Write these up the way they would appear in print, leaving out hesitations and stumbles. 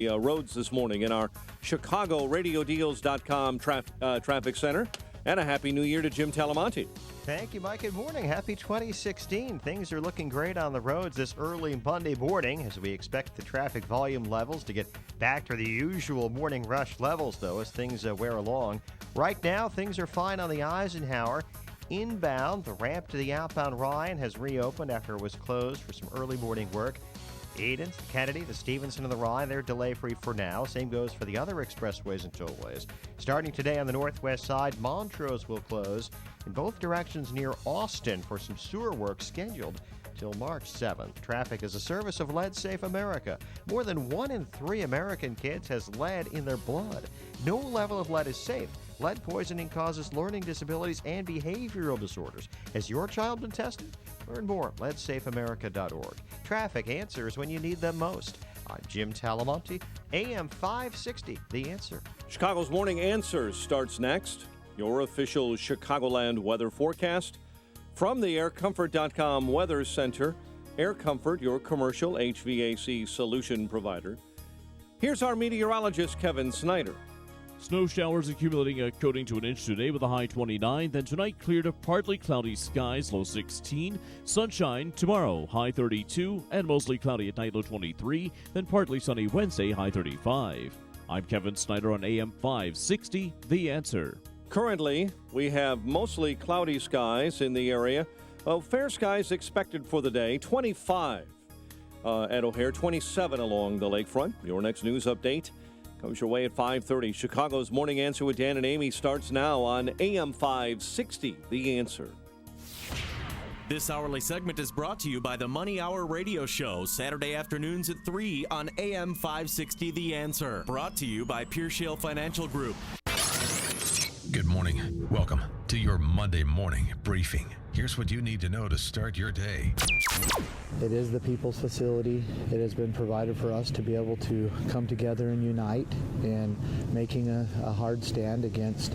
roads this morning in our ChicagoRadioDeals.com traffic center. And a Happy New Year to Jim Talamonte. Thank you, Mike. Good morning. Happy 2016. Things are looking great on the roads this early Monday morning as we expect the traffic volume levels to get back to the usual morning rush levels, though, as things wear along. Right now, things are fine on the Eisenhower. Inbound, the ramp to the outbound Ryan has reopened after it was closed for some early morning work. Edens, the Kennedy, the Stevenson, and the Ryan, they're delay-free for now. Same goes for the other expressways and tollways. Starting today on the northwest side, Montrose will close in both directions near Austin for some sewer work scheduled till March 7th. Traffic is a service of Lead Safe America. More than 1 in 3 American kids has lead in their blood. No level of lead is safe. Lead poisoning causes learning disabilities and behavioral disorders. Has your child been tested? Learn more at leadsafeamerica.org. Traffic answers when you need them most. I'm Jim Talamonte, AM 560, The Answer. Chicago's Morning Answers starts next. Your official Chicagoland weather forecast from the aircomfort.com Weather Center. Air Comfort, your commercial HVAC solution provider. Here's our meteorologist, Kevin Snyder. Snow showers accumulating a coating to an inch today with a high 29. Then tonight, clear to partly cloudy skies, low 16. Sunshine tomorrow, high 32. And mostly cloudy at night, low 23. Then partly sunny Wednesday, high 35. I'm Kevin Snyder on AM 560, The Answer. Currently, we have mostly cloudy skies in the area. Fair skies expected for the day, 25 at O'Hare, 27 along the lakefront. Your next news update comes your way at 5:30. Chicago's Morning Answer with Dan and Amy starts now on AM 560, The Answer. This hourly segment is brought to you by the Money Hour Radio Show, Saturday afternoons at 3 on AM 560, The Answer. Brought to you by Pure Shale Financial Group. Good morning. Welcome to your Monday morning briefing. Here's what you need to know to start your day. It is the people's facility. It has been provided for us to be able to come together and unite in making a hard stand against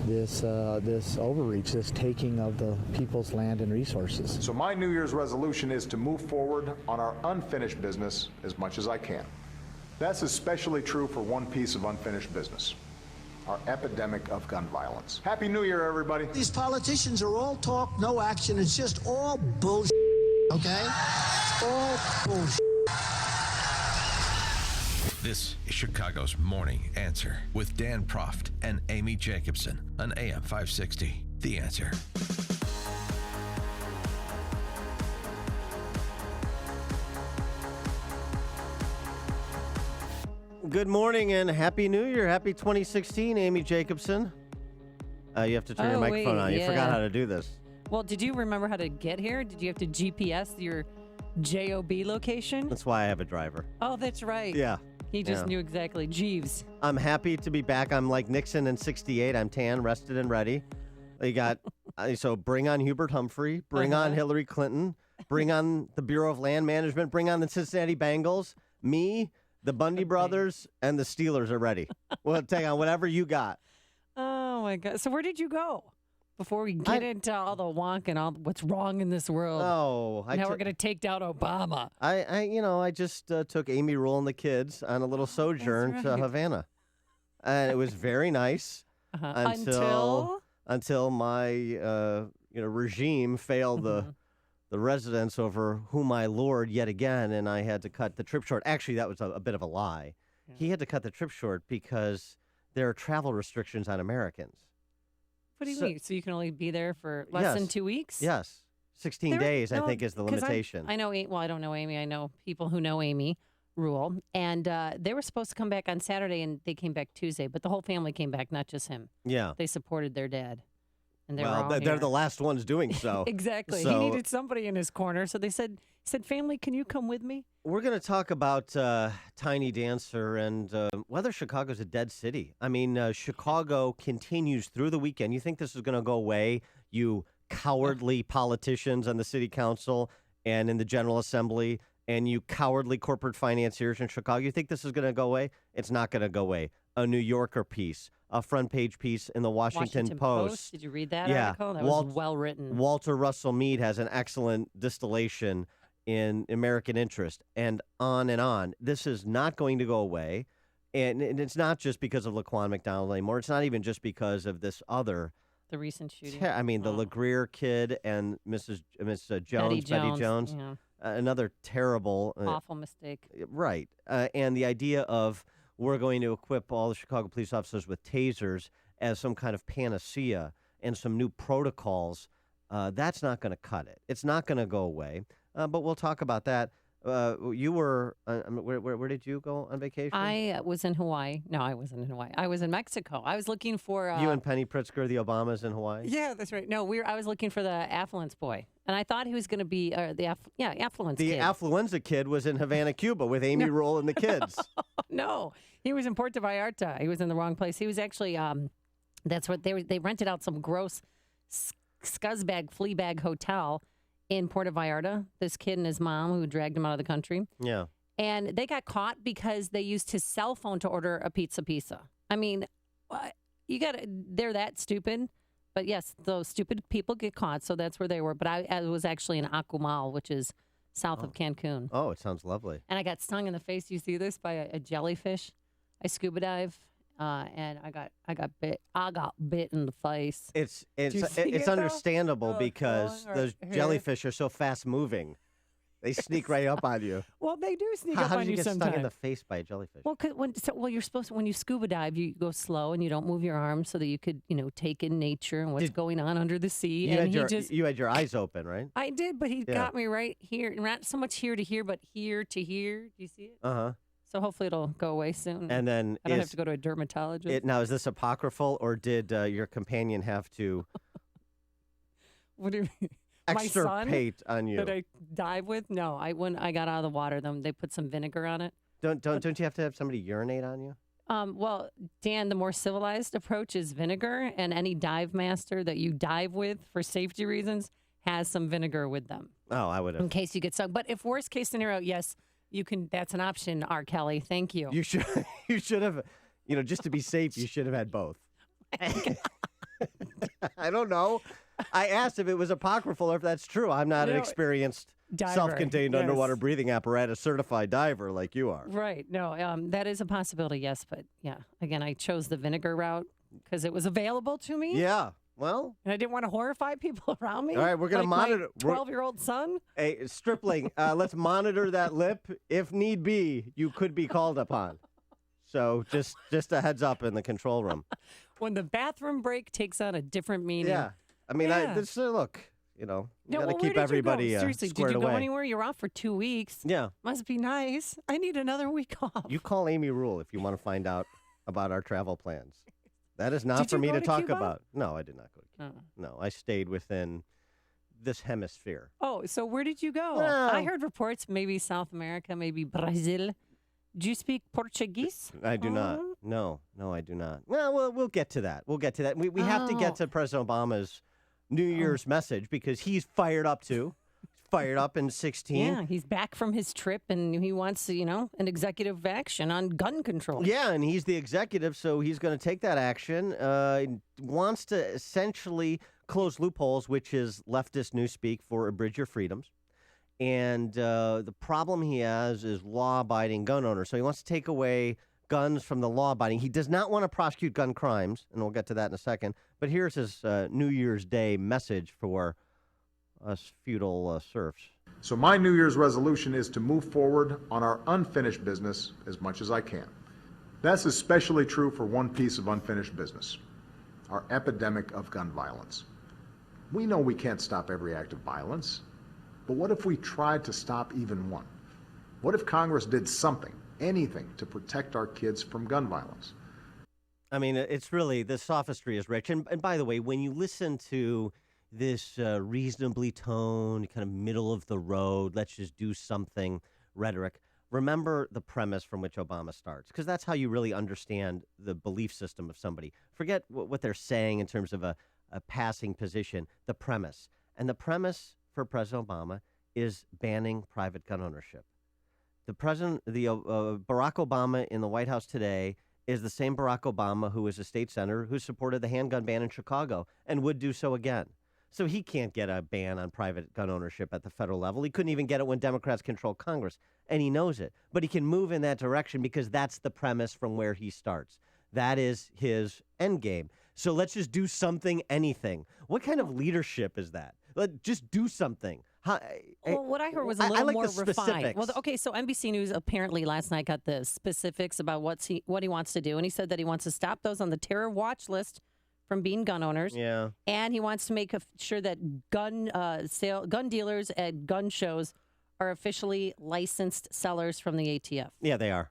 this overreach, this taking of the people's land and resources. So my New Year's resolution is to move forward on our unfinished business as much as I can. That's especially true for one piece of unfinished business: our epidemic of gun violence. Happy New Year, everybody. These politicians are all talk, no action. It's just all bullshit, okay? It's all bullshit. This is Chicago's Morning Answer with Dan Proft and Amy Jacobson on AM 560, The Answer. Good morning and Happy New Year. Happy 2016, Amy Jacobson. You have to turn your microphone on. You forgot how to do this. Well, did you remember how to get here? Did you have to GPS your JOB location? That's why I have a driver. Oh, that's right. Yeah. He just knew exactly. Jeeves. I'm happy to be back. I'm like Nixon in 68. I'm tan, rested, and ready. You got, so bring on Hubert Humphrey, bring on Hillary Clinton, bring on the Bureau of Land Management, bring on the Cincinnati Bengals, me, the Bundy brothers, and the Steelers are ready. We'll take on whatever you got. Oh, my God. So where did you go before we get into all the wonk and all what's wrong in this world? Oh, now we're going to take down Obama. I just took Amy Rule and the kids on a little sojourn to Havana. And it was very nice until my regime failed the residents over whom I lord yet again, and I had to cut the trip short. Actually, that was a bit of a lie. Yeah. He had to cut the trip short because there are travel restrictions on Americans. What do you mean? So you can only be there for less than 2 weeks? Yes. 16 days, I think, is the limitation. I know, I don't know Amy. I know people who know Amy Rule. And they were supposed to come back on Saturday, and they came back Tuesday. But the whole family came back, not just him. Yeah. They supported their dad. And they're the last ones doing so. Exactly. So, he needed somebody in his corner. So they said, family, can you come with me? We're going to talk about Tiny Dancer and whether Chicago's a dead city. I mean, Chicago continues through the weekend. You think this is going to go away, you cowardly politicians on the city council and in the General Assembly, and you cowardly corporate financiers in Chicago? You think this is going to go away? It's not going to go away. A New Yorker piece, a front page piece in the Washington Post. Did you read that article? That was well written. Walter Russell Mead has an excellent distillation in American interest, and on and on. This is not going to go away. And it's not just because of Laquan McDonald anymore. It's not even just because of this other. The recent shooting. The LaGreer kid and Miss Jones, Betty Jones. Yeah. Another terrible. Awful mistake. Right. And the idea of we're going to equip all the Chicago police officers with tasers as some kind of panacea and some new protocols, that's not going to cut it. It's not going to go away. But we'll talk about that. You were, where did you go on vacation? I was in Hawaii. No, I wasn't in Hawaii. I was in Mexico. I was looking for... you and Penny Pritzker, the Obamas in Hawaii? Yeah, that's right. No, I was looking for the affluence boy. And I thought he was going to be affluence kid. The affluenza kid was in Havana, Cuba with Amy Rule and the kids. No, he was in Puerto Vallarta. He was in the wrong place. He was actually, that's what they rented out some gross scuzzbag, flea bag hotel in Puerto Vallarta, this kid and his mom who dragged him out of the country. Yeah. And they got caught because they used his cell phone to order a pizza. I mean, they're that stupid. But yes, those stupid people get caught, so that's where they were. But I was actually in Akumal, which is south of Cancun. Oh, it sounds lovely. And I got stung in the face. You see this by a jellyfish. I scuba dive. And I got bit in the face. It's understandable because those jellyfish are so fast moving. They sneak right up on you. Well, they do sneak up on you sometimes. How did you get stung in the face by a jellyfish? Well, you're supposed to, when you scuba dive, you go slow and you don't move your arms so that you could, take in nature and what's going on under the sea. You had your eyes open, right? I did, but he got me right here, not so much here to here, but here to here. Do you see it? Uh-huh. So hopefully it'll go away soon. And then I don't have to go to a dermatologist. Now, is this apocryphal, or did your companion have to what do you mean? extirpate on you? That I dive with? No, when I got out of the water, they put some vinegar on it. Don't you have to have somebody urinate on you? Well, Dan, the more civilized approach is vinegar, and any dive master that you dive with for safety reasons has some vinegar with them. Oh, I would have. In case you get stung. But if worst case scenario, yes. You can. That's an option, R. Kelly. Thank you. You should have, just to be safe, you should have had both. I don't know. I asked if it was apocryphal or if that's true. I'm not an experienced diver, self-contained underwater breathing apparatus certified diver like you are. Right. No, that is a possibility, yes. But, again, I chose the vinegar route because it was available to me. Yeah. Well, and I didn't want to horrify people around me. All right, we're going to monitor. My 12-year-old son. Hey, stripling, let's monitor that lip. If need be, you could be called upon. So just a heads up in the control room. When the bathroom break takes on a different meaning. Yeah. I mean, look, you got to keep everybody seriously, squared did you go away. anywhere? You're off for 2 weeks. Yeah. Must be nice. I need another week off. You call Amy Rule if you want to find out about our travel plans. That is not for me to talk about. No, I did not go to Cuba. No, I stayed within this hemisphere. Oh, so where did you go? Well, I heard reports maybe South America, maybe Brazil. Do you speak Portuguese? I do not. No, I do not. Well, we'll get to that. We have to get to President Obama's New Year's message because he's fired up too. Fired up in 16. Yeah, he's back from his trip and he wants, an executive action on gun control. Yeah, and he's the executive, so he's going to take that action. Wants to essentially close loopholes, which is leftist newspeak for abridge your freedoms. And the problem he has is law-abiding gun owners. So he wants to take away guns from the law-abiding. He does not want to prosecute gun crimes, and we'll get to that in a second. But here's his New Year's Day message for us feudal serfs. So my New Year's resolution is to move forward on our unfinished business as much as I can. That's especially true for one piece of unfinished business, our epidemic of gun violence. We know we can't stop every act of violence, but what if we tried to stop even one? What if Congress did something, anything, to protect our kids from gun violence? I mean, it's really, the sophistry is rich. And by the way, when you listen to this reasonably toned, kind of middle of the road, let's just do something rhetoric, remember the premise from which Obama starts, because that's how you really understand the belief system of somebody. Forget what they're saying in terms of a passing position, the premise. And the premise for President Obama is banning private gun ownership. Barack Obama in the White House today is the same Barack Obama who is a state senator who supported the handgun ban in Chicago and would do so again. So he can't get a ban on private gun ownership at the federal level. He couldn't even get it when Democrats control Congress, and he knows it. But he can move in that direction because that's the premise from where he starts. That is his end game. So let's just do something, anything. What kind of leadership is that? Just do something. Well, what I heard was a little like more the refined. specifics. Well, okay, so NBC News apparently last night got the specifics about what he wants to do, and he said that he wants to stop those on the terror watch list from being gun owners. Yeah. And he wants to make sure that gun dealers at gun shows are officially licensed sellers from the ATF. Yeah, they are.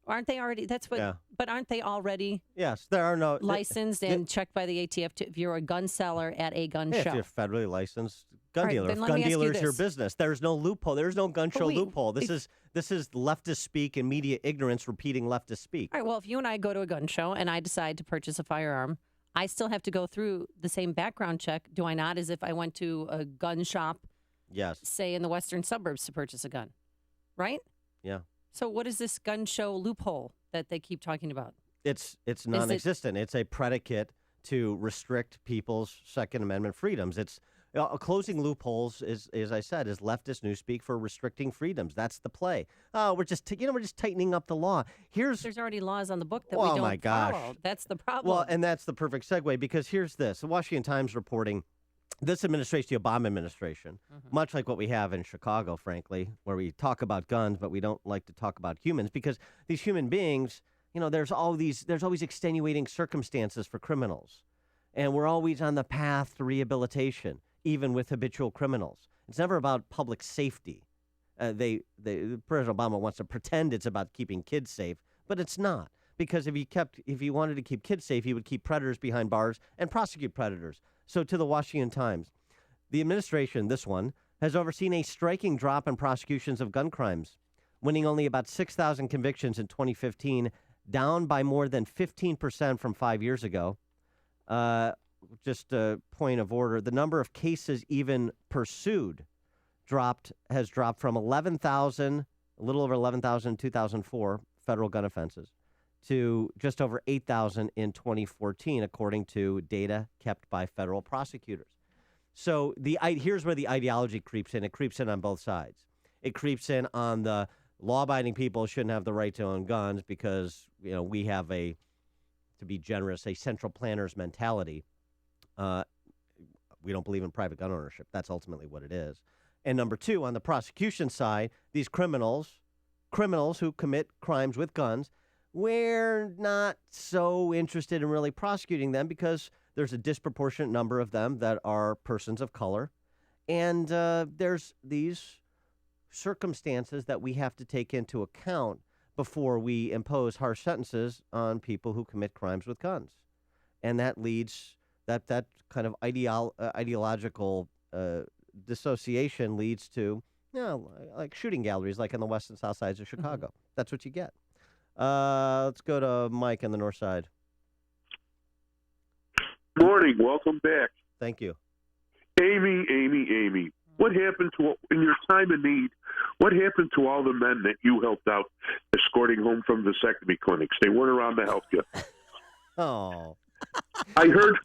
Aren't they already? That's what. Yeah. But aren't they already? Yes, there are no licensed and checked by the ATF if you're a gun seller at a gun show. If you're federally licensed gun dealer, then if let gun me ask you dealer is your this. business. There's no loophole. There's no gun show wait, loophole. This is leftist speak and media ignorance repeating leftist speak. All right. Well, if you and I go to a gun show and I decide to purchase a firearm, I still have to go through the same background check, do I not, as if I went to a gun shop, Yes. say in the western suburbs, to purchase a gun, right? Yeah. So what is this gun show loophole that they keep talking about? It's non-existent. It's a predicate to restrict people's Second Amendment freedoms. It's closing loopholes is, as I said, is leftist newspeak for restricting freedoms. That's the play. Oh, we're just tightening up the law. There's already laws on the book that we oh don't my gosh. follow. That's the problem. Well, and that's the perfect segue because here's this: the Washington Times reporting. This administration, the Obama administration, much like what we have in Chicago, frankly, where we talk about guns, but we don't like to talk about humans because these human beings, there's always extenuating circumstances for criminals. And we're always on the path to rehabilitation, even with habitual criminals. It's never about public safety. President Obama wants to pretend it's about keeping kids safe, but it's not. Because if he wanted to keep kids safe, he would keep predators behind bars and prosecute predators. So to the Washington Times, the administration, this one, has overseen a striking drop in prosecutions of gun crimes, winning only about 6,000 convictions in 2015, down by more than 15% from 5 years ago. Just a point of order, the number of cases even pursued has dropped from 11,000, a little over 11,000 in 2004, federal gun offenses, to just over 8,000 in 2014, according to data kept by federal prosecutors. So here's where the ideology creeps in. It creeps in on both sides. It creeps in on the law-abiding people shouldn't have the right to own guns because we have to be generous, a central planner's mentality. We don't believe in private gun ownership. That's ultimately what it is. And number two, on the prosecution side, these criminals who commit crimes with guns, we're not so interested in really prosecuting them because there's a disproportionate number of them that are persons of color. And there's these circumstances that we have to take into account before we impose harsh sentences on people who commit crimes with guns. And that leads, that kind of ideological dissociation leads to, like shooting galleries like on the west and south sides of Chicago. That's what you get. Let's go to Mike on the north side. Morning. Welcome back. Thank you. Amy. What happened to, in your time of need, what happened to all the men that you helped out escorting home from vasectomy clinics? They weren't around to help you. Oh. I heard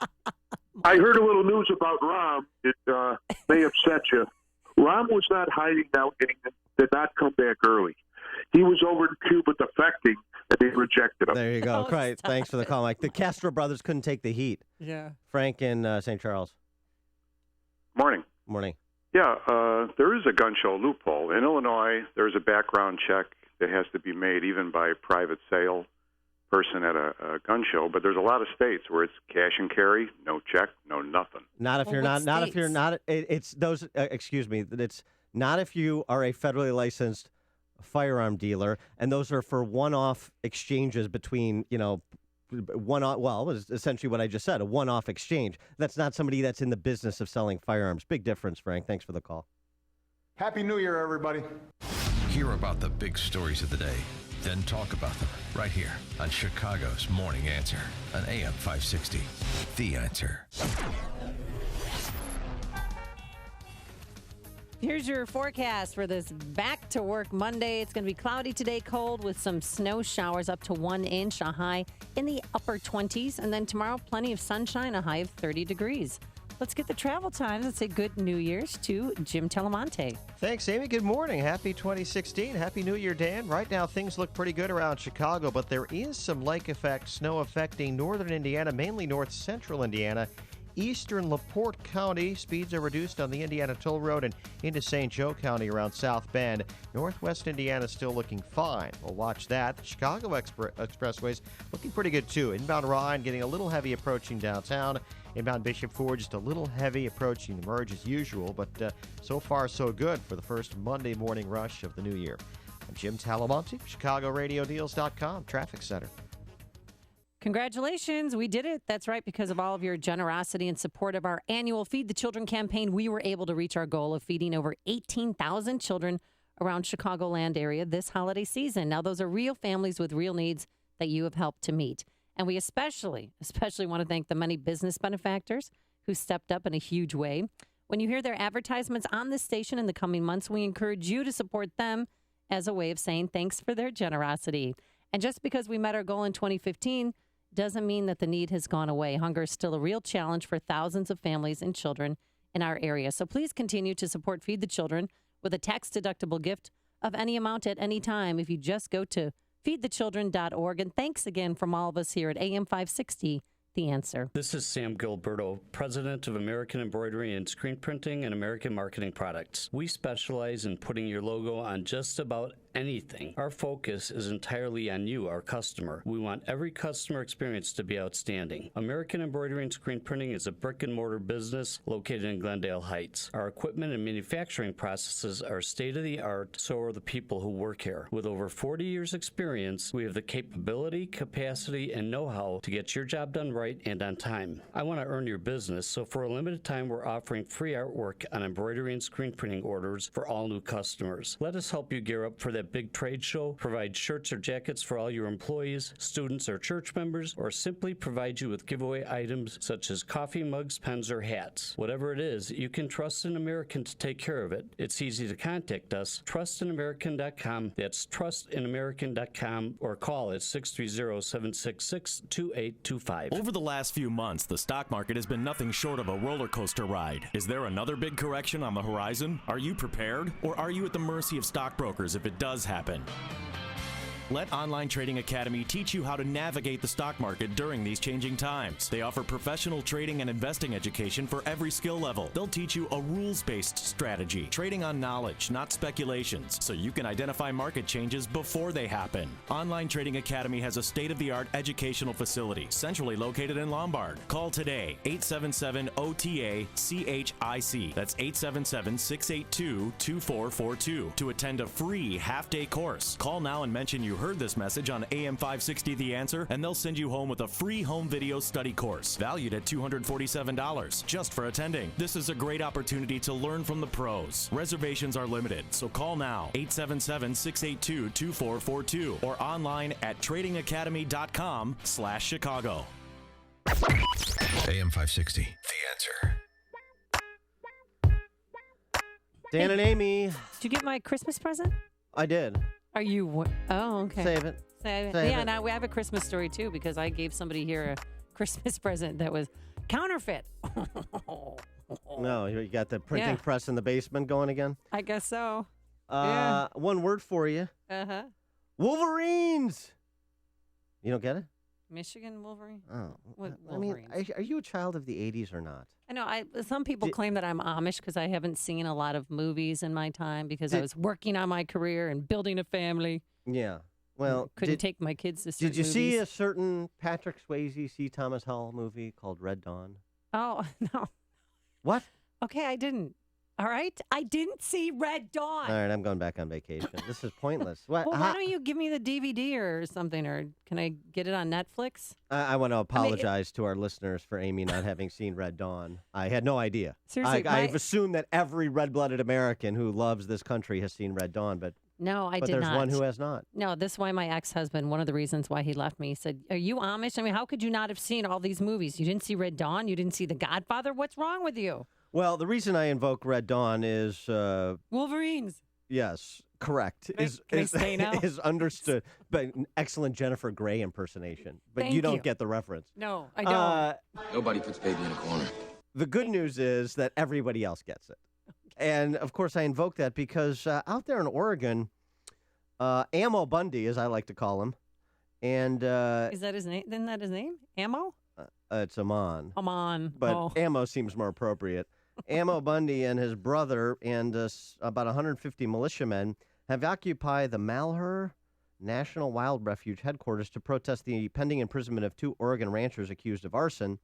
a little news about Rahm. It may upset you. Rahm was not hiding out and did not come back early. He was over in Cuba defecting, and they rejected him. There you go. Great. Thanks for the call, Mike. The Castro brothers couldn't take the heat. Yeah. Frank in St. Charles. Morning. Morning. Yeah, there is a gun show loophole. In Illinois, there's a background check that has to be made even by a private sale person at a gun show, but there's a lot of states where it's cash and carry, no check, no nothing. Not if you're not, it's those, excuse me, it's not if you are a federally licensed firearm dealer, and those are for one-off exchanges between, it's essentially what I just said, a one-off exchange. That's not somebody that's in the business of selling firearms. Big difference, Frank. Thanks for the call. Happy New Year, everybody. Hear about the big stories of the day, then talk about them right here on Chicago's Morning Answer on AM 560. The Answer. Here's your forecast for this back-to-work Monday. It's going to be cloudy today, cold with some snow showers up to 1 inch, a high in the upper 20s. And then tomorrow, plenty of sunshine, a high of 30 degrees. Let's get the travel times. Let's say good New Year's to Jim Telemonte. Thanks, Amy. Good morning. Happy 2016. Happy New Year, Dan. Right now, things look pretty good around Chicago, but there is some lake effect snow affecting northern Indiana, mainly north central Indiana. Eastern LaPorte County, speeds are reduced on the Indiana Toll Road and into St. Joe County around South Bend. Northwest Indiana still looking fine. We'll watch that. The Chicago expressways looking pretty good too. Inbound Ryan getting a little heavy approaching downtown. Inbound Bishop Ford just a little heavy approaching the merge as usual, but so far so good for the first Monday morning rush of the new year. I'm Jim Talamonte, ChicagoRadioDeals.com, Traffic Center. Congratulations, we did it. That's right, because of all of your generosity and support of our annual Feed the Children campaign, we were able to reach our goal of feeding over 18,000 children around Chicagoland area this holiday season. Now, those are real families with real needs that you have helped to meet. And we especially want to thank the many business benefactors who stepped up in a huge way. When you hear their advertisements on this station in the coming months, we encourage you to support them as a way of saying thanks for their generosity. And just because we met our goal in 2015 doesn't mean that the need has gone away. Hunger is still a real challenge for thousands of families and children in our area. So please continue to support Feed the Children with a tax-deductible gift of any amount at any time if you just go to feedthechildren.org. And thanks again from all of us here at AM 560, The Answer. This is Sam Gilberto, president of American Embroidery and Screen Printing and American Marketing Products. We specialize in putting your logo on just about anything. Our focus is entirely on you, our customer. We want every customer experience to be outstanding. American Embroidery and Screen Printing is a brick-and-mortar business located in Glendale Heights. Our equipment and manufacturing processes are state-of-the-art, so are the people who work here. With over 40 years' experience, we have the capability, capacity, and know-how to get your job done right and on time. I want to earn your business, so for a limited time, we're offering free artwork on embroidery and screen printing orders for all new customers. Let us help you gear up for that big trade show, provide shirts or jackets for all your employees, students, or church members, or simply provide you with giveaway items such as coffee mugs, pens, or hats. Whatever it is, you can trust an American to take care of it. It's easy to contact us, trustinamerican.com. That's trustinamerican.com, or call at 630-766-2825. Over the last few months, the stock market has been nothing short of a roller coaster ride. Is there another big correction on the horizon? Are you prepared? Or are you at the mercy of stockbrokers if it does happen? Let Online Trading Academy teach you how to navigate the stock market during these changing times. They offer professional trading and investing education for every skill level. They'll teach you a rules-based strategy, trading on knowledge, not speculations, so you can identify market changes before they happen. Online Trading Academy has a state-of-the-art educational facility centrally located in Lombard. Call today, 877-OTA-CHIC. That's 877-682-2442 to attend a free half-day course. Call now and mention you heard this message on AM 560 The Answer, and they'll send you home with a free home video study course valued at $247 just for attending. This is a great opportunity to learn from the pros. Reservations are limited, so call now, 877-682-2442, or online at tradingacademy.com/Chicago. AM 560 The Answer. Dan and Amy. Did you get my Christmas present? I did. Are you? Oh, okay. Save it. Save Save yeah, it. now we have a Christmas story, too, because I gave somebody here a Christmas present that was counterfeit. No, you got the printing press in the basement going again? I guess so. One word for you. Uh-huh. Wolverines. You don't get it? Michigan Wolverine? Oh. What I mean, Wolverines? are you a child of the 80s or not? I know. Some people claim that I'm Amish because I haven't seen a lot of movies in my time because I was working on my career and building a family. Yeah. Well, couldn't take my kids to certain Did you see movies. a certain Patrick Swayze, C. Thomas Howell movie called Red Dawn? Oh, no. What? Okay, I didn't. All right? I didn't see Red Dawn. All right, I'm going back on vacation. This is pointless. What? Well, why don't you give me the DVD or something, or can I get it on Netflix? I want to apologize to our listeners for Amy not having seen Red Dawn. I had no idea. Seriously, I've assumed that every red-blooded American who loves this country has seen Red Dawn, but no, I but did there's not. one who has not. No, this is why my ex-husband, one of the reasons why he left me, he said, are you Amish? I mean, how could you not have seen all these movies? You didn't see Red Dawn? You didn't see The Godfather? What's wrong with you? Well, the reason I invoke Red Dawn is Wolverines. Yes, correct. Can I stay now? Is understood, but an excellent Jennifer Grey impersonation. But Thank you don't you. get the reference. No, I don't. Nobody puts baby in a corner. The good news is that everybody else gets it. And, of course, I invoke that because out there in Oregon, Ammo Bundy, as I like to call him, and... Is that his name? Isn't that his name? Ammo? It's Amon. Amon. But Ammo seems more appropriate. Ammo Bundy and his brother and about 150 militiamen have occupied the Malheur National Wild Refuge headquarters to protest the pending imprisonment of 2 Oregon ranchers accused of arson.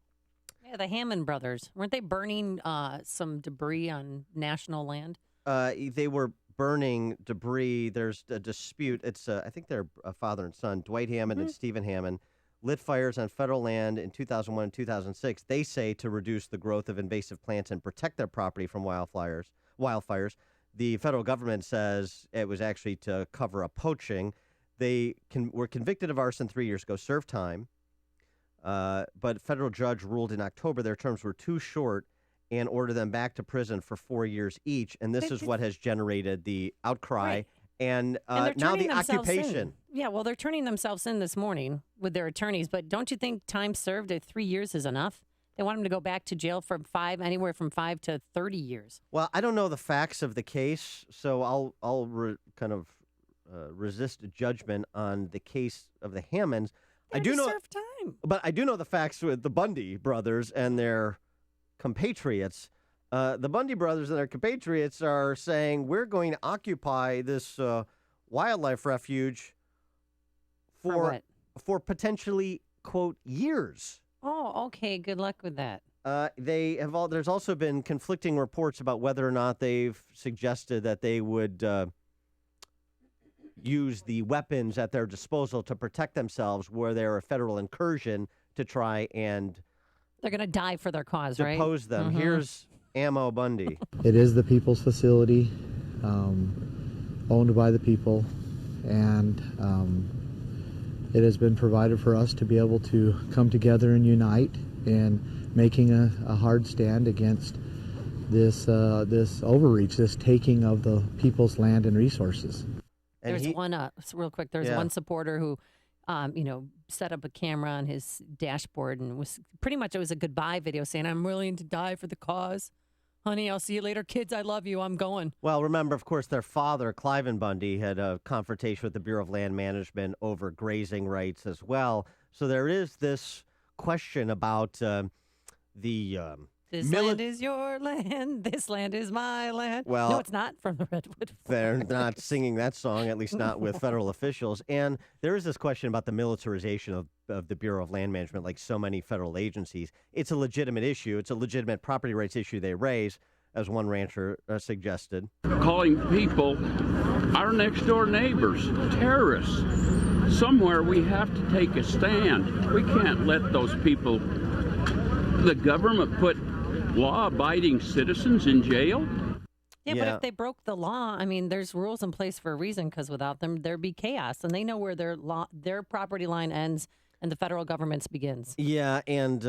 Yeah, the Hammond brothers. Weren't they burning some debris on national land? They were burning debris. There's a dispute. It's I think they're a father and son, Dwight Hammond and Stephen Hammond, lit fires on federal land in 2001 and 2006. They say to reduce the growth of invasive plants and protect their property from wildfires. The federal government says it was actually to cover up poaching. They were convicted of arson 3 years ago, served time. But a federal judge ruled in October their terms were too short and ordered them back to prison for 4 years each. And this is what has generated the outcry. Right. And they're now turning the themselves occupation. in. Yeah, well, they're turning themselves in this morning with their attorneys. But don't you think time served at 3 years is enough? They want them to go back to jail for anywhere from 5 to 30 years. Well, I don't know the facts of the case, so I'll resist judgment on the case of the Hammonds. I do know serve time. But I do know the facts with the Bundy brothers and their compatriots. The Bundy brothers and their compatriots are saying we're going to occupy this wildlife refuge for potentially, quote, years. Oh, okay. Good luck with that. There's also been conflicting reports about whether or not they've suggested that they would use the weapons at their disposal to protect themselves were there a federal incursion to try and... They're going to die for their cause, right? Depose them. Mm-hmm. Here's Ammo Bundy. It is the people's facility, owned by the people, and it has been provided for us to be able to come together and unite in making a hard stand against this overreach, this taking of the people's land and resources. There's real quick, there's one supporter who, set up a camera on his dashboard and it was a goodbye video saying, I'm willing to die for the cause. Honey, I'll see you later. Kids, I love you. I'm going. Well, remember, of course, their father, Cliven Bundy, had a confrontation with the Bureau of Land Management over grazing rights as well. So there is this question about This land is your land. This land is my land. Well, no, it's not from the Redwood Forest. They're not singing that song, at least not with federal officials. And there is this question about the militarization of the Bureau of Land Management, like so many federal agencies. It's a legitimate issue. It's a legitimate property rights issue they raise, as one rancher suggested. Calling people, our next door neighbors, terrorists. Somewhere we have to take a stand. We can't let those people, the government put law-abiding citizens in jail? Yeah, but if they broke the law, I mean, there's rules in place for a reason, because without them, there'd be chaos. And they know where their property line ends and the federal government's begins. Yeah, and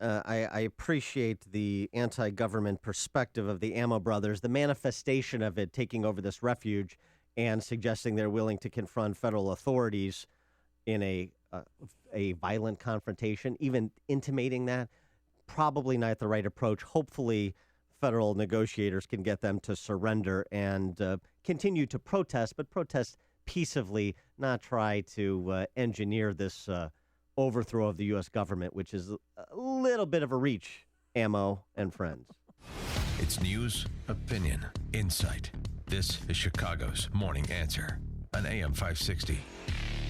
I appreciate the anti-government perspective of the Ammo brothers, the manifestation of it taking over this refuge and suggesting they're willing to confront federal authorities in a violent confrontation, even intimating that. Probably not the right approach. Hopefully, federal negotiators can get them to surrender and continue to protest, but protest peaceably, not try to engineer this overthrow of the U.S. government, which is a little bit of a reach, Ammo and friends. It's news, opinion, insight. This is Chicago's Morning Answer on AM 560.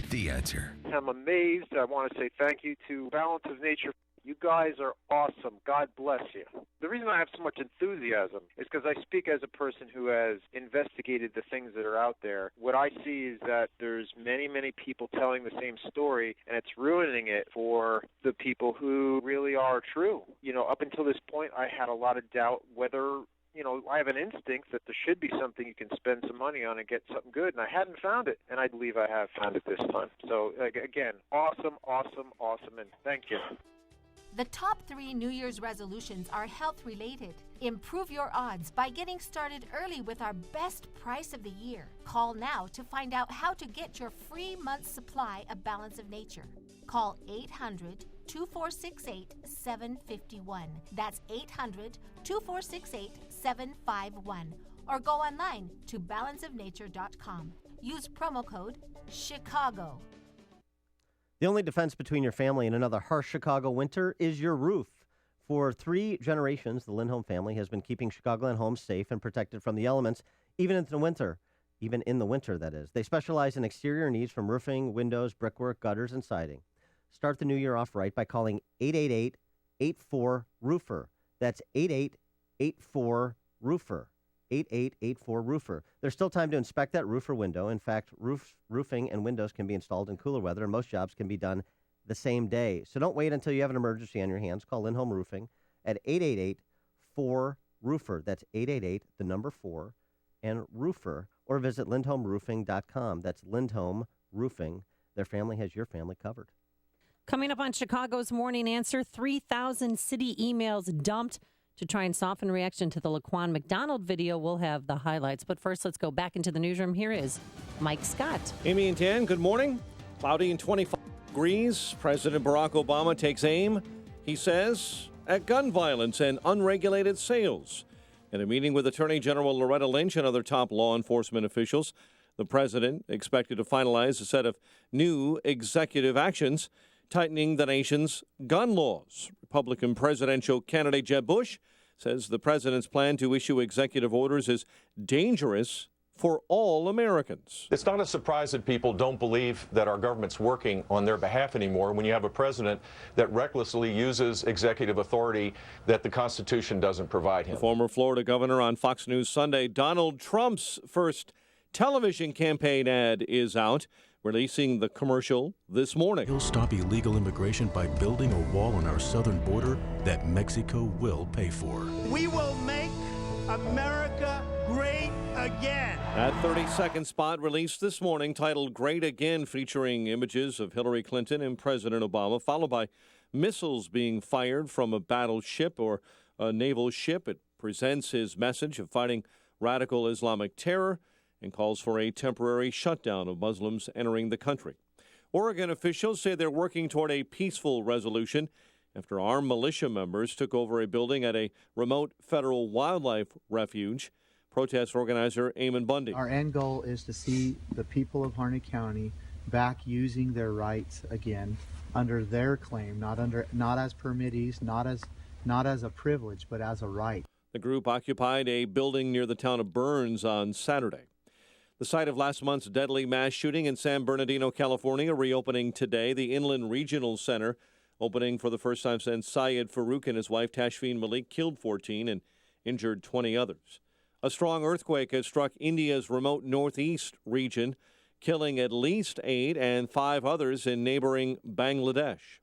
The Answer. I'm amazed. I want to say thank you to Balance of Nature. You guys are awesome. God bless you. The reason I have so much enthusiasm is because I speak as a person who has investigated the things that are out there. What I see is that there's many, many people telling the same story, and it's ruining it for the people who really are true. Up until this point, I had a lot of doubt whether I have an instinct that there should be something you can spend some money on and get something good, and I hadn't found it, and I believe I have found it this time. So, again, awesome, and thank you. The top 3 New Year's resolutions are health-related. Improve your odds by getting started early with our best price of the year. Call now to find out how to get your free month's supply of Balance of Nature. Call 800-2468-751. That's 800-2468-751. Or go online to balanceofnature.com. Use promo code CHICAGO. The only defense between your family and another harsh Chicago winter is your roof. For 3 generations, the Lindholm family has been keeping Chicagoland homes safe and protected from the elements, even in the winter, that is. They specialize in exterior needs from roofing, windows, brickwork, gutters, and siding. Start the new year off right by calling 888-84-ROOFER. That's 8884-ROOFER. 8884-ROOFER. There's still time to inspect that roof or window. In fact, roofing and windows can be installed in cooler weather, and most jobs can be done the same day. So don't wait until you have an emergency on your hands. Call Lindholm Roofing at 888-4-ROOFER. That's 888, the number 4, and roofer, or visit lindholmroofing.com. That's Lindholm Roofing. Their family has your family covered. Coming up on Chicago's Morning Answer, 3,000 city emails dumped to try and soften reaction to the Laquan McDonald video. We'll have the highlights. But first, let's go back into the newsroom. Here is Mike Scott. Amy and Dan, good morning. Cloudy and 25 degrees. President Barack Obama takes aim, he says, at gun violence and unregulated sales. In a meeting with Attorney General Loretta Lynch and other top law enforcement officials, the president expected to finalize a set of new executive actions tightening the nation's gun laws. Republican presidential candidate Jeb Bush says the president's plan to issue executive orders is dangerous for all Americans. It's not a surprise that people don't believe that our government's working on their behalf anymore when you have a president that recklessly uses executive authority that the Constitution doesn't provide him. The former Florida governor on Fox News Sunday, Donald Trump's first television campaign ad is out, releasing the commercial this morning. He'll stop illegal immigration by building a wall on our southern border that Mexico will pay for. We will make America great again. That 30-second spot released this morning titled Great Again, featuring images of Hillary Clinton and President Obama, followed by missiles being fired from a battleship or a naval ship. It presents his message of fighting radical Islamic terror and calls for a temporary shutdown of Muslims entering the country. Oregon officials say they're working toward a peaceful resolution after armed militia members took over a building at a remote federal wildlife refuge. Protest organizer Eamon Bundy. Our end goal is to see the people of Harnett County back using their rights again under their claim, not as permittees, not as a privilege, but as a right. The group occupied a building near the town of Burns on Saturday. The site of last month's deadly mass shooting in San Bernardino, California, reopening today. The Inland Regional Center opening for the first time since Syed Farouk and his wife Tashfeen Malik killed 14 and injured 20 others. A strong earthquake has struck India's remote northeast region, killing at least 8 and 5 others in neighboring Bangladesh.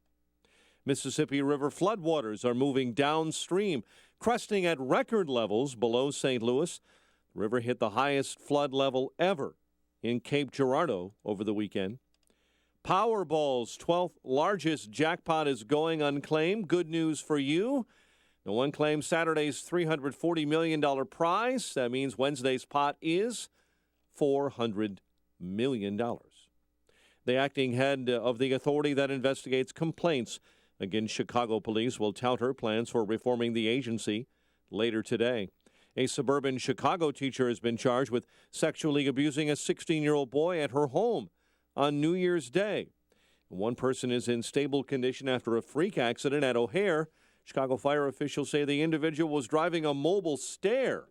Mississippi River floodwaters are moving downstream, cresting at record levels below St. Louis. The river hit the highest flood level ever in Cape Girardeau over the weekend. Powerball's 12th largest jackpot is going unclaimed. Good news for you. No one claimed Saturday's $340 million prize. That means Wednesday's pot is $400 million. The acting head of the authority that investigates complaints against Chicago police will tout her plans for reforming the agency later today. A suburban Chicago teacher has been charged with sexually abusing a 16-year-old boy at her home on New Year's Day. One person is in stable condition after a freak accident at O'Hare. Chicago fire officials say the individual was driving a mobile stair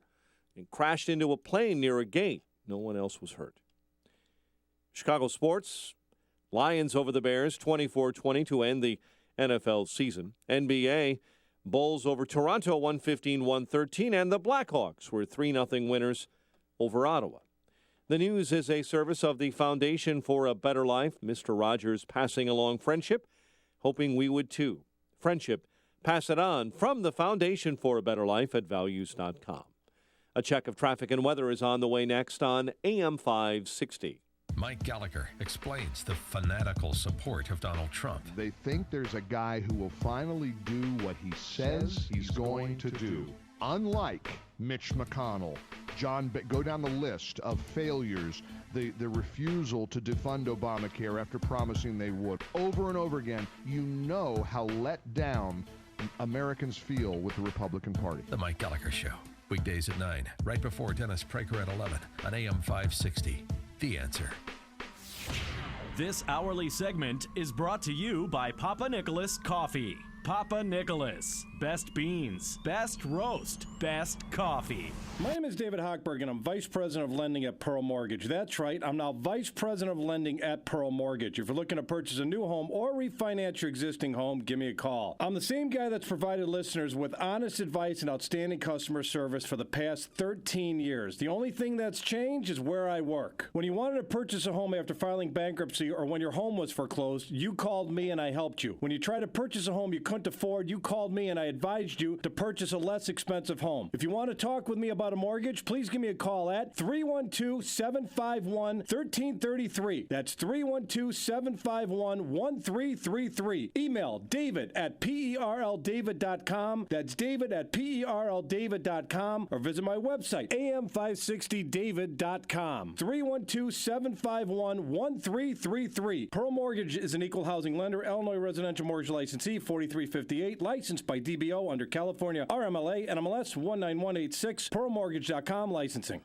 and crashed into a plane near a gate. No one else was hurt. Chicago sports, Lions over the Bears 24-20 to end the NFL season. NBA, Bulls over Toronto 115-113, and the Blackhawks were 3-0 winners over Ottawa. The news is a service of the Foundation for a Better Life. Mr. Rogers passing along friendship, hoping we would too. Friendship, pass it on from the Foundation for a Better Life at values.com. A check of traffic and weather is on the way next on AM 560. Mike Gallagher explains the fanatical support of Donald Trump. They think there's a guy who will finally do what he says he's going to do. Unlike Mitch McConnell, go down the list of failures, the refusal to defund Obamacare after promising they would. Over and over again, you know how let down Americans feel with the Republican Party. The Mike Gallagher Show, weekdays at 9, right before Dennis Prager at 11 on AM 560. The Answer. This hourly segment is brought to you by Papa Nicholas Coffee. Papa Nicholas. Best beans, best roast, best coffee. My name is David Hochberg, and I'm Vice President of Lending at Pearl Mortgage. That's right, I'm now Vice President of Lending at Pearl Mortgage. If you're looking to purchase a new home or refinance your existing home, give me a call. I'm the same guy that's provided listeners with honest advice and outstanding customer service for the past 13 years. The only thing that's changed is where I work. When you wanted to purchase a home after filing bankruptcy or when your home was foreclosed, you called me and I helped you. When you tried to purchase a home you couldn't afford, you called me and I advised you to purchase a less expensive home. If you want to talk with me about a mortgage, please give me a call at 312-751-1333. That's 312-751-1333. Email David at perldavid.com. That's David at perldavid.com. Or visit my website, am560david.com. 312-751-1333. Pearl Mortgage is an equal housing lender, Illinois residential mortgage licensee, 4358, licensed by DBO under California RMLA and MLS 19186, pearlmortgage.com licensing.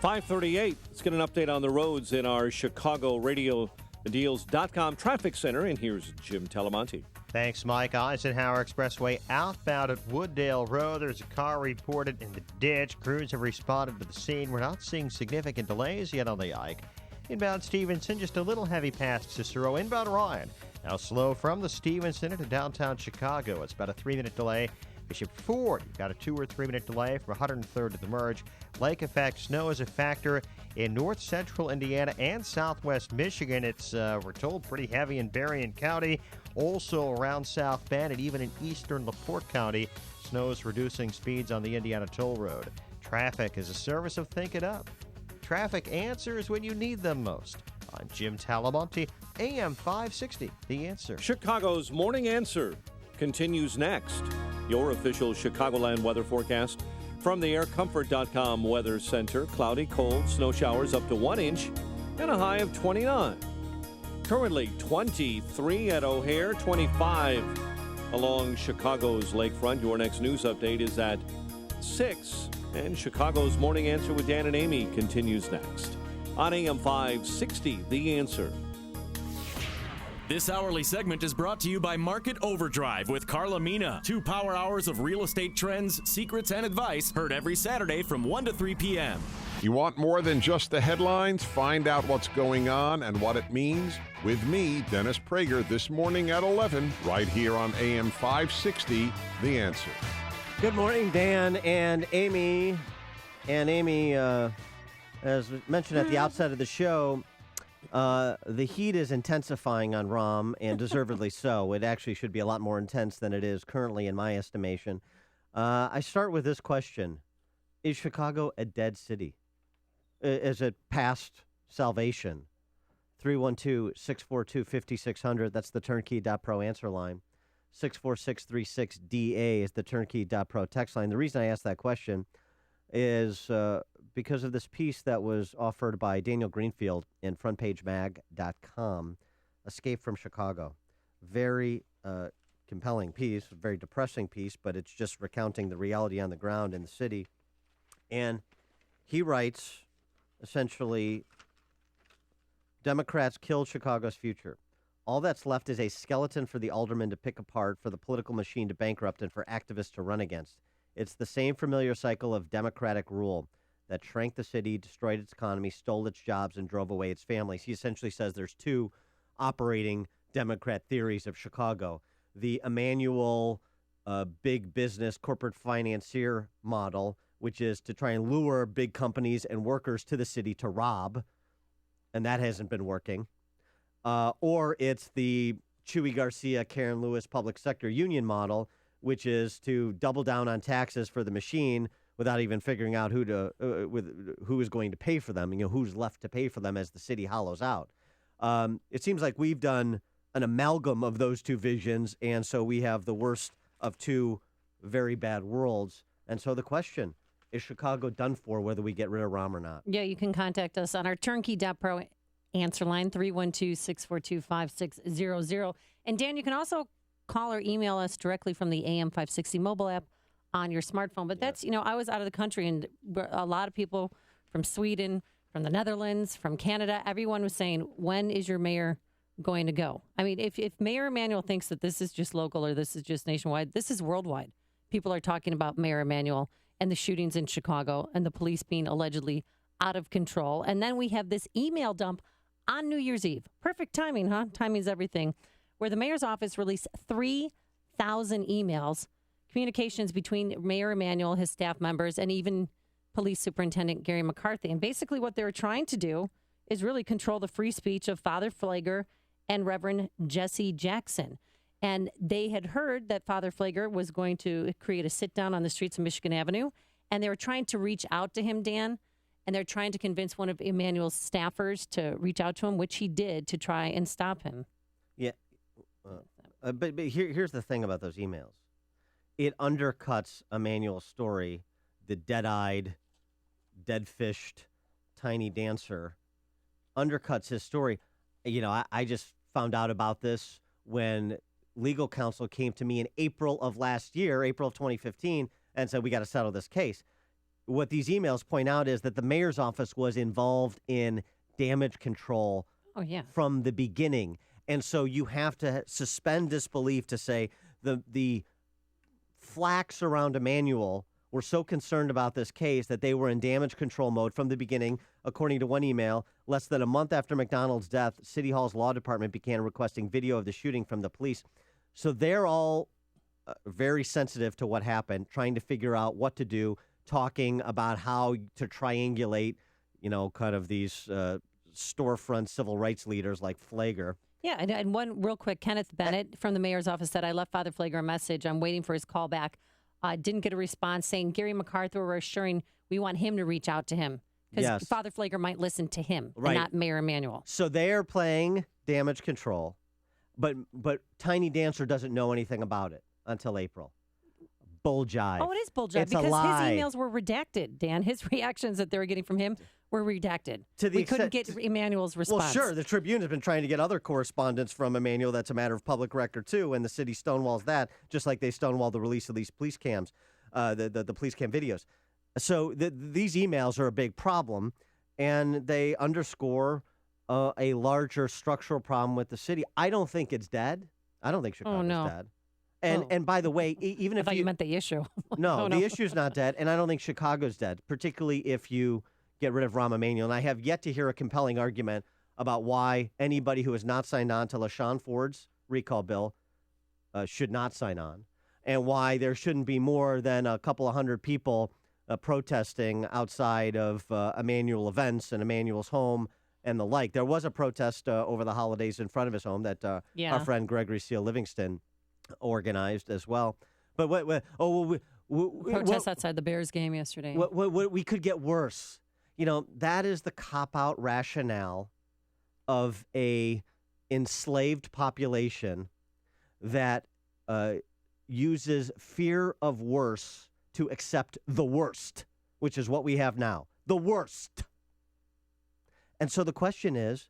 5:38. Let's get an update on the roads in our Chicago Radio Deals.com traffic center, and here's Jim Talamonte. Thanks, Mike. Eisenhower Expressway outbound at Wooddale Road. There's a car reported in the ditch. Crews have responded to the scene. We're not seeing significant delays yet on the Ike. Inbound Stevenson, just a little heavy past Cicero. Inbound Ryan, now slow from the Stevenson into downtown Chicago. It's about a 3-minute delay. Bishop Ford, you've got a 2 or 3 minute delay from 103rd to the merge. Lake effect, snow is a factor in north central Indiana and southwest Michigan. It's, we're told, pretty heavy in Berrien County. Also around South Bend and even in eastern LaPorte County. Snow is reducing speeds on the Indiana Toll Road. Traffic is a service of Think It Up. Traffic answers when you need them most. I'm Jim Talamonte, AM 560, The Answer. Chicago's Morning Answer continues next. Your official Chicagoland weather forecast from the aircomfort.com Weather Center. Cloudy, cold, snow showers up to 1 inch and a high of 29. Currently 23 at O'Hare, 25 along Chicago's lakefront. Your next news update is at 6. And Chicago's Morning Answer with Dan and Amy continues next on AM 560, The Answer. This hourly segment is brought to you by Market Overdrive with Carla Mina. 2 power hours of real estate trends, secrets, and advice heard every Saturday from 1 to 3 p.m. You want more than just the headlines? Find out what's going on and what it means with me, Dennis Prager, this morning at 11, right here on AM 560, The Answer. Good morning, Dan and Amy. And Amy, as mentioned at the outset of the show, the heat is intensifying on Rahm, and deservedly so. It actually should be a lot more intense than it is currently, in my estimation. I start with this question. Is Chicago a dead city? Is it past salvation? 312-642-5600. That's the turnkey.pro answer line. 64636DA is the turnkey.pro text line. The reason I asked that question is because of this piece that was offered by Daniel Greenfield in frontpagemag.com, Escape from Chicago. Very compelling piece, very depressing piece, but it's just recounting the reality on the ground in the city. And he writes, essentially, Democrats killed Chicago's future. All that's left is a skeleton for the aldermen to pick apart, for the political machine to bankrupt, and for activists to run against. It's the same familiar cycle of Democratic rule that shrank the city, destroyed its economy, stole its jobs, and drove away its families. He essentially says there's 2 operating Democrat theories of Chicago. The Emmanuel big business corporate financier model, which is to try and lure big companies and workers to the city to rob, and that hasn't been working. Or it's the Chuy Garcia, Karen Lewis public sector union model, which is to double down on taxes for the machine without even figuring out who is going to pay for them, who's left to pay for them as the city hollows out. It seems like we've done an amalgam of those two visions, and so we have the worst of two very bad worlds. And so the question, is Chicago done for whether we get rid of Rahm or not? Yeah, you can contact us on our turnkey.pro answer line, 312-642-5600. And Dan, you can also call or email us directly from the AM 560 mobile app on your smartphone. But that's, I was out of the country, and a lot of people from Sweden, from the Netherlands, from Canada, everyone was saying, when is your mayor going to go? I mean, if Mayor Emanuel thinks that this is just local or this is just nationwide, this is worldwide. People are talking about Mayor Emanuel and the shootings in Chicago and the police being allegedly out of control. And then we have this email dump on New Year's Eve. Perfect timing, huh? Timing's everything. Where the mayor's office released 3,000 emails, communications between Mayor Emanuel, his staff members, and even Police Superintendent Gary McCarthy. And basically what they were trying to do is really control the free speech of Father Pfleger and Reverend Jesse Jackson. And they had heard that Father Pfleger was going to create a sit-down on the streets of Michigan Avenue, and they were trying to reach out to him, Dan, and they're trying to convince one of Emanuel's staffers to reach out to him, which he did, to try and stop him. Yeah. But here's the thing about those emails. It undercuts Emanuel's story, the dead-eyed, dead-fished, tiny dancer, undercuts his story. I just found out about this when legal counsel came to me in April of last year, April of 2015, and said, we got to settle this case. What these emails point out is that the mayor's office was involved in damage control from the beginning. And so you have to suspend disbelief to say the flacks around Emanuel were so concerned about this case that they were in damage control mode from the beginning. According to one email, less than a month after McDonald's death, City Hall's law department began requesting video of the shooting from the police. So they're all very sensitive to what happened, trying to figure out what to do, talking about how to triangulate, kind of these storefront civil rights leaders like Pfleger. Yeah, and one real quick, Kenneth Bennett from the mayor's office said, I left Father Pfleger a message. I'm waiting for his call back. Didn't get a response, saying Gary McCarthy were assuring we want him to reach out to him because Father Pfleger might listen to him and not Mayor Emanuel. So they're playing damage control, but Tiny Dancer doesn't know anything about it until April. Bull jive. Oh, it is bull jive it's because a lie. his emails were redacted, Dan. His reactions that they were getting from him were redacted. We couldn't get Emanuel's response. Well, sure. The Tribune has been trying to get other correspondence from Emanuel. That's a matter of public record, too, and the city stonewalls that, just like they stonewalled the release of these police cams, the police cam videos. So these emails are a big problem, and they underscore a larger structural problem with the city. I don't think it's dead. I don't think Chicago's dead. And by the way, even if you meant the issue. No, the issue's not dead, and I don't think Chicago's dead, particularly if you get rid of Rahm Emanuel. And I have yet to hear a compelling argument about why anybody who has not signed on to LaShawn Ford's recall bill should not sign on, and why there shouldn't be more than a couple of hundred people protesting outside of Emanuel events and Emanuel's home and the like. There was a protest over the holidays in front of his home that our friend Gregory Seal Livingston organized as well. But protests outside the Bears game yesterday. What we could get worse. That is the cop-out rationale of a enslaved population that uses fear of worse to accept the worst, which is what we have now. The worst. And so the question is,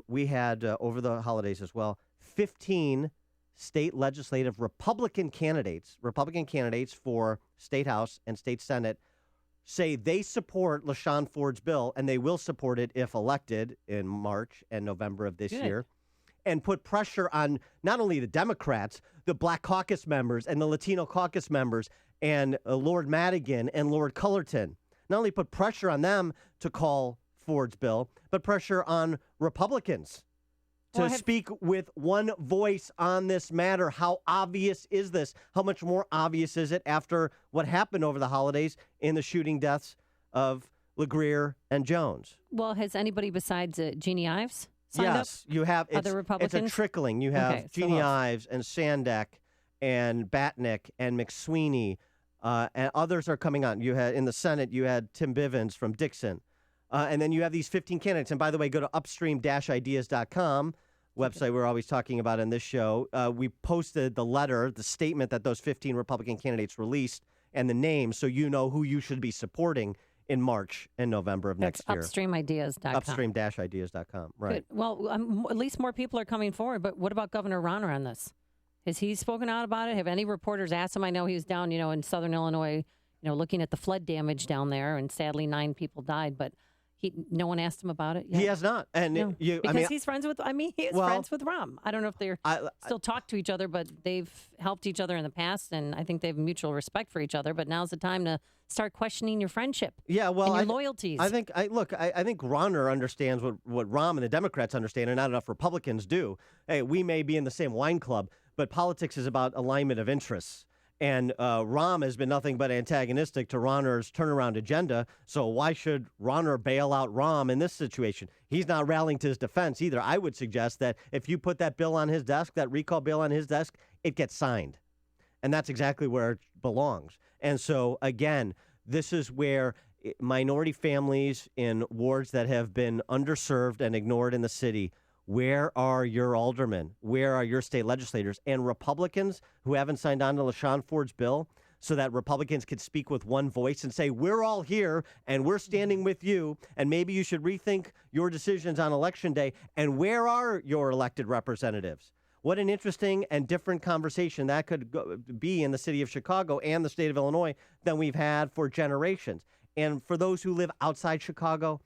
we had over the holidays as well, 15 state legislative Republican candidates for State House and State Senate say they support LaShawn Ford's bill, and they will support it if elected in March and November of this year, and put pressure on not only the Democrats, the Black Caucus members and the Latino Caucus members and Lord Madigan and Lord Cullerton. Not only put pressure on them to call Ford's bill, but pressure on Republicans to speak with one voice on this matter. How obvious is this? How much more obvious is it after what happened over the holidays in the shooting deaths of LeGrier and Jones? Well, has anybody besides Jeannie Ives signed up? Yes, you have. Other Republicans? It's a trickling. You have Jeannie Ives and Sandek and Batnick and McSweeney. and others are coming on. You had in the Senate, you had Tim Bivens from Dixon. And then you have these 15 candidates. And by the way, go to upstream-ideas.com, website we're always talking about in this show. We posted the letter, the statement that those 15 Republican candidates released, and the names, so you know who you should be supporting in March and November of next year. Upstream-ideas.com. Upstream-ideas.com, right. Good. Well, at least more people are coming forward. But what about Governor Rauner on this? Has he spoken out about it? Have any reporters asked him? I know he was down, in southern Illinois, looking at the flood damage down there, and sadly 9 people died. But no one asked him about it yet? He has not. And because he's friends with, friends with Rahm. I don't know if they're still talk to each other, but they've helped each other in the past, and I think they have mutual respect for each other. But now's the time to start questioning your friendship. Yeah, well, and your loyalties. I think Rauner understands what Rahm and the Democrats understand, and not enough Republicans do. Hey, we may be in the same wine club, but politics is about alignment of interests. And Rahm has been nothing but antagonistic to Rauner's turnaround agenda. So why should Rauner bail out Rahm in this situation? He's not rallying to his defense either. I would suggest that if you put that bill on his desk, that recall bill on his desk, it gets signed. And that's exactly where it belongs. And so, again, this is where minority families in wards that have been underserved and ignored in the city, where are your aldermen? Where are your state legislators? And Republicans who haven't signed on to LaShawn Ford's bill so that Republicans could speak with one voice and say, we're all here and we're standing with you, and maybe you should rethink your decisions on Election Day. And where are your elected representatives? What an interesting and different conversation that could be in the city of Chicago and the state of Illinois than we've had for generations. And for those who live outside Chicago,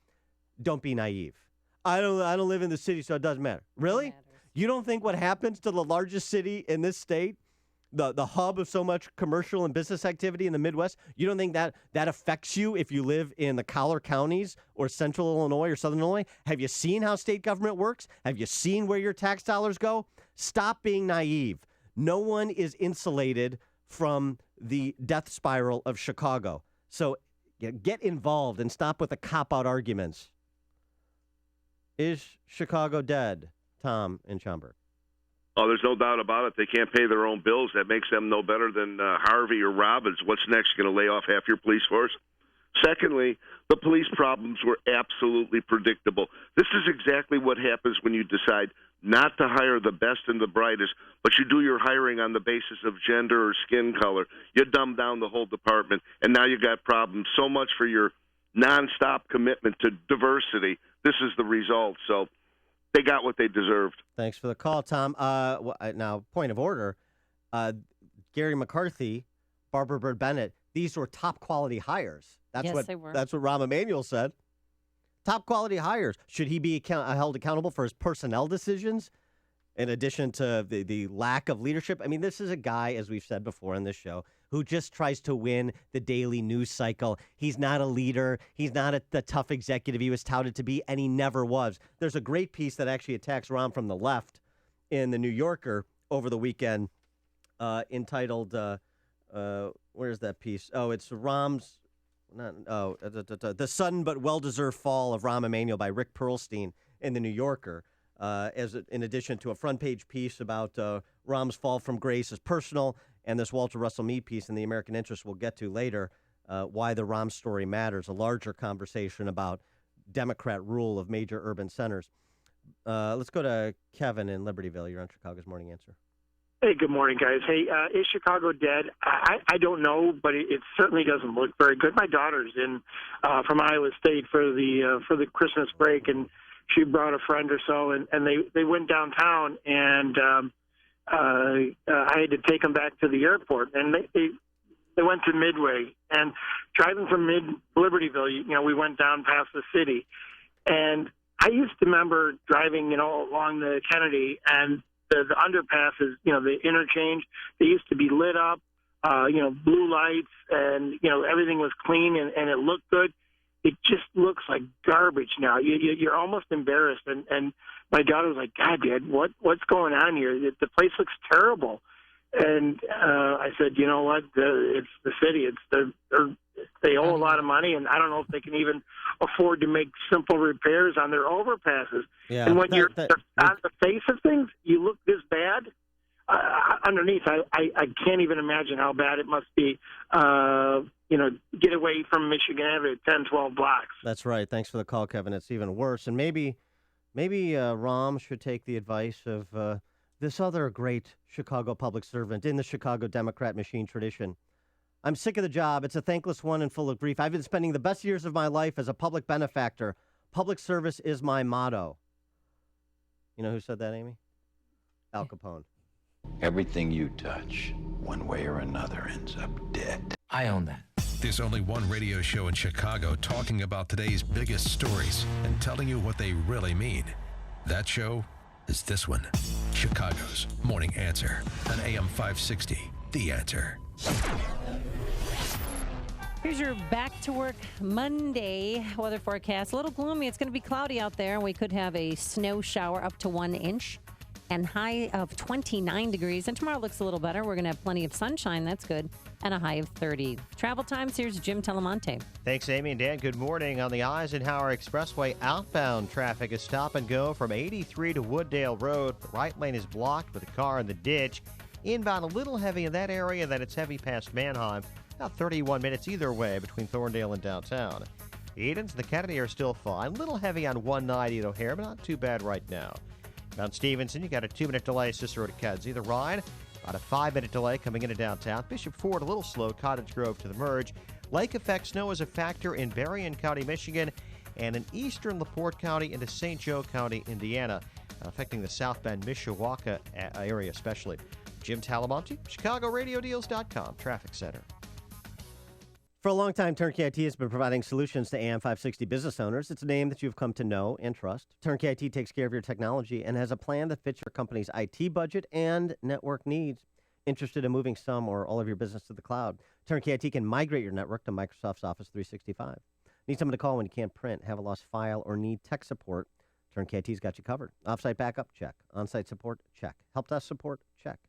don't be naive. I don't live in the city, so it doesn't matter. Really? You don't think what happens to the largest city in this state, the hub of so much commercial and business activity in the Midwest, you don't think that affects you if you live in the collar counties or central Illinois or southern Illinois? Have you seen how state government works? Have you seen where your tax dollars go? Stop being naive. No one is insulated from the death spiral of Chicago. So get involved and stop with the cop-out arguments. Is Chicago dead, Tom in Schaumburg? Oh, there's no doubt about it. They can't pay their own bills. That makes them no better than Harvey or Robbins. What's next? You're going to lay off half your police force? Secondly, the police problems were absolutely predictable. This is exactly what happens when you decide not to hire the best and the brightest, but you do your hiring on the basis of gender or skin color. You dumb down the whole department, and now you got problems. So much for your nonstop commitment to diversity. This is the result. So they got what they deserved. Thanks for the call, Tom. Now, point of order, Gary McCarthy, Barbara Byrd Bennett, these were top quality hires. They were. That's what Rahm Emanuel said. Top quality hires. Should he be held accountable for his personnel decisions in addition to the lack of leadership? I mean, this is a guy, as we've said before in this show, who just tries to win the daily news cycle. He's not a leader. He's not the tough executive he was touted to be, and he never was. There's a great piece that actually attacks Rahm from the left in the New Yorker over the weekend entitled, where's that piece? Oh, it's Rahm's, The Sudden But Well-Deserved Fall of Rahm Emanuel by Rick Perlstein in the New Yorker. In addition to a front page piece about Rahm's fall from grace as personal, and this Walter Russell Mead piece in the American Interest we'll get to later, why the Rahm story matters, a larger conversation about Democrat rule of major urban centers. Let's go to Kevin in Libertyville. You're on Chicago's Morning Answer. Hey, good morning, guys. Hey, is Chicago dead? I don't know, but it certainly doesn't look very good. My daughter's in from Iowa State for the Christmas break, and she brought a friend or so, and they went downtown, and I had to take them back to the airport, and they went to Midway, and driving from Libertyville, we went down past the city, and I used to remember driving, along the Kennedy, and the underpasses, the interchange, they used to be lit up, blue lights, and everything was clean and it looked good. It just looks like garbage now. You're almost embarrassed. And my daughter was like, God, Dad, what's going on here? The place looks terrible. And I said, you know what? It's the city. They owe a lot of money, and I don't know if they can even afford to make simple repairs on their overpasses. Yeah, and when you're on the face of things, you look this bad. underneath, I can't even imagine how bad it must be. Get away from Michigan Avenue, 10, 12 blocks. That's right. Thanks for the call, Kevin. It's even worse. And maybe Rahm should take the advice of this other great Chicago public servant in the Chicago Democrat machine tradition. I'm sick of the job. It's a thankless one and full of grief. I've been spending the best years of my life as a public benefactor. Public service is my motto. You know who said that, Amy? Al Capone. Everything you touch, one way or another, ends up dead. I own that. There's only one radio show in Chicago talking about today's biggest stories and telling you what they really mean. That show is this one, Chicago's Morning Answer on AM 560, The Answer. Here's your back to work Monday weather forecast. A little gloomy. It's going to be cloudy out there, and we could have a snow shower up to 1 inch and high of 29 degrees. And tomorrow looks a little better. We're going to have plenty of sunshine. That's good. And a high of 30. Travel times, here's Jim Telemonte. Thanks, Amy and Dan. Good morning. On the Eisenhower Expressway, outbound traffic is stop and go from 83 to Wooddale Road. The right lane is blocked with a car in the ditch. Inbound a little heavy in that area, then it's heavy past Manheim. About 31 minutes either way between Thorndale and downtown. The Edens and the Kennedy are still fine. A little heavy on 190 at O'Hare, but not too bad right now. On Stevenson, you got a 2-minute delay, Cicero to Kedzie. The Rhine, about a 5-minute delay coming into downtown. Bishop Ford, a little slow. Cottage Grove to the merge. Lake effect snow is a factor in Berrien County, Michigan, and in eastern LaPorte County into St. Joe County, Indiana, affecting the South Bend, Mishawaka area especially. Jim Talamonte, ChicagoRadioDeals.com, Traffic Center. For a long time, Turnkey IT has been providing solutions to AM 560 business owners. It's a name that you've come to know and trust. Turnkey IT takes care of your technology and has a plan that fits your company's IT budget and network needs. Interested in moving some or all of your business to the cloud? Turnkey IT can migrate your network to Microsoft's Office 365. Need someone to call when you can't print, have a lost file, or need tech support? Turnkey IT's got you covered. Offsite backup? Check. On-site support? Check. Help desk support? Check.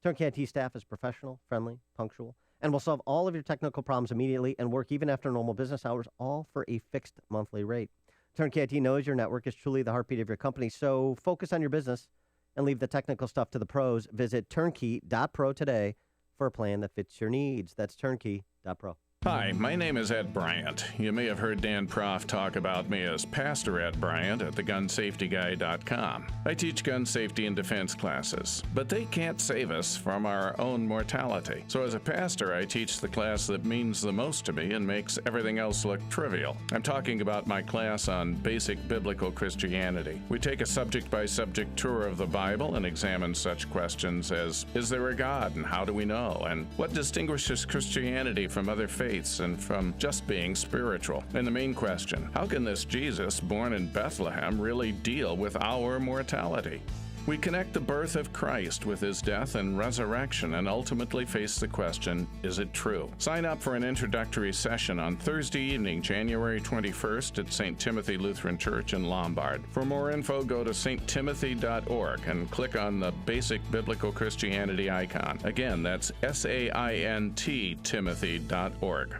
Turnkey IT staff is professional, friendly, punctual, and will solve all of your technical problems immediately and work even after normal business hours, all for a fixed monthly rate. Turnkey IT knows your network is truly the heartbeat of your company, so focus on your business and leave the technical stuff to the pros. Visit turnkey.pro today for a plan that fits your needs. That's turnkey.pro. Hi, my name is Ed Bryant. You may have heard Dan Proft talk about me as Pastor Ed Bryant at thegunsafetyguy.com. I teach gun safety and defense classes, but they can't save us from our own mortality. So as a pastor, I teach the class that means the most to me and makes everything else look trivial. I'm talking about my class on basic biblical Christianity. We take a subject-by-subject tour of the Bible and examine such questions as, is there a God and how do we know? And what distinguishes Christianity from other faiths and from just being spiritual? And the main question, how can this Jesus born in Bethlehem really deal with our mortality? We connect the birth of Christ with his death and resurrection and ultimately face the question, is it true? Sign up for an introductory session on Thursday evening, January 21st at St. Timothy Lutheran Church in Lombard. For more info, go to sttimothy.org and click on the Basic Biblical Christianity icon. Again, that's SAINT Timothy.org.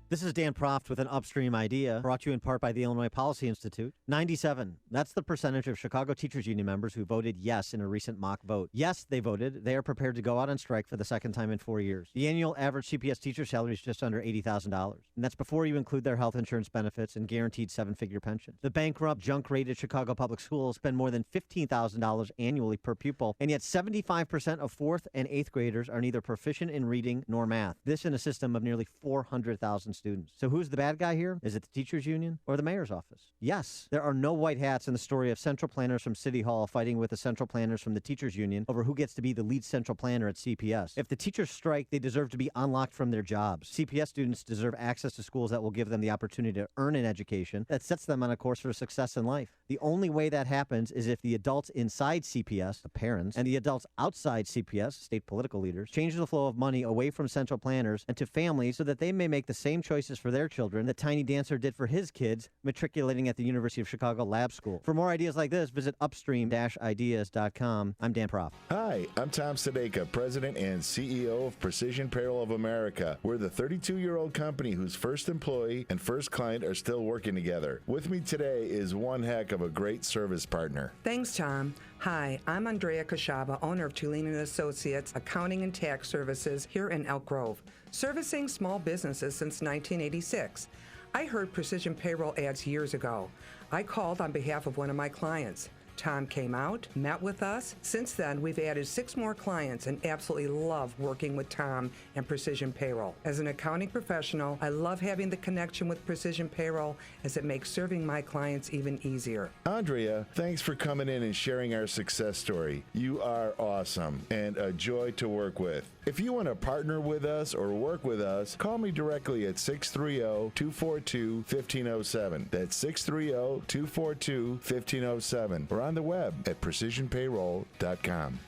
This is Dan Proft with an Upstream Idea, brought to you in part by the Illinois Policy Institute. 97. That's the percentage of Chicago Teachers Union members who voted yes in a recent mock vote. Yes, they voted. They are prepared to go out on strike for the second time in 4 years. The annual average CPS teacher salary is just under $80,000. And that's before you include their health insurance benefits and guaranteed 7-figure pensions. The bankrupt, junk-rated Chicago public schools spend more than $15,000 annually per pupil, and yet 75% of 4th and 8th graders are neither proficient in reading nor math. This in a system of nearly 400,000 students. So who's the bad guy here? Is it the teachers union or the mayor's office? Yes, there are no white hats in the story of central planners from City Hall fighting with the central planners from the teachers union over who gets to be the lead central planner at CPS. If the teachers strike, they deserve to be unlocked from their jobs. CPS students deserve access to schools that will give them the opportunity to earn an education that sets them on a course for success in life. The only way that happens is if the adults inside CPS, the parents, and the adults outside CPS, state political leaders, change the flow of money away from central planners and to families so that they may make the same choices for their children that Tiny Dancer did for his kids matriculating at the University of Chicago Lab School. For more ideas like this, visit upstream-ideas.com. I'm Dan Proft. Hi, I'm Tom Sadeka, President and CEO of Precision Apparel of America. We're the 32-year-old company whose first employee and first client are still working together. With me today is one heck of a great service partner. Thanks, Tom. Hi, I'm Andrea Kashaba, owner of Tulane & Associates Accounting and Tax Services here in Elk Grove, servicing small businesses since 1986. I heard Precision Payroll ads years ago. I called on behalf of one of my clients. Tom came out, met with us. Since then, we've added 6 more clients and absolutely love working with Tom and Precision Payroll. As an accounting professional, I love having the connection with Precision Payroll as it makes serving my clients even easier. Andrea, thanks for coming in and sharing our success story. You are awesome and a joy to work with. If you want to partner with us or work with us, call me directly at 630-242-1507. That's 630-242-1507. Or on the web at precisionpayroll.com.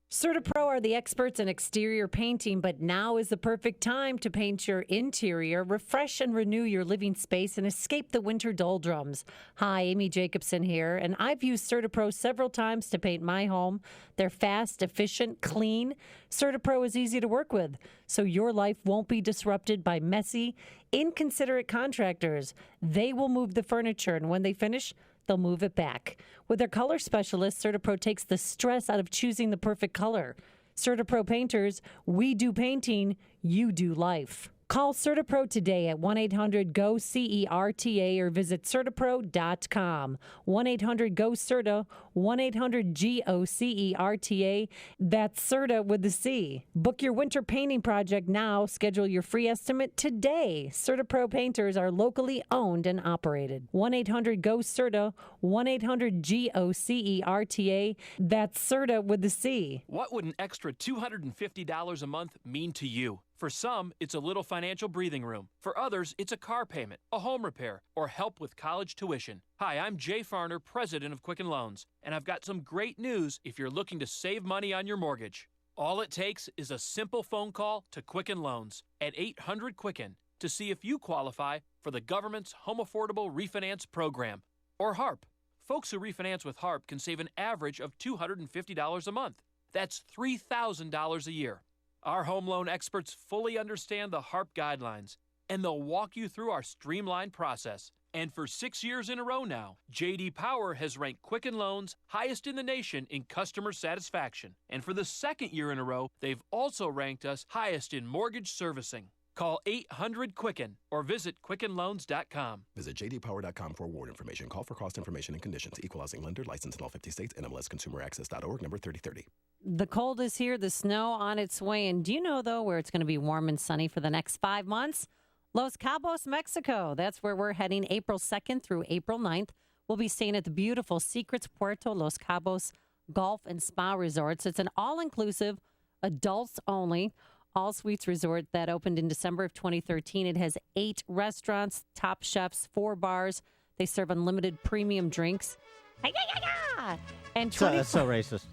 CertaPro are the experts in exterior painting, but now is the perfect time to paint your interior, refresh and renew your living space, and escape the winter doldrums. Hi, Amy Jacobson here, and I've used CertaPro several times to paint my home. They're fast, efficient, clean. CertaPro is easy to work with, so your life won't be disrupted by messy, inconsiderate contractors. They will move the furniture, and when they finish, they'll move it back. With their color specialist, CertaPro takes the stress out of choosing the perfect color. CertaPro painters, we do painting, you do life. Call CertaPro today at 1-800-GO-CERTA or visit CertaPro.com. 1-800-GO-CERTA, 1-800-GOCERTA. That's CERTA with the C. Book your winter painting project now. Schedule your free estimate today. CertaPro painters are locally owned and operated. 1-800-GO-CERTA, 1-800-GOCERTA. That's CERTA with the C. What would an extra $250 a month mean to you? For some, it's a little financial breathing room. For others, it's a car payment, a home repair, or help with college tuition. Hi, I'm Jay Farner, president of Quicken Loans, and I've got some great news if you're looking to save money on your mortgage. All it takes is a simple phone call to Quicken Loans at 800-QUICKEN to see if you qualify for the government's Home Affordable Refinance Program, or HARP. Folks who refinance with HARP can save an average of $250 a month. That's $3,000 a year. Our home loan experts fully understand the HARP guidelines, and they'll walk you through our streamlined process. And for 6 years in a row now, J.D. Power has ranked Quicken Loans highest in the nation in customer satisfaction. And for the 2nd year in a row, they've also ranked us highest in mortgage servicing. Call 800-QUICKEN or visit QuickenLoans.com. Visit jdpower.com for award information. Call for cost information and conditions. Equal housing lender. Licensed in all 50 states. NMLSConsumerAccess.org. Number 3030. The cold is here. The snow on its way. And do you know, though, where it's going to be warm and sunny for the next 5 months? Los Cabos, Mexico. That's where we're heading April 2nd through April 9th. We'll be staying at the beautiful Secrets Puerto Los Cabos Golf and Spa Resorts. It's an all-inclusive, adults-only, all-suites resort that opened in December of 2013. It has 8 restaurants, top chefs, 4 bars. They serve unlimited premium drinks. And That's so racist.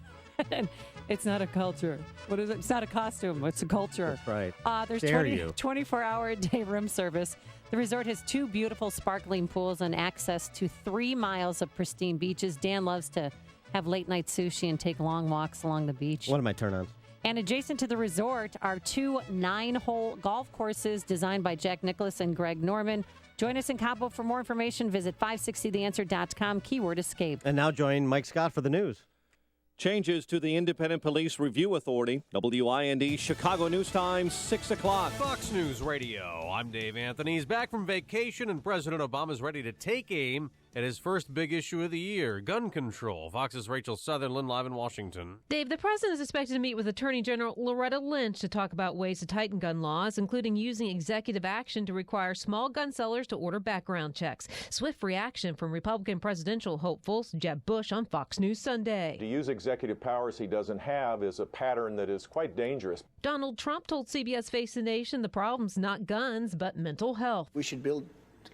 It's not a culture. What is it? It's not a costume. It's a culture. That's right. There's Dare you. 24-hour-a-day room service. The resort has 2 beautiful sparkling pools and access to 3 miles of pristine beaches. Dan loves to have late-night sushi and take long walks along the beach. One of my turn-ons. And adjacent to the resort are 2 9-hole golf courses designed by Jack Nicklaus and Greg Norman. Join us in Cabo. For more information, visit 560theanswer.com, keyword escape. And now join Mike Scott for the news. Changes to the Independent Police Review Authority. WIND Chicago News Time, 6 o'clock. Fox News Radio. I'm Dave Anthony. He's back from vacation, and President Obama's ready to take aim at his first big issue of the year, gun control. Fox's Rachel Sutherland live in Washington. Dave, the president is expected to meet with Attorney General Loretta Lynch to talk about ways to tighten gun laws, including using executive action to require small gun sellers to order background checks. Swift reaction from Republican presidential hopefuls. Jeb Bush on Fox News Sunday. To use executive powers he doesn't have is a pattern that is quite dangerous. Donald Trump told CBS Face the Nation the problem's not guns, but mental health. We should build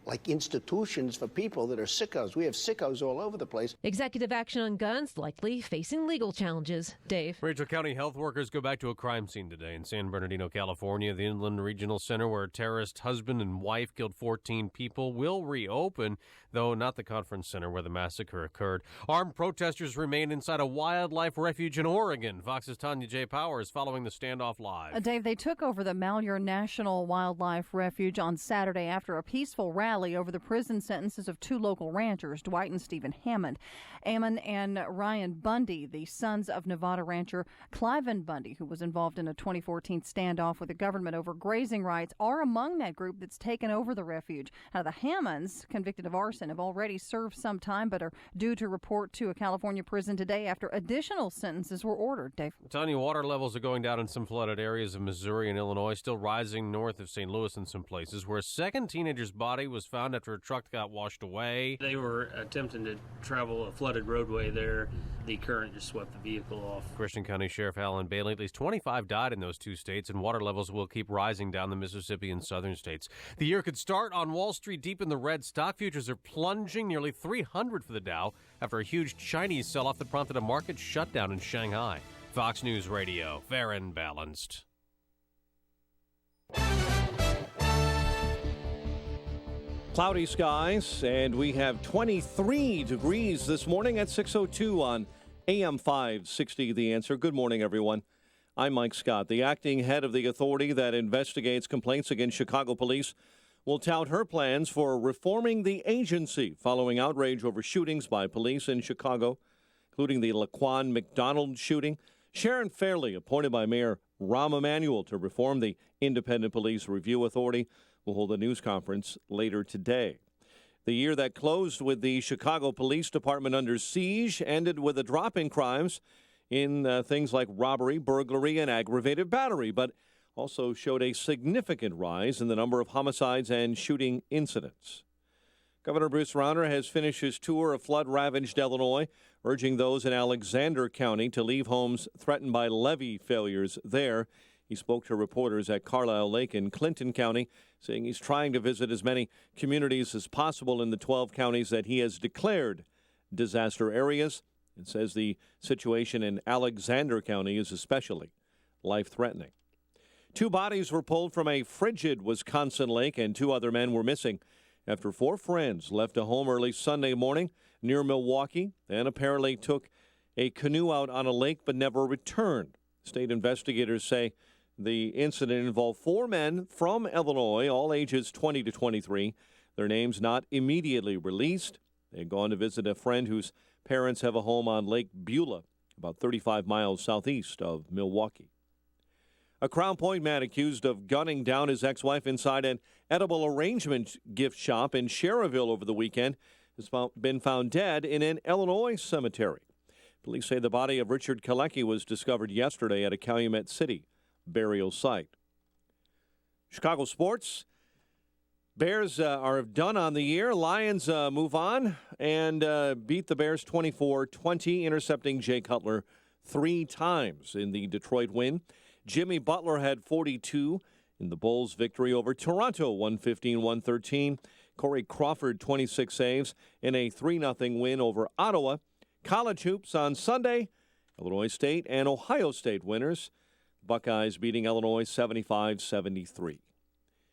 like institutions for people that are sickos. We have sickos all over the place. Executive action on guns likely facing legal challenges. Dave. Rachel, County health workers go back to a crime scene today in San Bernardino, California. The Inland Regional Center where a terrorist husband and wife killed 14 people will reopen, though not the conference center where the massacre occurred. Armed protesters remain inside a wildlife refuge in Oregon. Fox's Tanya J. Powers following the standoff live. Dave, they took over the Malheur National Wildlife Refuge on Saturday after a peaceful rally over the prison sentences of two local ranchers, Dwight and Stephen Hammond. Ammon and Ryan Bundy, the sons of Nevada rancher Cliven Bundy, who was involved in a 2014 standoff with the government over grazing rights, are among that group that's taken over the refuge. Now, the Hammonds, convicted of arson, have already served some time but are due to report to a California prison today after additional sentences were ordered. Dave. Tanya, water levels are going down in some flooded areas of Missouri and Illinois, still rising north of St. Louis in some places, where a second teenager's body was found after a truck got washed away. They were attempting to travel a flooded roadway there. The current just swept the vehicle off. Christian County Sheriff Alan Bailey, at least 25 died in those two states, and water levels will keep rising down the Mississippi and southern states. The year could start on Wall Street deep in the red. Stock futures are plunging nearly 300 for the Dow after a huge Chinese sell-off that prompted a market shutdown in Shanghai. Fox News Radio, fair and balanced. Cloudy skies, and we have 23 degrees this morning at 6:02 on AM 560, The Answer. Good morning, everyone. I'm Mike Scott. The acting head of the authority that investigates complaints against Chicago police will tout her plans for reforming the agency following outrage over shootings by police in Chicago, including the Laquan McDonald shooting. Sharon Fairley, appointed by Mayor Rahm Emanuel to reform the Independent Police Review Authority, will hold a news conference later today. The year that closed with the Chicago Police Department under siege ended with a drop in crimes in things like robbery, burglary, and aggravated battery, but also showed a significant rise in the number of homicides and shooting incidents. Governor Bruce Rauner has finished his tour of flood-ravaged Illinois, urging those in Alexander County to leave homes threatened by levee failures there. He spoke to reporters at Carlisle Lake in Clinton County, saying he's trying to visit as many communities as possible in the 12 counties that he has declared disaster areas, and says the situation in Alexander County is especially life-threatening. 2 bodies were pulled from a frigid Wisconsin lake, and 2 other men were missing after 4 friends left a home early Sunday morning near Milwaukee and apparently took a canoe out on a lake but never returned. State investigators say the incident involved 4 men from Illinois, all ages 20 to 23. Their names not immediately released. They had gone to visit a friend whose parents have a home on Lake Beulah, about 35 miles southeast of Milwaukee. A Crown Point man accused of gunning down his ex-wife inside an edible arrangement gift shop in Sherrville over the weekend has been found dead in an Illinois cemetery. Police say the body of Richard Kalecki was discovered yesterday at a Calumet City burial site. Chicago sports. Bears are done on the year. Lions move on and beat the Bears 24-20, intercepting Jay Cutler 3 times in the Detroit win. Jimmy Butler had 42 in the Bulls' victory over Toronto, 115-113. Corey Crawford, 26 saves in a 3-0 win over Ottawa. College hoops on Sunday. Illinois State and Ohio State winners. Buckeyes beating Illinois 75-73.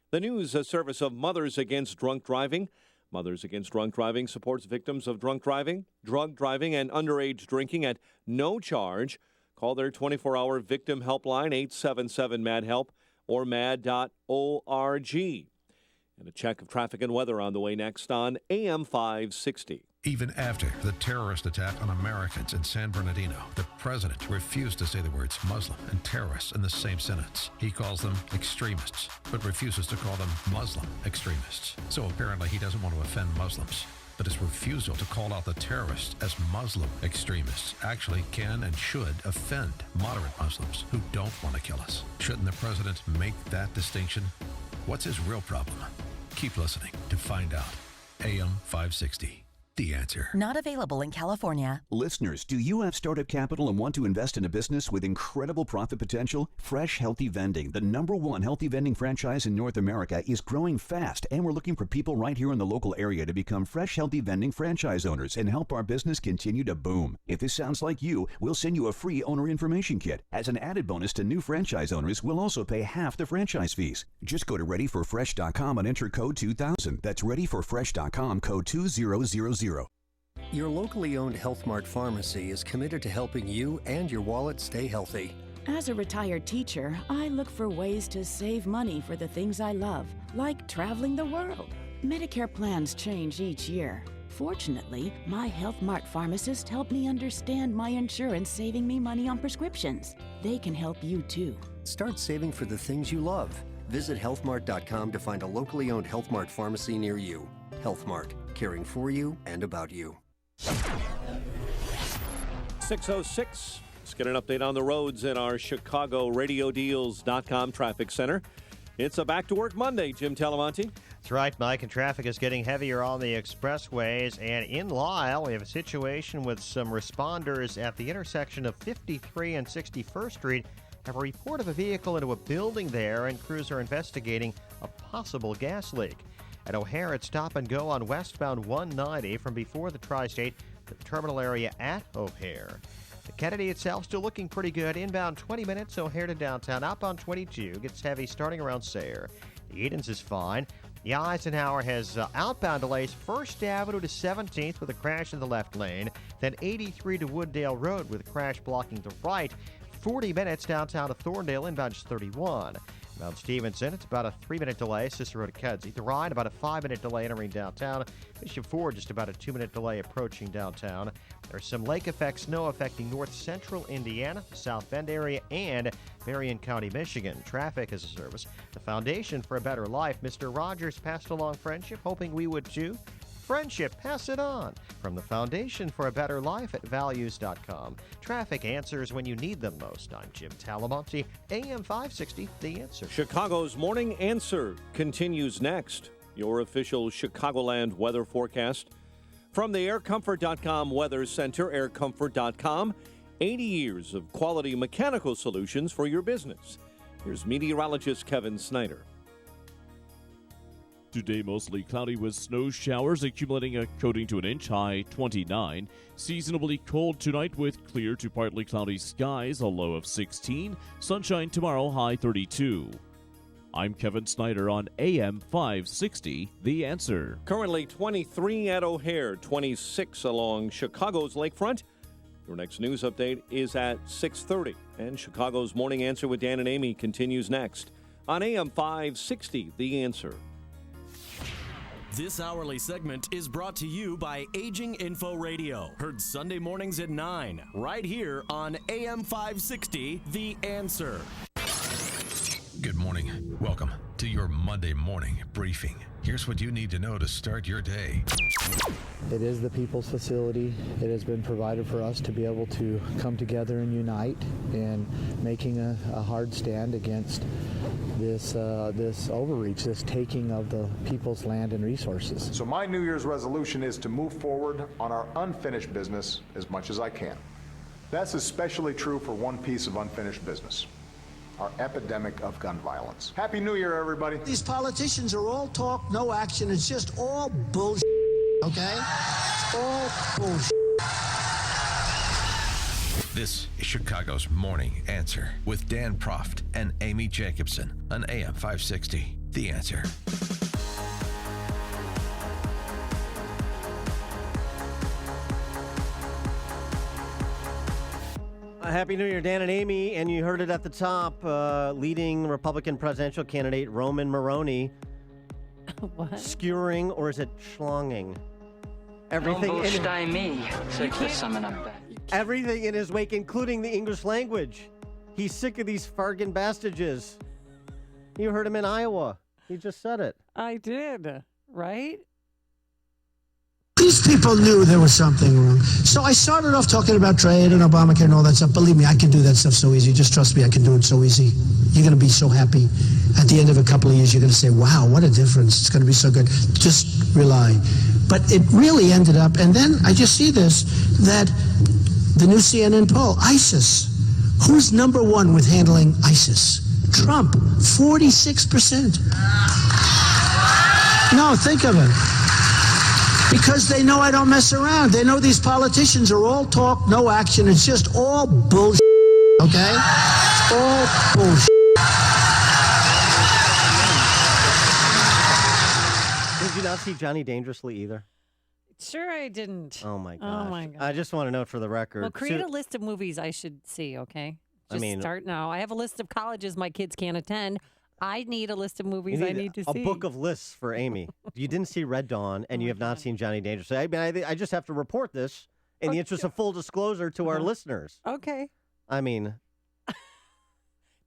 The news service of Mothers Against Drunk Driving. Mothers Against Drunk Driving supports victims of drunk driving, drug driving, and underage drinking at no charge. Call their 24-hour victim helpline, 877-MAD-HELP, or mad.org. And a check of traffic and weather on the way next on AM 560. Even after the terrorist attack on Americans in San Bernardino, the president refused to say the words Muslim and terrorists in the same sentence. He calls them extremists, but refuses to call them Muslim extremists. So apparently he doesn't want to offend Muslims. But his refusal to call out the terrorists as Muslim extremists actually can and should offend moderate Muslims who don't want to kill us. Shouldn't the president make that distinction? What's his real problem? Keep listening to find out. AM 560. The Answer. Not available in California. Listeners, do you have startup capital and want to invest in a business with incredible profit potential? Fresh Healthy Vending, the #1 healthy vending franchise in North America, is growing fast, and we're looking for people right here in the local area to become Fresh Healthy Vending franchise owners and help our business continue to boom. If this sounds like you, we'll send you a free owner information kit. As an added bonus to new franchise owners, we'll also pay half the franchise fees. Just go to readyforfresh.com and enter code 2000. That's readyforfresh.com, code 2000. Your locally owned Health Mart pharmacy is committed to helping you and your wallet stay healthy. As a retired teacher, I look for ways to save money for the things I love, like traveling the world. Medicare plans change each year. Fortunately, my Health Mart pharmacist helped me understand my insurance saving me money on prescriptions. They can help you too. Start saving for the things you love. Visit healthmart.com to find a locally owned Health Mart pharmacy near you. Health Mart, caring for you and about you. 6:06. Let's get an update on the roads in our Chicago RadioDeals.com traffic center. It's a back-to-work Monday, Jim Talamonte. That's right, Mike, and traffic is getting heavier on the expressways. And in Lyle, we have a situation with some responders at the intersection of 53 and 61st Street. Have a report of a vehicle into a building there, and crews are investigating a possible gas leak. At O'Hare, it's stop and go on westbound 190 from before the Tri-State to the terminal area at O'Hare. The Kennedy itself still looking pretty good. Inbound 20 minutes, O'Hare to downtown. Outbound 22 gets heavy starting around Sayre. The Edens is fine. The Eisenhower has outbound delays 1st Avenue to 17th with a crash in the left lane. Then 83 to Wooddale Road with a crash blocking the right. 40 minutes downtown to Thorndale, inbound just 31. Mount Stevenson, it's about a 3-minute delay. Cicero to Cudsey. The Rhine, about a 5-minute delay entering downtown. Bishop Ford, just about a 2-minute delay approaching downtown. There's some lake effect snow affecting north central Indiana, South Bend area, and Marion County, Michigan. Traffic as a service. The Foundation for a Better Life. Mr. Rogers passed along friendship, hoping we would too. Friendship, pass it on. From the Foundation for a Better Life at values.com. Traffic answers when you need them most. I'm Jim Talamonte, AM 560, The Answer. Chicago's Morning Answer continues next. Your official Chicagoland weather forecast. From the aircomfort.com Weather Center, aircomfort.com, 80 years of quality mechanical solutions for your business. Here's meteorologist Kevin Snyder. Today, mostly cloudy with snow showers accumulating a coating to an inch, high 29. Seasonably cold tonight with clear to partly cloudy skies, a low of 16. Sunshine tomorrow, high 32. I'm Kevin Snyder on AM 560, The Answer. Currently 23 at O'Hare, 26 along Chicago's lakefront. Your next news update is at 6:30. And Chicago's Morning Answer with Dan and Amy continues next on AM 560, The Answer. This hourly segment is brought to you by Aging Info Radio. Heard Sunday mornings at 9, right here on AM 560, The Answer. Good morning. Welcome to your Monday morning briefing. Here's what you need to know to start your day. It is the people's facility. It has been provided for us to be able to come together and unite in making a hard stand against this overreach, this taking of the people's land and resources. So my New Year's resolution is to move forward on our unfinished business as much as I can. That's especially true for one piece of unfinished business: our epidemic of gun violence. Happy New Year, everybody. These politicians are all talk, no action. It's just all bullshit, okay? It's all bullshit. This is Chicago's Morning Answer with Dan Proft and Amy Jacobson on AM 560, The Answer. Happy New Year, Dan and Amy. And you heard it at the top, leading Republican presidential candidate Roman Moroney. What? Skewering, or is it schlonging? Everything everything in his wake, including the English language. He's sick of these Fargan bastages. You heard him in Iowa. He just said it. I did, right? these people knew there was something wrong. So I started off talking about trade and Obamacare and all that stuff. Believe me, I can do that stuff so easy. Just trust me, I can do it so easy. You're going to be so happy. At the end of a couple of years, you're going to say, wow, what a difference. It's going to be so good. Just rely. But it really ended up, and then I just see this, that the new CNN poll, ISIS. Who's number one with handling ISIS? Trump, 46%. No, think of it. Because they know I don't mess around. They know these politicians are all talk, no action. It's just all bullshit, okay? All bullshit. Did you not see Johnny Dangerously either? Sure, I didn't. Oh my gosh. Oh my god. I just want to note for the record. Well, create a list of movies I should see, okay? Just I mean, start now. I have a list of colleges my kids can't attend. I need a list of movies I need to see. A book of lists for Amy. You didn't see Red Dawn, and you have not seen Johnny Dangerously. I mean, I just have to report this in the interest of full disclosure to our listeners. Okay. I mean,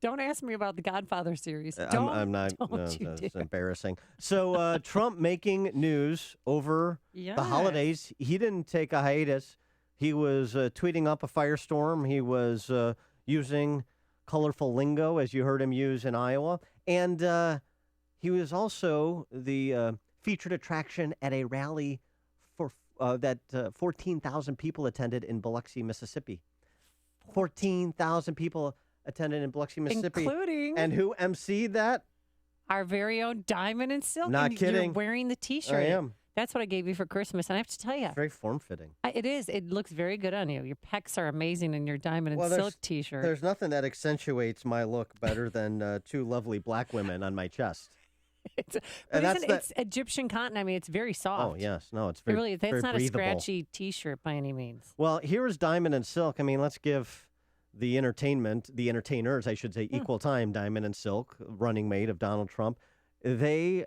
don't ask me about the Godfather series. I'm not. It's embarrassing. So Trump making news over the holidays. He didn't take a hiatus. He was tweeting up a firestorm. He was using colorful lingo, as you heard him use in Iowa. And he was also the featured attraction at a rally for that 14,000 people attended in Biloxi, Mississippi. 14,000 people attended in Biloxi, Mississippi. Including... And who emceed that? Our very own Diamond and Silk. Not and kidding. You're wearing the T-shirt. I am. That's what I gave you for Christmas. And I have to tell you. It's very form-fitting. It is. It looks very good on you. Your pecs are amazing in your Diamond and Silk T-shirt. There's nothing that accentuates my look better than two lovely black women on my chest. It's Egyptian cotton. I mean, it's very soft. Oh, yes. No, it's very really, that's very not breathable. a scratchy T-shirt by any means. Well, here is Diamond and Silk. I mean, let's give the entertainers, I should say, equal time. Diamond and Silk, running mate of Donald Trump. They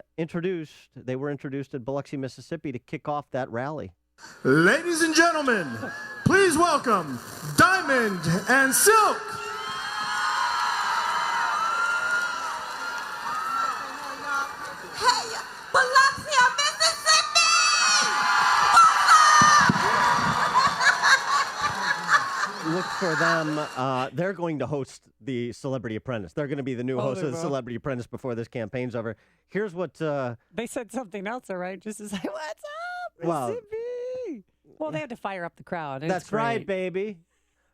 were introduced at Biloxi, Mississippi to kick off that rally. Ladies and gentlemen, please welcome Diamond and Silk. Hey, Biloxi, Mississippi! Look for them. They're going to host the Celebrity Apprentice. They're going to be the new host of the Celebrity Apprentice before this campaign's over. Here's what... they said something else, all right? Just to say, what's up, Mississippi? Well, they had to fire up the crowd. That's right, baby.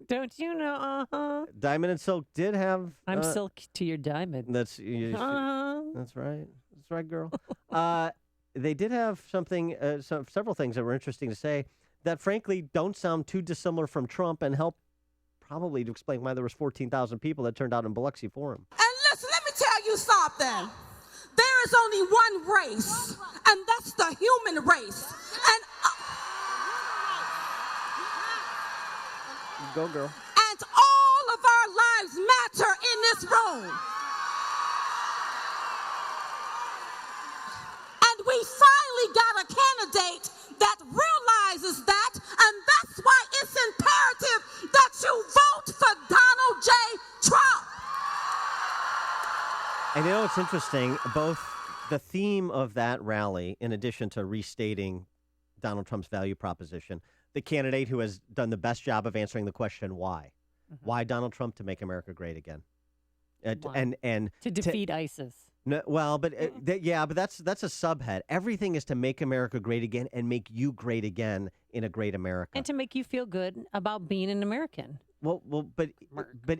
Don't you know? Diamond and Silk did have... I'm Silk to your Diamond. That's right. That's right, girl. They did have several things that were interesting to say that, frankly, don't sound too dissimilar from Trump and help probably to explain why there was 14,000 people that turned out in Biloxi for him. And listen, let me tell you something. There is only one race, and that's the human race. And go, girl. And all of our lives matter in this room. And we finally got a candidate that realizes that, and that's why it's imperative that you vote for Donald J. Trump. And you know, it's interesting, both the theme of that rally, in addition to restating Donald Trump's value proposition, the candidate who has done the best job of answering the question, why? Mm-hmm. Why Donald Trump? To make America great again. And to defeat ISIS. No, well, but but that's a subhead. Everything is to make America great again and make you great again in a great America. And to make you feel good about being an American. But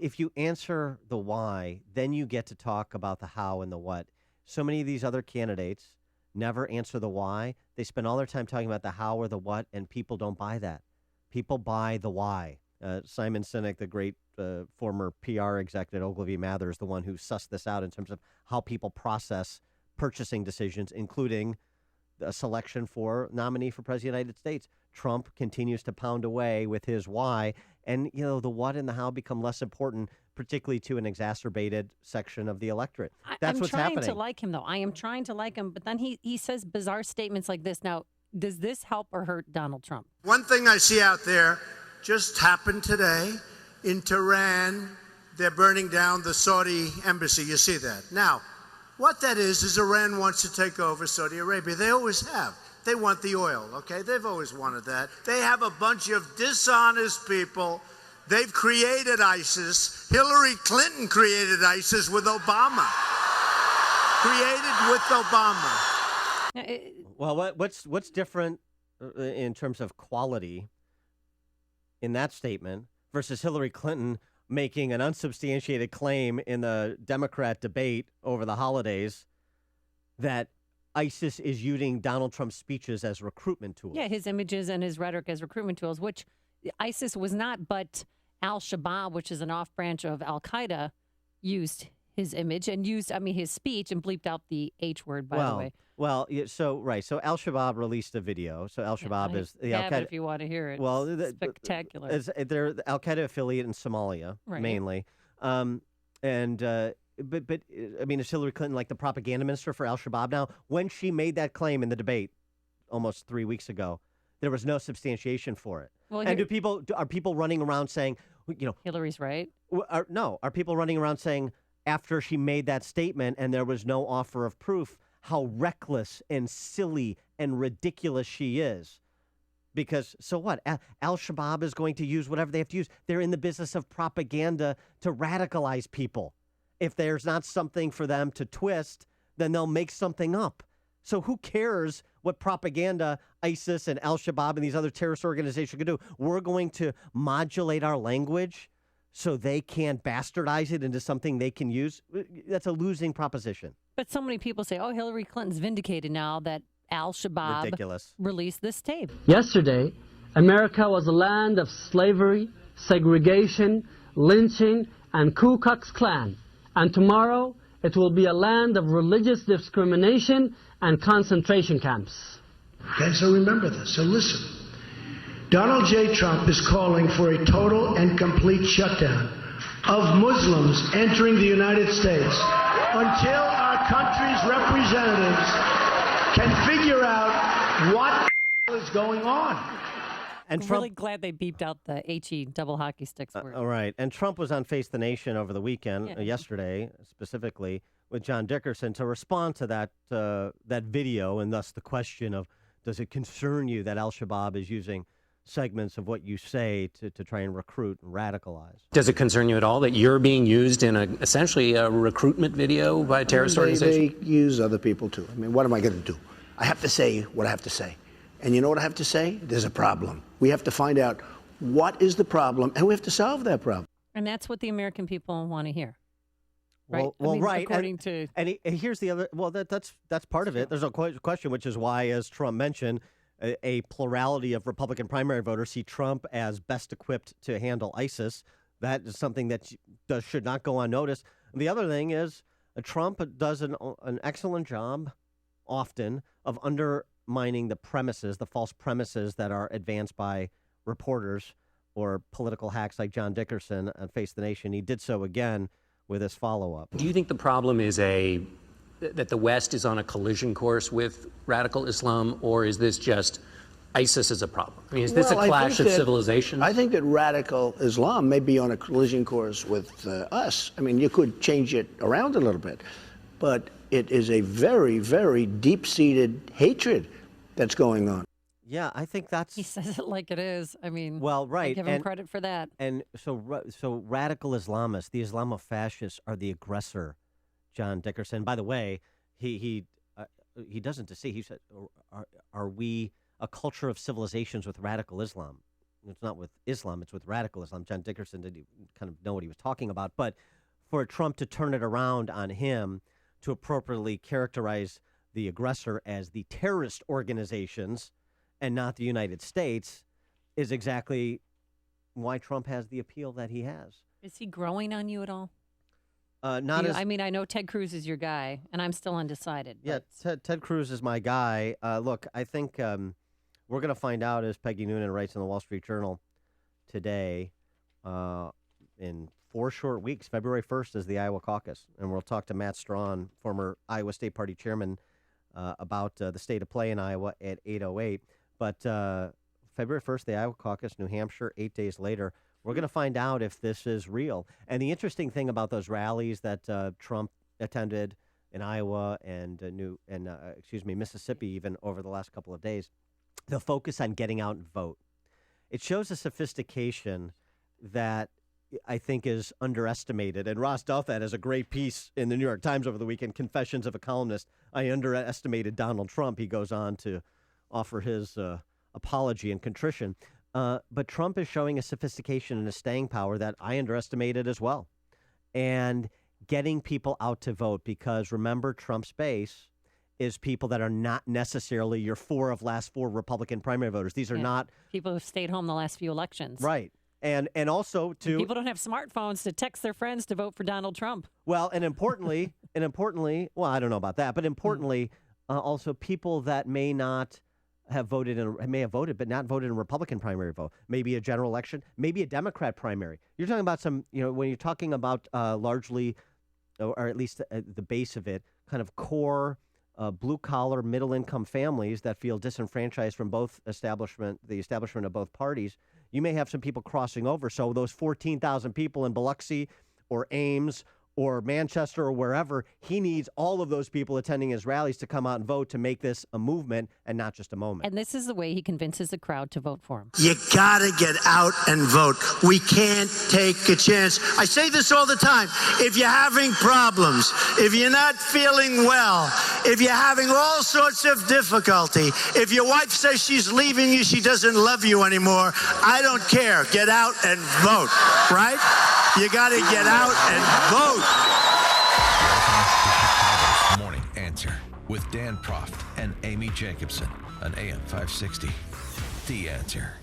if you answer the why, then you get to talk about the how and the what. So many of these other candidates never answer the why. They spend all their time talking about the how or the what, and people don't buy that. People buy the why. Simon Sinek, the great former PR executive at Ogilvy Mather, is the one who sussed this out in terms of how people process purchasing decisions, including a selection for nominee for president of the United States. Trump continues to pound away with his why, and the what and the how become less important, particularly to an exacerbated section of the electorate. That's what's happening. I'm trying to like him, though. I am trying to like him, but then he says bizarre statements like this. Now, does this help or hurt Donald Trump? One thing I see out there just happened today in Tehran. They're burning down the Saudi embassy. You see that. Now, What that is Iran wants to take over Saudi Arabia. They always have. They want the oil, okay? They've always wanted that. They have a bunch of dishonest people. They've created ISIS. Hillary Clinton created ISIS with Obama. Created with Obama. Well, what's different in terms of quality in that statement versus Hillary Clinton making an unsubstantiated claim in the Democrat debate over the holidays that ISIS is using Donald Trump's speeches as recruitment tools? Yeah, his images and his rhetoric as recruitment tools, which ISIS was not, but Al-Shabaab, which is an off branch of Al-Qaeda, used his image and used, his speech and bleeped out the H word, by the way. Well, so Al-Shabaab released a video. So Al-Shabaab is the Al-Qaeda. If you want to hear it, well, spectacular. They're the Al-Qaeda affiliate in Somalia, mainly. But is Hillary Clinton like the propaganda minister for Al-Shabaab now? When she made that claim in the debate almost 3 weeks ago, there was no substantiation for it. Well, and are people running around saying, Hillary's right? Are people running around saying after she made that statement and there was no offer of proof how reckless and silly and ridiculous she is? Because so what? Al-Shabaab is going to use whatever they have to use. They're in the business of propaganda to radicalize people. If there's not something for them to twist, then they'll make something up. So who cares what propaganda ISIS and Al-Shabaab and these other terrorist organizations can do? We're going to modulate our language so they can't bastardize it into something they can use. That's a losing proposition. But so many people say, oh, Hillary Clinton's vindicated now that Al-Shabaab released this tape. Yesterday, America was a land of slavery, segregation, lynching, and Ku Klux Klan. And tomorrow, it will be a land of religious discrimination and concentration camps. Okay, so remember this. So listen. Donald J. Trump is calling for a total and complete shutdown of Muslims entering the United States until our country's representatives can figure out what is going on. And I'm really glad they beeped out the HE double hockey sticks word. All right. And Trump was on Face the Nation over the weekend, yesterday specifically, with John Dickerson to respond to that video, and thus the question of, does it concern you that Al-Shabaab is using segments of what you say to try and recruit and radicalize? Does it concern you at all that you're being used in essentially a recruitment video by a terrorist organization? They use other people too. What am I going to do? I have to say what I have to say. And you know what I have to say? There's a problem. We have to find out what is the problem, and we have to solve that problem. And that's what the American people want to hear. Right? Right. According to... And here's the other... Well, that's part of it. There's no question, which is why, as Trump mentioned, a plurality of Republican primary voters see Trump as best equipped to handle ISIS. That is something that should not go unnoticed. And the other thing is Trump does an excellent job often of undermining the false premises that are advanced by reporters or political hacks like John Dickerson on Face the Nation. He did so again with his follow-up. Do you think the problem is that the West is on a collision course with radical Islam, or is this just ISIS is a problem? Is this a clash of civilization? I think that radical Islam may be on a collision course with us. You could change it around a little bit, but it is a very, very deep-seated hatred that's going on. Yeah, I think that's... He says it like it is. Well, right. I give him credit for that. And so radical Islamists, the Islamofascists, are the aggressor, John Dickerson. By the way, he doesn't deceive. He said, are we a culture of civilizations with radical Islam? It's not with Islam, it's with radical Islam. John Dickerson didn't kind of know what he was talking about. But for Trump to turn it around on him to appropriately characterize the aggressor as the terrorist organizations and not the United States is exactly why Trump has the appeal that he has. Is he growing on you at all? I know Ted Cruz is your guy, and I'm still undecided. Yeah, Ted Cruz is my guy. Look, I think we're going to find out, as Peggy Noonan writes in the Wall Street Journal today, in 4 short weeks. February 1st is the Iowa caucus, and we'll talk to Matt Strawn, former Iowa State Party chairman, about the state of play in Iowa at 8:08. But February 1st, the Iowa caucus, New Hampshire, 8 days later, we're going to find out if this is real. And the interesting thing about those rallies that Trump attended in Iowa and Mississippi even over the last couple of days, the focus on getting out and vote. It shows a sophistication that I think is underestimated. And Ross Douthat has a great piece in the New York Times over the weekend, Confessions of a Columnist. I underestimated Donald Trump. He goes on to offer his apology and contrition. But Trump is showing a sophistication and a staying power that I underestimated as well. And getting people out to vote, because remember, Trump's base is people that are not necessarily your last four Republican primary voters. These are not people who've stayed home the last few elections. Right. And also people don't have smartphones to text their friends to vote for Donald Trump. Well, and importantly, well, I don't know about that, but importantly, also people that may not have voted but not voted in a Republican primary vote, maybe a general election, maybe a Democrat primary. You're talking about when you're talking about largely, or at least the base of it, kind of core blue-collar, middle-income families that feel disenfranchised from the establishment of both parties. You may have some people crossing over. So those 14,000 people in Biloxi or Ames or Manchester or wherever, he needs all of those people attending his rallies to come out and vote to make this a movement and not just a moment. And this is the way he convinces the crowd to vote for him. You gotta get out and vote. We can't take a chance. I say this all the time. If you're having problems, if you're not feeling well, if you're having all sorts of difficulty, if your wife says she's leaving you, she doesn't love you anymore, I don't care. Get out and vote, right? You got to get out and vote. Morning Answer with Dan Proft and Amy Jacobson on AM 560. The Answer.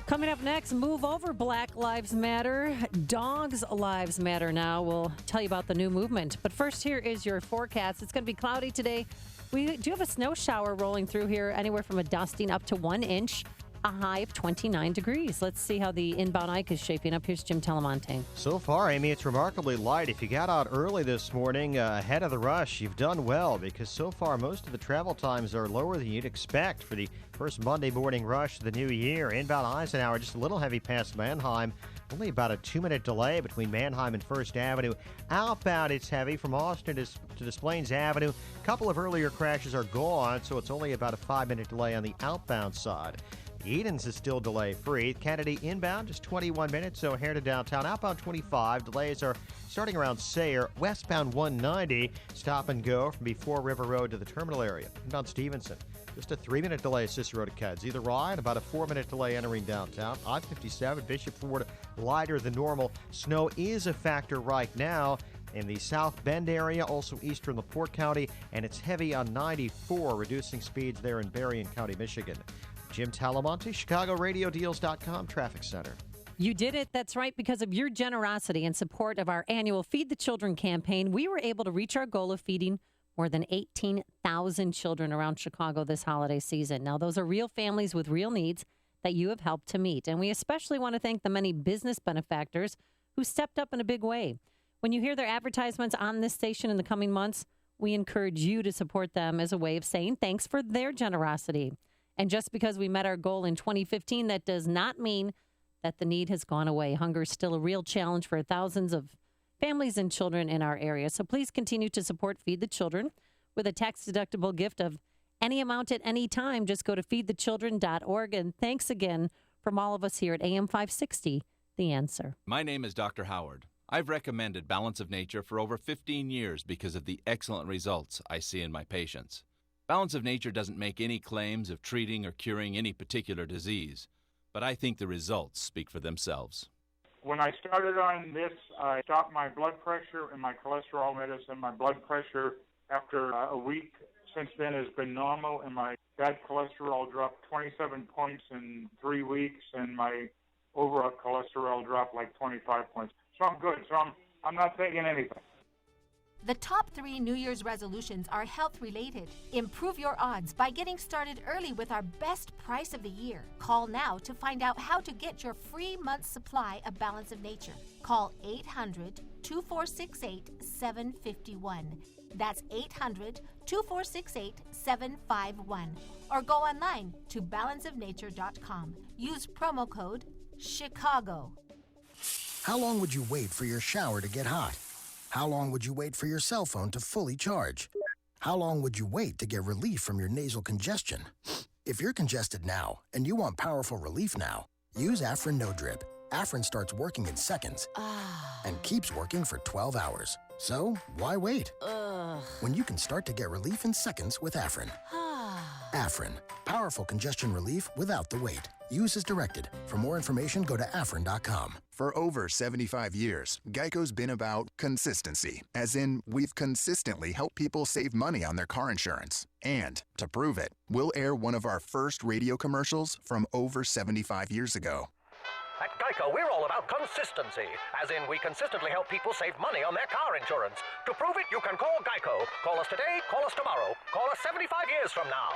Coming up next, move over, Black Lives Matter. Dogs' lives matter now. We'll tell you about the new movement. But first, here is your forecast. It's going to be cloudy today. We do have a snow shower rolling through here, anywhere from a dusting up to 1 inch. A high of 29 degrees. Let's see how the inbound Ike is shaping up. Here's Jim Telemonte. So far, Amy, it's remarkably light. If you got out early this morning ahead of the rush, you've done well, because so far most of the travel times are lower than you'd expect for the first Monday morning rush of the new year. Inbound Eisenhower just a little heavy past Mannheim. Only about a 2-minute delay between Mannheim and First Avenue. Outbound, it's heavy from Austin to Des Plaines Avenue. A couple of earlier crashes are gone, so it's only about a 5-minute delay on the outbound side. Edens is still delay-free. Kennedy inbound, just 21 minutes, so here to downtown. Outbound 25. Delays are starting around Sayre. Westbound 190, stop and go from before River Road to the terminal area. Inbound Stevenson, just a 3-minute delay, Cicero to Keds. Either Ryan, about a 4-minute delay entering downtown. I-57, Bishop Ford, lighter than normal. Snow is a factor right now in the South Bend area, also eastern LaPorte County, and it's heavy on 94, reducing speeds there in Berrien County, Michigan. Jim Talamonte, ChicagoRadioDeals.com Traffic Center. You did it. That's right. Because of your generosity and support of our annual Feed the Children campaign, we were able to reach our goal of feeding more than 18,000 children around Chicago this holiday season. Now, those are real families with real needs that you have helped to meet. And we especially want to thank the many business benefactors who stepped up in a big way. When you hear their advertisements on this station in the coming months, we encourage you to support them as a way of saying thanks for their generosity. And just because we met our goal in 2015, that does not mean that the need has gone away. Hunger is still a real challenge for thousands of families and children in our area. So please continue to support Feed the Children with a tax-deductible gift of any amount at any time. Just go to feedthechildren.org. And thanks again from all of us here at AM 560, The Answer. My name is Dr. Howard. I've recommended Balance of Nature for over 15 years because of the excellent results I see in my patients. Balance of Nature doesn't make any claims of treating or curing any particular disease, but I think the results speak for themselves. When I started on this, I stopped my blood pressure and my cholesterol medicine. My blood pressure after a week since then has been normal, and my bad cholesterol dropped 27 points in 3 weeks, and my overall cholesterol dropped like 25 points. So I'm good. So I'm not taking anything. The top 3 New Year's resolutions are health-related. Improve your odds by getting started early with our best price of the year. Call now to find out how to get your free month's supply of Balance of Nature. Call 800-2468-751. That's 800-2468-751. Or go online to balanceofnature.com. Use promo code CHICAGO. How long would you wait for your shower to get hot? How long would you wait for your cell phone to fully charge? How long would you wait to get relief from your nasal congestion? If you're congested now and you want powerful relief now, use Afrin No Drip. Afrin starts working in seconds and keeps working for 12 hours. So, why wait? When you can start to get relief in seconds with Afrin. Afrin, powerful congestion relief without the wait. Use as directed. For more information, go to Afrin.com. For over 75 years, Geico's been about consistency, as in we've consistently helped people save money on their car insurance. And to prove it, we'll air one of our first radio commercials from over 75 years ago. At Geico, we're all about consistency, as in we consistently help people save money on their car insurance. To prove it, you can call Geico. Call us today, call us tomorrow, call us 75 years from now.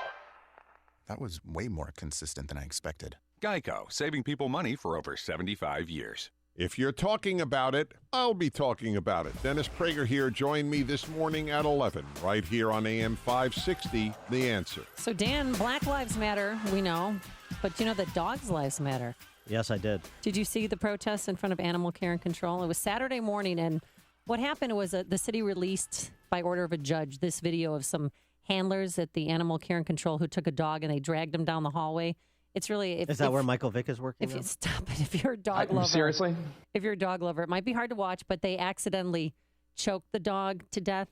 That was way more consistent than I expected. Geico, saving people money for over 75 years. If you're talking about it, I'll be talking about it. Dennis Prager here. Join me this morning at 11, right here on AM 560, The Answer. So, Dan, Black Lives Matter, we know, but you know that dogs' lives matter. Yes, I did. Did you see the protests in front of Animal Care and Control? It was Saturday morning, and what happened was the city released, by order of a judge, this video of some handlers at the Animal Care and Control who took a dog and they dragged him down the hallway. It's really... Is that where Michael Vick is working? If you stop it, if you're a dog lover... Seriously? If you're a dog lover, it might be hard to watch, but they accidentally choked the dog to death.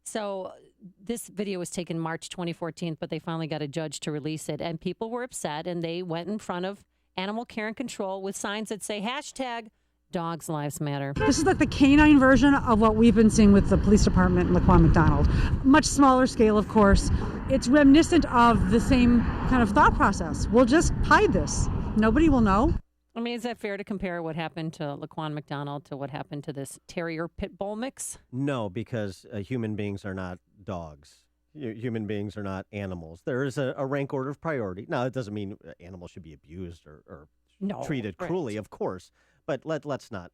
So this video was taken March 2014, but they finally got a judge to release it. And people were upset, and they went in front of Animal Care and Control with signs that say hashtag Dogs Lives Matter. This is like the canine version of what we've been seeing with the police department and Laquan McDonald. Much smaller scale, of course. It's reminiscent of the same kind of thought process. We'll just hide this. Nobody will know. I mean, is that fair to compare what happened to Laquan McDonald to what happened to this terrier pit bull mix? No, because human beings are not dogs. Human beings are not animals. There is a rank order of priority. Now, it doesn't mean animals should be abused or treated cruelly, of course. But let's not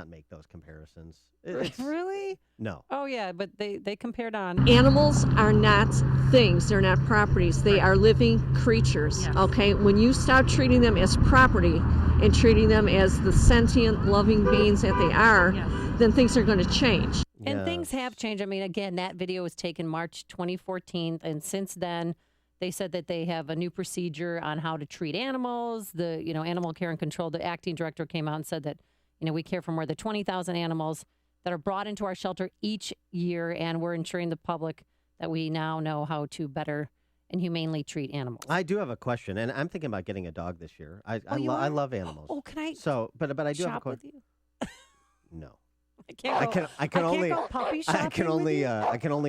make those comparisons. Really? No. Oh yeah, but they compared on. Animals are not things. They're not properties. They are living creatures. Yes. Okay. When you stop treating them as property and treating them as the sentient, loving beings that they are, then things are going to change. And things have changed. I mean, again, that video was taken March 2014, and since then, they said that they have a new procedure on how to treat animals. The Animal Care and Control, the acting director came out and said that we care for more than 20,000 animals that are brought into our shelter each year, and we're ensuring the public that we now know how to better and humanely treat animals. I do have a question, and I'm thinking about getting a dog this year. I love animals. Oh, can I? So, but I do have a question. With you? No. I can only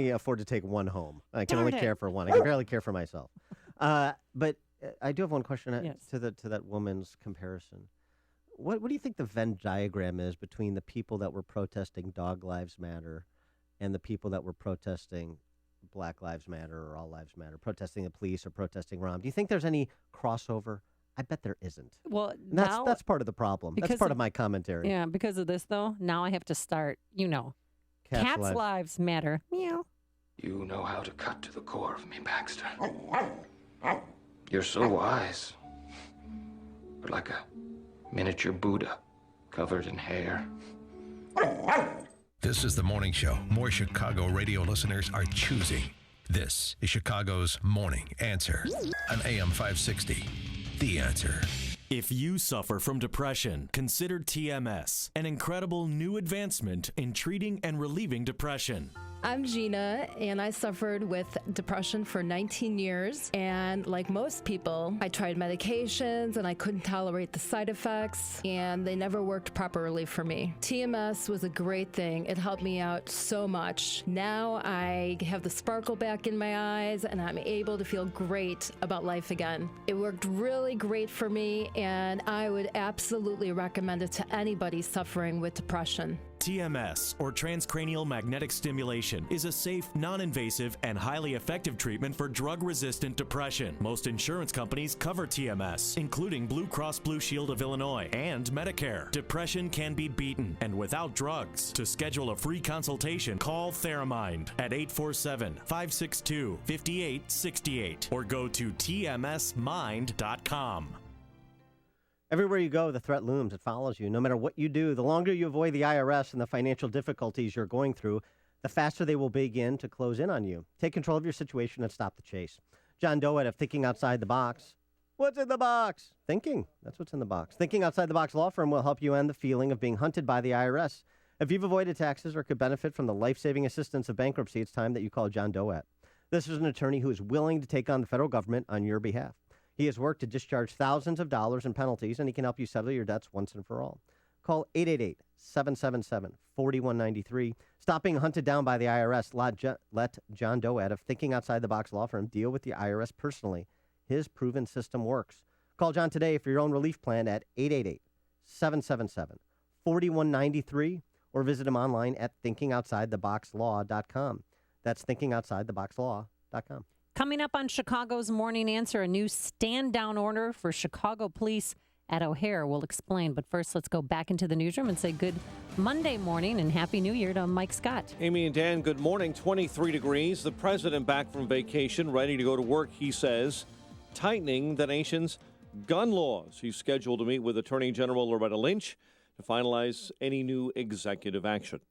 afford to take one home. I can only care for one. I can barely care for myself. But I do have one question to that woman's comparison. What do you think the Venn diagram is between the people that were protesting Dog Lives Matter and the people that were protesting Black Lives Matter or All Lives Matter, protesting the police or protesting Rom? Do you think there's any crossover? I bet there isn't. Well, that's part of the problem. That's part of my commentary. Yeah, because of this, though, now I have to start, Cats' lives matter. Meow. You know how to cut to the core of me, Baxter. You're so wise. But like a miniature Buddha covered in hair. This is the morning show more Chicago radio listeners are choosing. This is Chicago's Morning Answer on AM 560. The Answer. If you suffer from depression, consider TMS, an incredible new advancement in treating and relieving depression. I'm Gina, and I suffered with depression for 19 years. And like most people, I tried medications, and I couldn't tolerate the side effects, and they never worked properly for me. TMS was a great thing. It helped me out so much. Now I have the sparkle back in my eyes, and I'm able to feel great about life again. It worked really great for me, and I would absolutely recommend it to anybody suffering with depression. TMS, or transcranial magnetic stimulation, is a safe, non-invasive, and highly effective treatment for drug-resistant depression. Most insurance companies cover TMS, including Blue Cross Blue Shield of Illinois and Medicare. Depression can be beaten, and without drugs. To schedule a free consultation, call Theramind at 847-562-5868 or go to tmsmind.com. Everywhere you go, the threat looms. It follows you. No matter what you do, the longer you avoid the IRS and the financial difficulties you're going through, the faster they will begin to close in on you. Take control of your situation and stop the chase. John Doet of Thinking Outside the Box. What's in the box? Thinking. That's what's in the box. Thinking Outside the Box law firm will help you end the feeling of being hunted by the IRS. If you've avoided taxes or could benefit from the life-saving assistance of bankruptcy, it's time that you call John Doet. This is an attorney who is willing to take on the federal government on your behalf. He has worked to discharge thousands of dollars in penalties, and he can help you settle your debts once and for all. Call 888-777-4193. Stop being hunted down by the IRS. Let John Doet of Thinking Outside the Box law firm deal with the IRS personally. His proven system works. Call John today for your own relief plan at 888-777-4193 or visit him online at thinkingoutsidetheboxlaw.com. That's thinkingoutsidetheboxlaw.com. Coming up on Chicago's Morning Answer, a new stand-down order for Chicago police at O'Hare. We'll explain. But first, let's go back into the newsroom and say good Monday morning and Happy New Year to Mike Scott. Amy and Dan, good morning. 23 degrees. The president back from vacation, ready to go to work, he says, tightening the nation's gun laws. He's scheduled to meet with Attorney General Loretta Lynch to finalize any new executive action.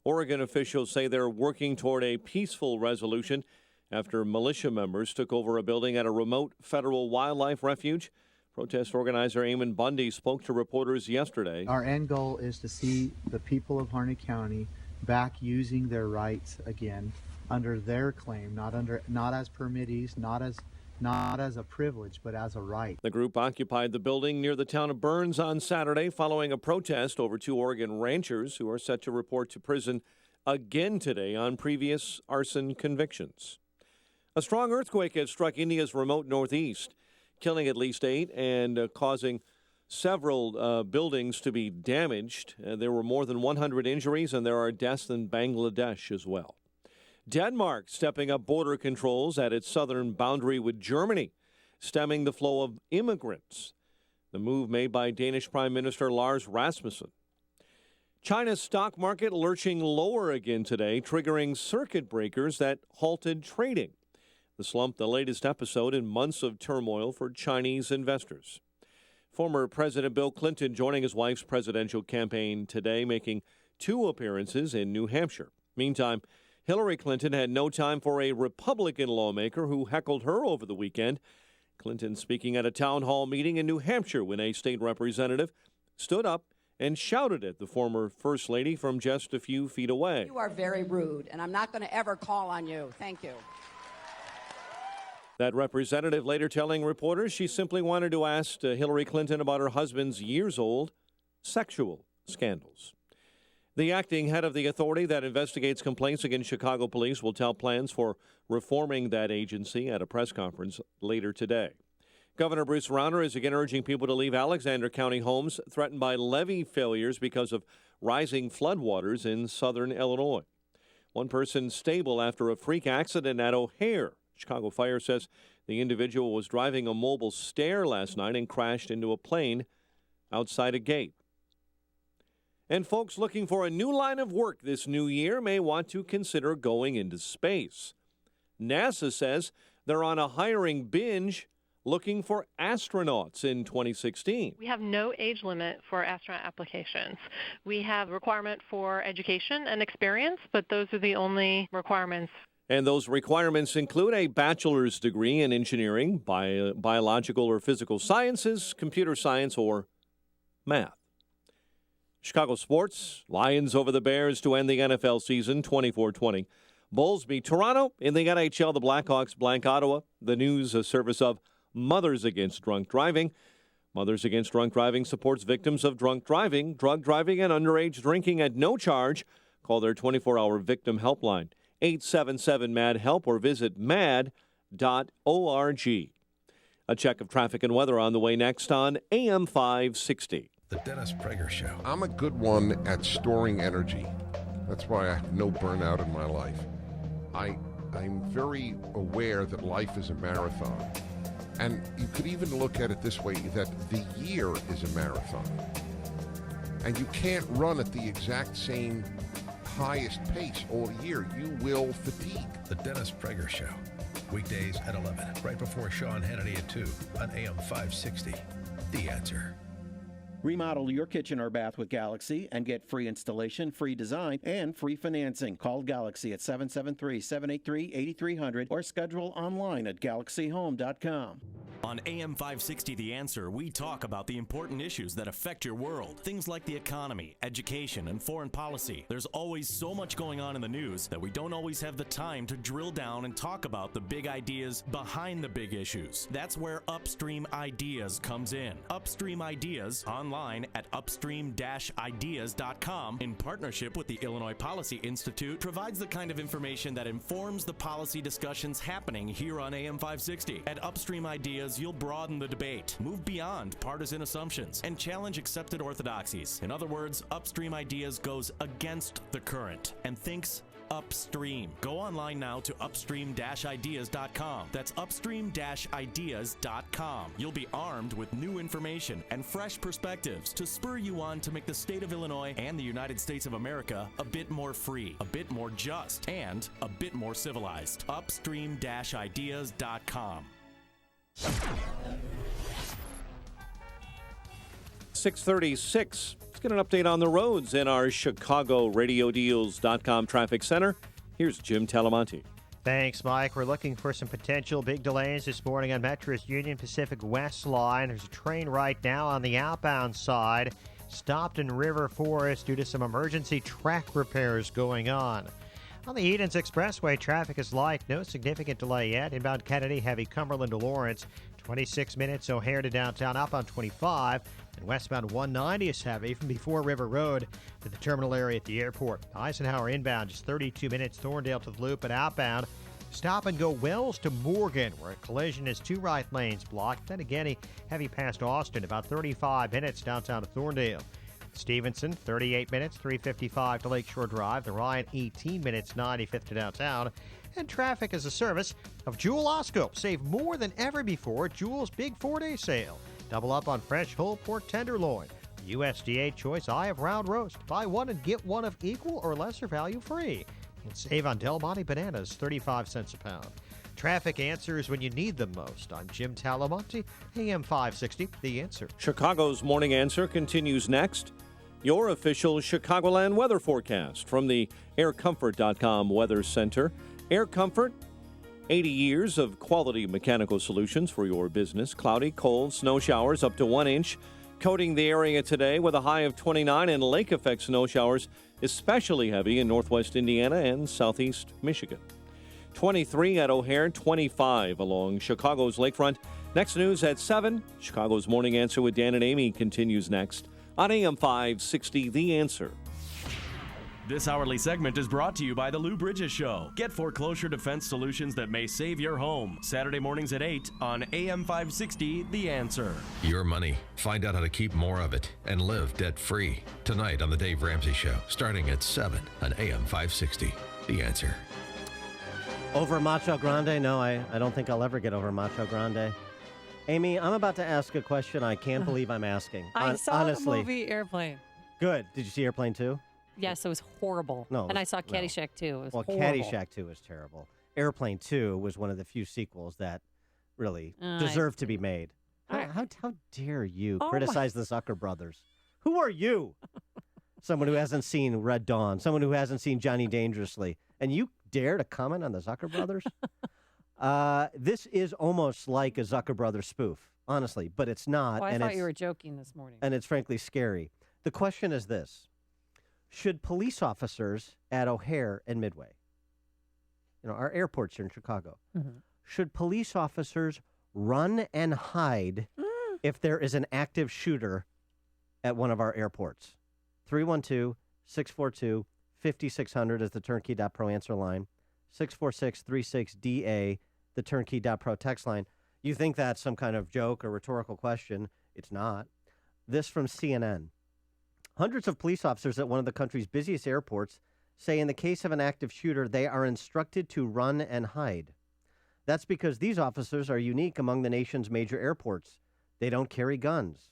Oregon officials say they're working toward a peaceful resolution after militia members took over a building at a remote federal wildlife refuge. Protest organizer Eamon Bundy spoke to reporters yesterday. Our end goal is to see the people of Harney County back using their rights again under their claim, not as permittees, not as a privilege, but as a right. The group occupied the building near the town of Burns on Saturday following a protest over 2 Oregon ranchers who are set to report to prison again today on previous arson convictions. A strong earthquake has struck India's remote northeast, killing at least 8 and causing several buildings to be damaged. There were more than 100 injuries, and there are deaths in Bangladesh as well. Denmark stepping up border controls at its southern boundary with Germany, stemming the flow of immigrants. The move made by Danish Prime Minister Lars Rasmussen. China's stock market lurching lower again today, triggering circuit breakers that halted trading. The slump, the latest episode in months of turmoil for Chinese investors. Former President Bill Clinton joining his wife's presidential campaign today, making 2 appearances in New Hampshire. Meantime, Hillary Clinton had no time for a Republican lawmaker who heckled her over the weekend. Clinton speaking at a town hall meeting in New Hampshire when a state representative stood up and shouted at the former First Lady from just a few feet away. You are very rude, and I'm not going to ever call on you. Thank you. That representative later telling reporters she simply wanted to ask Hillary Clinton about her husband's years-old sexual scandals. The acting head of the authority that investigates complaints against Chicago police will tell plans for reforming that agency at a press conference later today. Governor Bruce Rauner is again urging people to leave Alexander County homes threatened by levee failures because of rising floodwaters in southern Illinois. One person stable after a freak accident at O'Hare. Chicago Fire says the individual was driving a mobile stair last night and crashed into a plane outside a gate. And folks looking for a new line of work this new year may want to consider going into space. NASA says they're on a hiring binge looking for astronauts in 2016. We have no age limit for astronaut applications. We have a requirement for education and experience, but those are the only requirements. And those requirements include a bachelor's degree in engineering, biological or physical sciences, computer science, or math. Chicago sports, Lions over the Bears to end the NFL season 24-20. Bulls beat Toronto. In the NHL, the Blackhawks blank Ottawa. The news, a service of Mothers Against Drunk Driving. Mothers Against Drunk Driving supports victims of drunk driving, drug driving, and underage drinking at no charge. Call their 24-hour victim helpline, 877-MAD-HELP, or visit mad.org. A check of traffic and weather on the way next on AM 560. The Dennis Prager Show. I'm a good one at storing energy. That's why I have no burnout in my life. I'm very aware that life is a marathon. And you could even look at it this way, that the year is a marathon. And you can't run at the exact same highest pace all year. You will fatigue. The Dennis Prager Show. Weekdays at 11, right before Sean Hannity at 2 on AM 560. The Answer. Remodel your kitchen or bath with Galaxy and get free installation, free design, and free financing. Call Galaxy at 773-783-8300 or schedule online at galaxyhome.com. On AM 560 The Answer, we talk about the important issues that affect your world. Things like the economy, education, and foreign policy. There's always so much going on in the news that we don't always have the time to drill down and talk about the big ideas behind the big issues. That's where Upstream Ideas comes in. Upstream Ideas, online at upstream-ideas.com, in partnership with the Illinois Policy Institute, provides the kind of information that informs the policy discussions happening here on AM 560. At Upstream Ideas, you'll broaden the debate, move beyond partisan assumptions, and challenge accepted orthodoxies. In other words, Upstream Ideas goes against the current and thinks upstream. Go online now to upstream-ideas.com. That's upstream-ideas.com. You'll be armed with new information and fresh perspectives to spur you on to make the state of Illinois and the United States of America a bit more free, a bit more just, and a bit more civilized. Upstream-ideas.com. 6:36. Let's get an update on the roads in our Chicago RadioDeals.com traffic center. Here's Jim Talamonte. Thanks, Mike. We're looking for some potential big delays this morning on Metra's Union Pacific West line. There's a train right now on the outbound side, stopped in River Forest due to some emergency track repairs going on. On the Edens Expressway, traffic is light. No significant delay yet. Inbound Kennedy, heavy Cumberland to Lawrence. 26 minutes O'Hare to downtown, up on 25. And westbound 190 is heavy from before River Road to the terminal area at the airport. Eisenhower inbound, just 32 minutes. Thorndale to the Loop, and outbound. Stop and go Wells to Morgan, where a collision is 2 right lanes blocked. Then again, heavy past Austin, about 35 minutes downtown to Thorndale. Stevenson, 38 minutes, 355 to Lakeshore Drive. The Ryan, 18 minutes, 95th to downtown. And traffic is a service of Jewel Osco. Save more than ever before at Jewel's Big 4-Day Sale. Double up on fresh whole pork tenderloin. USDA Choice Eye of Round Roast. Buy one and get one of equal or lesser value free. And save on Del Monte bananas, 35 cents a pound. Traffic answers when you need them most. I'm Jim Talamonte, AM 560, The Answer. Chicago's Morning Answer continues next. Your official Chicagoland weather forecast from the aircomfort.com Weather Center. Air Comfort, 80 years of quality mechanical solutions for your business. Cloudy, cold, snow showers up to 1 inch. Coating the area today with a high of 29, and lake effect snow showers especially heavy in northwest Indiana and southeast Michigan. 23 at O'Hare, 25 along Chicago's lakefront. Next news at 7. Chicago's Morning Answer with Dan and Amy continues next on AM 560, The Answer. This hourly segment is brought to you by the Lou Bridges Show. Get foreclosure defense solutions that may save your home. Saturday mornings at 8 on AM 560, The Answer. Your money. Find out how to keep more of it and live debt-free. Tonight on The Dave Ramsey Show, starting at 7 on AM 560, The Answer. Over Macho Grande? No, I don't think I'll ever get over Macho Grande. Amy, I'm about to ask a question I can't believe I'm asking. I saw honestly. the movie Airplane. Good. Did you see Airplane 2? Yes, it was horrible. No. And I saw Caddyshack 2. It was horrible. Caddyshack 2 was terrible. Airplane 2 was one of the few sequels that really deserved to be made. How dare you criticize the Zucker brothers? Who are you? Someone who hasn't seen Red Dawn, someone who hasn't seen Johnny Dangerously, and you dare to comment on the Zucker brothers? This is almost like a Zucker brothers spoof, honestly, but it's not. Oh, I thought you were joking this morning. And it's frankly scary. The question is this. Should police officers at O'Hare and Midway, our airports here in Chicago, should police officers run and hide if there is an active shooter at one of our airports? 312-642-5600 is the turnkey.pro answer line. 64636DA, the turnkey.pro text line. You think that's some kind of joke or rhetorical question. It's not. This from CNN. Hundreds of police officers at one of the country's busiest airports say in the case of an active shooter, they are instructed to run and hide. That's because these officers are unique among the nation's major airports. They don't carry guns.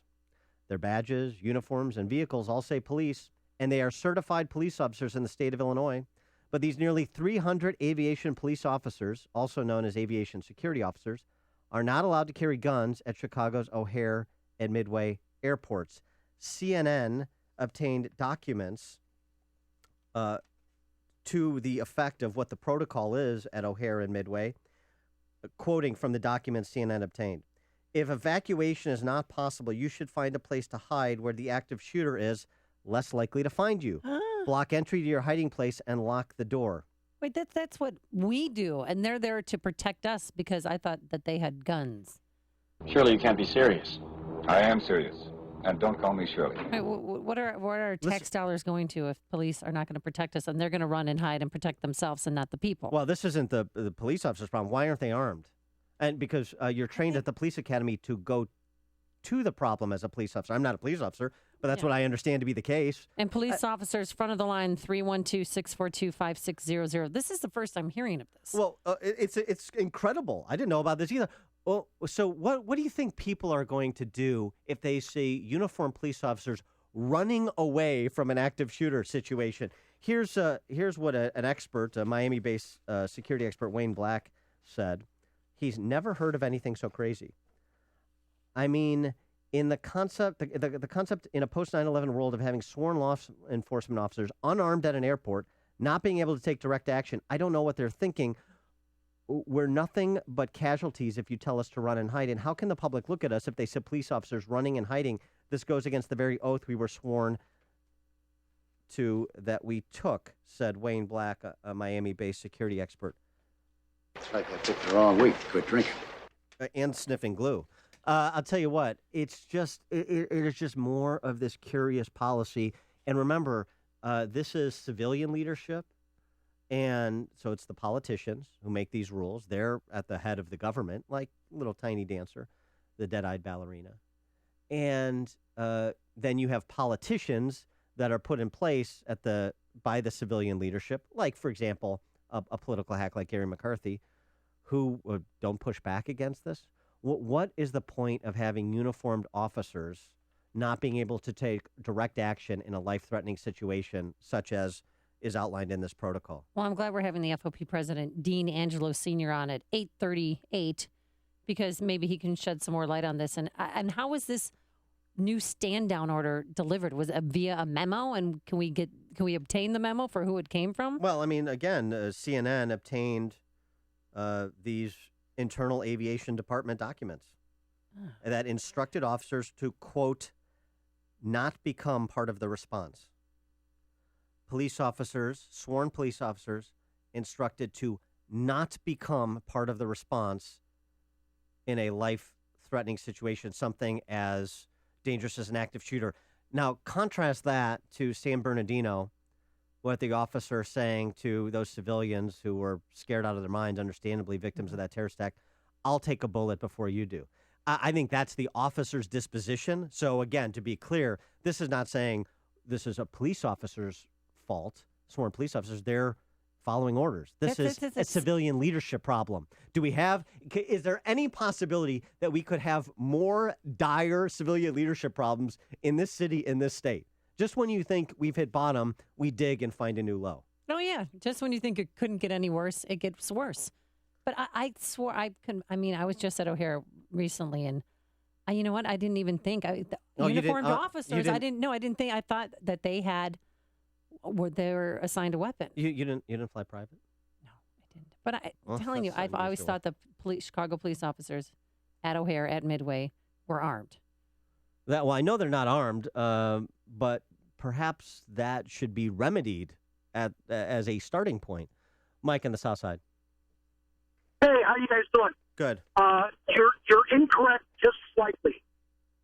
Their badges, uniforms, and vehicles all say police, and they are certified police officers in the state of Illinois. But these nearly 300 aviation police officers, also known as aviation security officers, are not allowed to carry guns at Chicago's O'Hare and Midway airports. CNN obtained documents to the effect of what the protocol is at O'Hare and Midway, quoting from the documents CNN obtained. If evacuation is not possible, you should find a place to hide where the active shooter is less likely to find you. Block entry to your hiding place and lock the door. Wait, that's what we do, and they're there to protect us because I thought that they had guns. Surely you can't be serious. I am serious. And don't call me Shirley. Wait, what are our tax dollars going to if police are not going to protect us and they're going to run and hide and protect themselves and not the people? Well, this isn't the police officer's problem. Why aren't they armed? And because you're trained at the police academy to go to the problem as a police officer. I'm not a police officer, but that's what I understand to be the case. And police officers, front of the line, 312-642-5600. This is the first I'm hearing of this. Well, it's incredible. I didn't know about this either. Well, so what do you think people are going to do if they see uniformed police officers running away from an active shooter situation? Here's what an expert, a Miami-based security expert, Wayne Black, said. He's never heard of anything so crazy. I mean, in the concept in a post 9/11 world of having sworn law enforcement officers unarmed at an airport, not being able to take direct action, I don't know what they're thinking. We're nothing but casualties if you tell us to run and hide. And how can the public look at us if they see police officers running and hiding? This goes against the very oath we were sworn to that we took, said Wayne Black, a Miami-based security expert. It's like I picked the wrong week to quit drinking. And sniffing glue. I'll tell you what, it's just it is just more of this curious policy. And remember, this is civilian leadership. And so it's the politicians who make these rules. They're at the head of the government, like little tiny dancer, the dead-eyed ballerina. And then you have politicians that are put in place by the civilian leadership, like, for example, a political hack like Gary McCarthy, who don't push back against this. What is the point of having uniformed officers not being able to take direct action in a life-threatening situation such as is outlined in this protocol? Well, I'm glad we're having the FOP president, Dean Angelo Sr., on at 8:38 because maybe he can shed some more light on this. And how was this new stand-down order delivered? Was it via a memo? And can we obtain the memo for who it came from? Well, I mean, again, CNN obtained these internal aviation department documents that instructed officers to, quote, not become part of the response. Police officers, sworn police officers, instructed to not become part of the response in a life-threatening situation, something as dangerous as an active shooter. Now, contrast that to San Bernardino, what the officer saying to those civilians who were scared out of their minds, understandably victims of that terrorist attack, I'll take a bullet before you do. I think that's the officer's disposition. So, again, to be clear, this is not saying this is a police officer's fault, sworn police officers, they're following orders. This is a civilian leadership problem. Is there any possibility that we could have more dire civilian leadership problems in this city, in this state? Just when you think we've hit bottom, we dig and find a new low. Oh, yeah. Just when you think it couldn't get any worse, it gets worse. But I swore I was just at O'Hare recently, and you know what? I didn't even think. Uniformed officers, I didn't think. I thought that they they were assigned a weapon. You didn't fly private? No, I didn't. But I'm telling you, I've always thought the Chicago police officers at O'Hare, at Midway, were armed. Well, I know they're not armed, but perhaps that should be remedied as a starting point. Mike on the South Side. Hey, how you guys doing? Good. You're incorrect just slightly.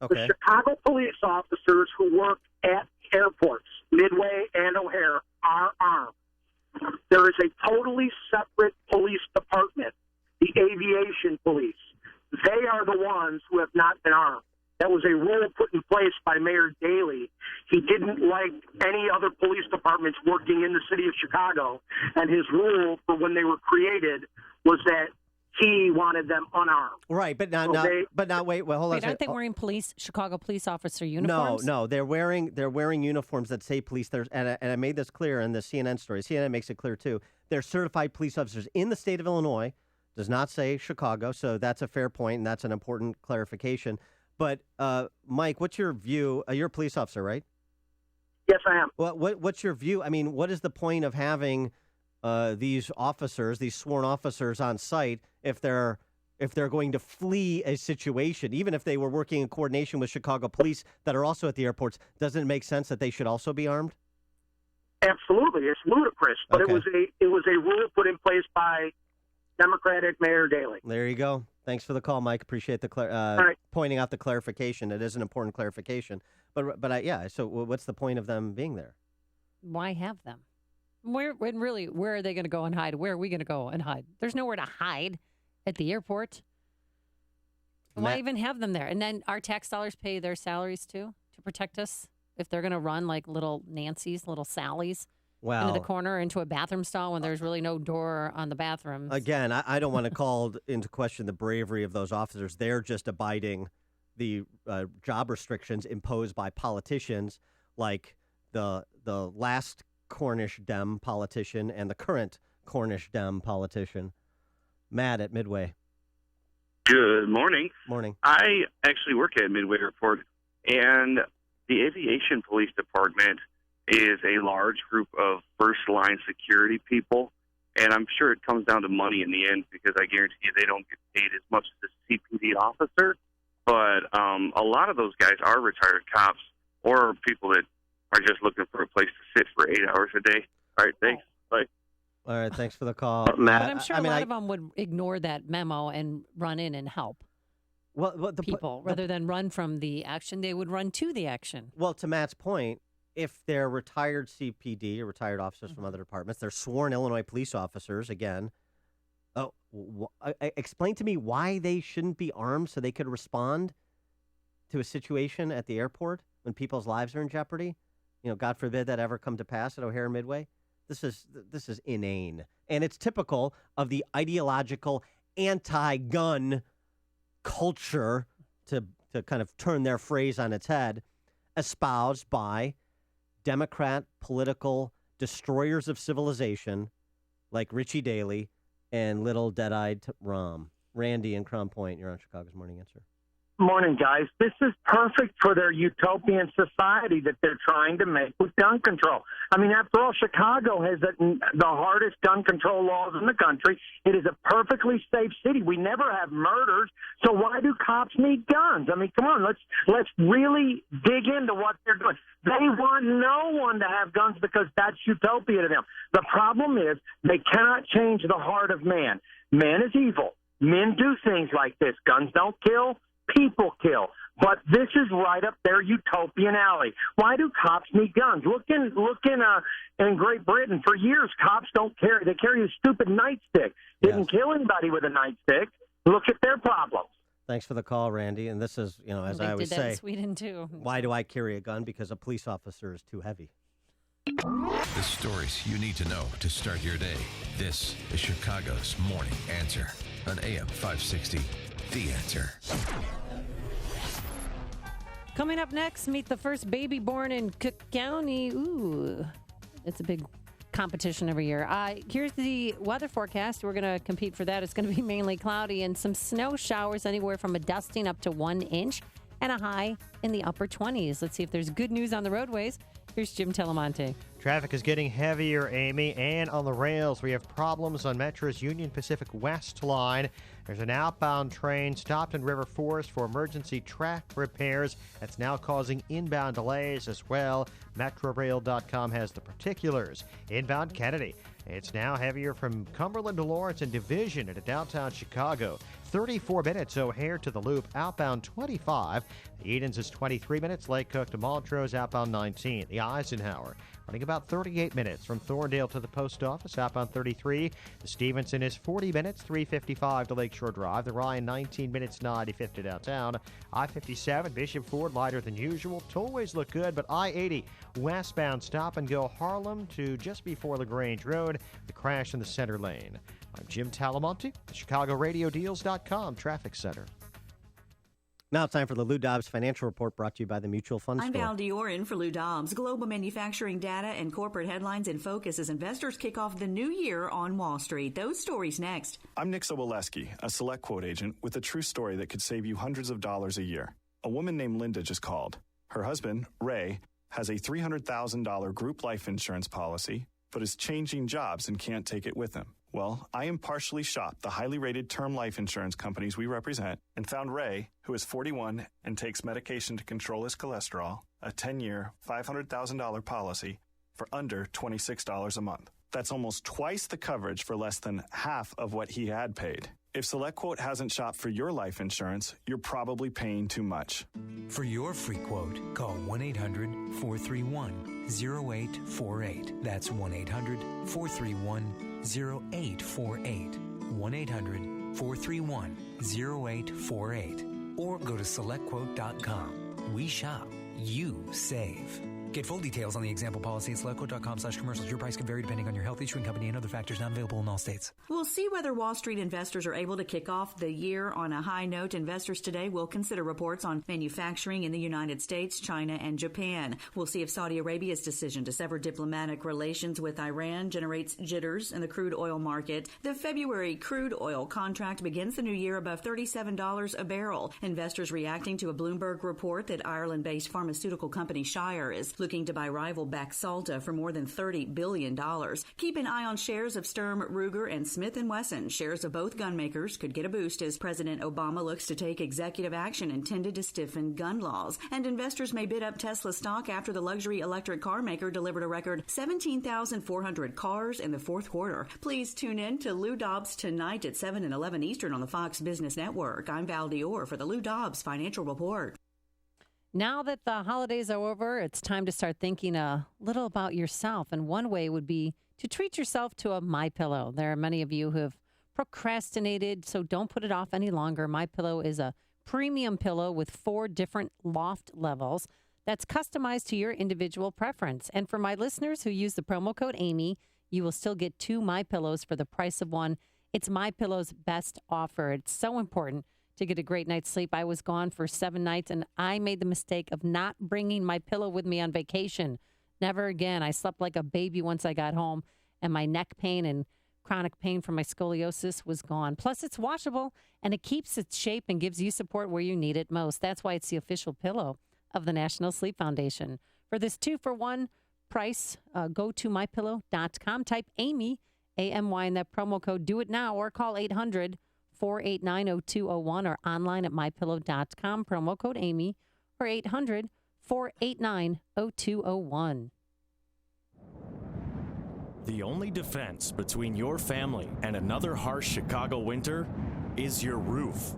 Okay. The Chicago police officers who work at airports, Midway and O'Hare, are armed. There is a totally separate police department, the aviation police. They are the ones who have not been armed. That was a rule put in place by Mayor Daley. He didn't like any other police departments working in the city of Chicago, and his rule for when they were created was that he wanted them unarmed. Right, but not wait. Well, hold on. Aren't they wearing Chicago police officer uniforms? No, they're wearing uniforms that say police. And I made this clear in the CNN story. CNN makes it clear too. They're certified police officers in the state of Illinois. Does not say Chicago, so that's a fair point, and that's an important clarification. But, Mike, what's your view? You're a police officer, right? Yes, I am. What's your view? I mean, what is the point of having these officers, these sworn officers on site if they're going to flee a situation, even if they were working in coordination with Chicago police that are also at the airports? Doesn't it make sense that they should also be armed? Absolutely. It's ludicrous, but Okay. it was a rule put in place by Democratic Mayor Daley. There you go. Thanks for the call, Mike. Appreciate the right. pointing out the clarification. It is an important clarification. But so what's the point of them being there? Why have them? Where are they going to go and hide? Where are we going to go and hide? There's nowhere to hide at the airport. Why even have them there? And then our tax dollars pay their salaries too to protect us if they're going to run like little Nancy's, little Sally's into the corner, into a bathroom stall when there's really no door on the bathrooms. Again, I don't want to call into question the bravery of those officers. They're just abiding the job restrictions imposed by politicians like the last Cornish Dem politician and the current Cornish Dem politician. Matt at Midway. Good morning. Morning. I actually work at Midway Airport, and the Aviation Police Department is a large group of first-line security people, and I'm sure it comes down to money in the end because I guarantee you they don't get paid as much as a CPD officer. But a lot of those guys are retired cops or people that are just looking for a place to sit for 8 hours a day. All right, thanks. Bye. All right, thanks for the call. Matt, but I'm sure a lot of them would ignore that memo and run in and help people. Rather than run from the action, they would run to the action. Well, to Matt's point, if they're retired CPD or retired officers from other departments, they're sworn Illinois police officers, again. Explain to me why they shouldn't be armed so they could respond to a situation at the airport when people's lives are in jeopardy. You know, God forbid that ever come to pass at O'Hare Midway. This is inane, and it's typical of the ideological anti-gun culture, to kind of turn their phrase on its head, espoused by Democrat political destroyers of civilization like Richie Daley and little dead-eyed Rahm. Randy in Crown Point, you're on Chicago's Morning Answer. Morning, guys. This is perfect for their utopian society that they're trying to make with gun control. I mean, after all, Chicago has the hardest gun control laws in the country. It is a perfectly safe city. We never have murders, so why do cops need guns? I mean, come on, let's really dig into what they're doing. They want no one to have guns because that's utopia to them. The problem is they cannot change the heart of man. Man is evil. Men do things like this. Guns don't kill. People kill. But this is right up their utopian alley. Why do cops need guns? Look in Great Britain. For years, cops don't carry. They carry a stupid nightstick. Didn't kill anybody with a nightstick. Look at their problems. Thanks for the call, Randy. And this is, as I always did that say, in Sweden too. Why do I carry a gun? Because a police officer is too heavy. The stories you need to know to start your day. This is Chicago's Morning Answer on AM 560. The Answer. Coming up next, meet the first baby born in Cook County. Ooh, it's a big competition every year. Here's the weather forecast. We're going to compete for that. It's going to be mainly cloudy and some snow showers, anywhere from a dusting up to 1 inch and a high in the upper 20s. Let's see if there's good news on the roadways. Here's Jim Telemonte. Traffic is getting heavier, Amy, and on the rails, we have problems on Metro's Union Pacific West line. There's an outbound train stopped in River Forest for emergency track repairs. That's now causing inbound delays as well. Metrorail.com has the particulars. Inbound Kennedy. It's now heavier from Cumberland to Lawrence and Division into downtown Chicago. 34 minutes O'Hare to the Loop, outbound 25. The Edens is 23 minutes. Lake Cook to Montrose, outbound 19. The Eisenhower running about 38 minutes from Thorndale to the post office, outbound 33. The Stevenson is 40 minutes, 3:55 to Lakeshore Drive. The Ryan, 19 minutes, 95 to downtown. I-57, Bishop Ford, lighter than usual. Tollways look good, but I-80 westbound stop and go Harlem to just before LaGrange Road. The crash in the center lane. I'm Jim Talamonte, the ChicagoRadioDeals.com Traffic Center. Now it's time for the Lou Dobbs Financial Report, brought to you by the Mutual Fund I'm Store. Val Diorin for Lou Dobbs. Global manufacturing data and corporate headlines in focus as investors kick off the new year on Wall Street. Those stories next. I'm Nick Soboleski, a select quote agent with a true story that could save you hundreds of dollars a year. A woman named Linda just called. Her husband, Ray, has a $300,000 group life insurance policy, but is changing jobs and can't take it with him. Well, I impartially shopped the highly rated term life insurance companies we represent and found Ray, who is 41 and takes medication to control his cholesterol, a 10-year, $500,000 policy for under $26 a month. That's almost twice the coverage for less than half of what he had paid. If SelectQuote hasn't shopped for your life insurance, you're probably paying too much. For your free quote, call 1-800-431-0848. That's 1-800-431-0848. 1-800-431-0848. Or go to SelectQuote.com. We shop. You save. Get full details on the example policy at SelectQuote.com/commercials. Your price can vary depending on your health, issuing company, and other factors not available in all states. We'll see whether Wall Street investors are able to kick off the year on a high note. Investors today will consider reports on manufacturing in the United States, China, and Japan. We'll see if Saudi Arabia's decision to sever diplomatic relations with Iran generates jitters in the crude oil market. The February crude oil contract begins the new year above $37 a barrel. Investors reacting to a Bloomberg report that Ireland-based pharmaceutical company Shire is looking to buy rival Baxalta for more than $30 billion. Keep an eye on shares of Sturm, Ruger, and Smith & Wesson. Shares of both gun makers could get a boost as President Obama looks to take executive action intended to stiffen gun laws. And investors may bid up Tesla stock after the luxury electric car maker delivered a record 17,400 cars in the fourth quarter. Please tune in to Lou Dobbs tonight at 7 and 11 Eastern on the Fox Business Network. I'm Val Dior for the Lou Dobbs Financial Report. Now that the holidays are over, it's time to start thinking a little about yourself. And one way would be to treat yourself to a MyPillow. There are many of you who have procrastinated, so don't put it off any longer. MyPillow is a premium pillow with 4 different loft levels that's customized to your individual preference. And for my listeners who use the promo code Amy, you will still get 2 MyPillows for the price of one. It's MyPillow's best offer. It's so important to get a great night's sleep. I was gone for 7 nights, and I made the mistake of not bringing my pillow with me on vacation. Never again. I slept like a baby once I got home, and my neck pain and chronic pain from my scoliosis was gone. Plus, it's washable, and it keeps its shape and gives you support where you need it most. That's why it's the official pillow of the National Sleep Foundation. For this 2-for-1 price, go to mypillow.com. Type Amy, A-M-Y, in that promo code. Do it now, or call 800-489-0201 or online at mypillow.com, promo code Amy, or 800-489-0201. The only defense between your family and another harsh Chicago winter is your roof.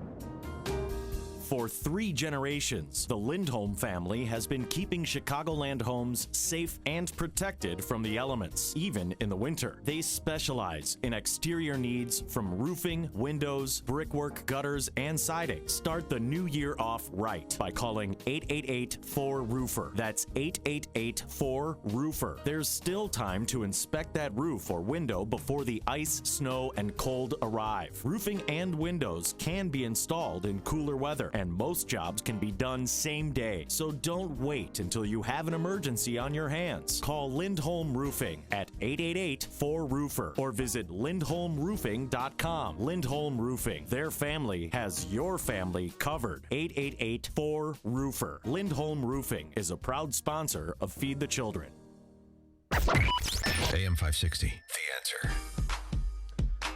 For 3 generations, the Lindholm family has been keeping Chicagoland homes safe and protected from the elements, even in the winter. They specialize in exterior needs from roofing, windows, brickwork, gutters, and siding. Start the new year off right by calling 888-4-ROOFER. That's 888-4-ROOFER. There's still time to inspect that roof or window before the ice, snow, and cold arrive. Roofing and windows can be installed in cooler weather, and most jobs can be done same day. So don't wait until you have an emergency on your hands. Call Lindholm Roofing at 888-4-ROOFER or visit lindholmroofing.com. Lindholm Roofing. Their family has your family covered. 888-4-ROOFER. Lindholm Roofing is a proud sponsor of Feed the Children. AM 560, The Answer.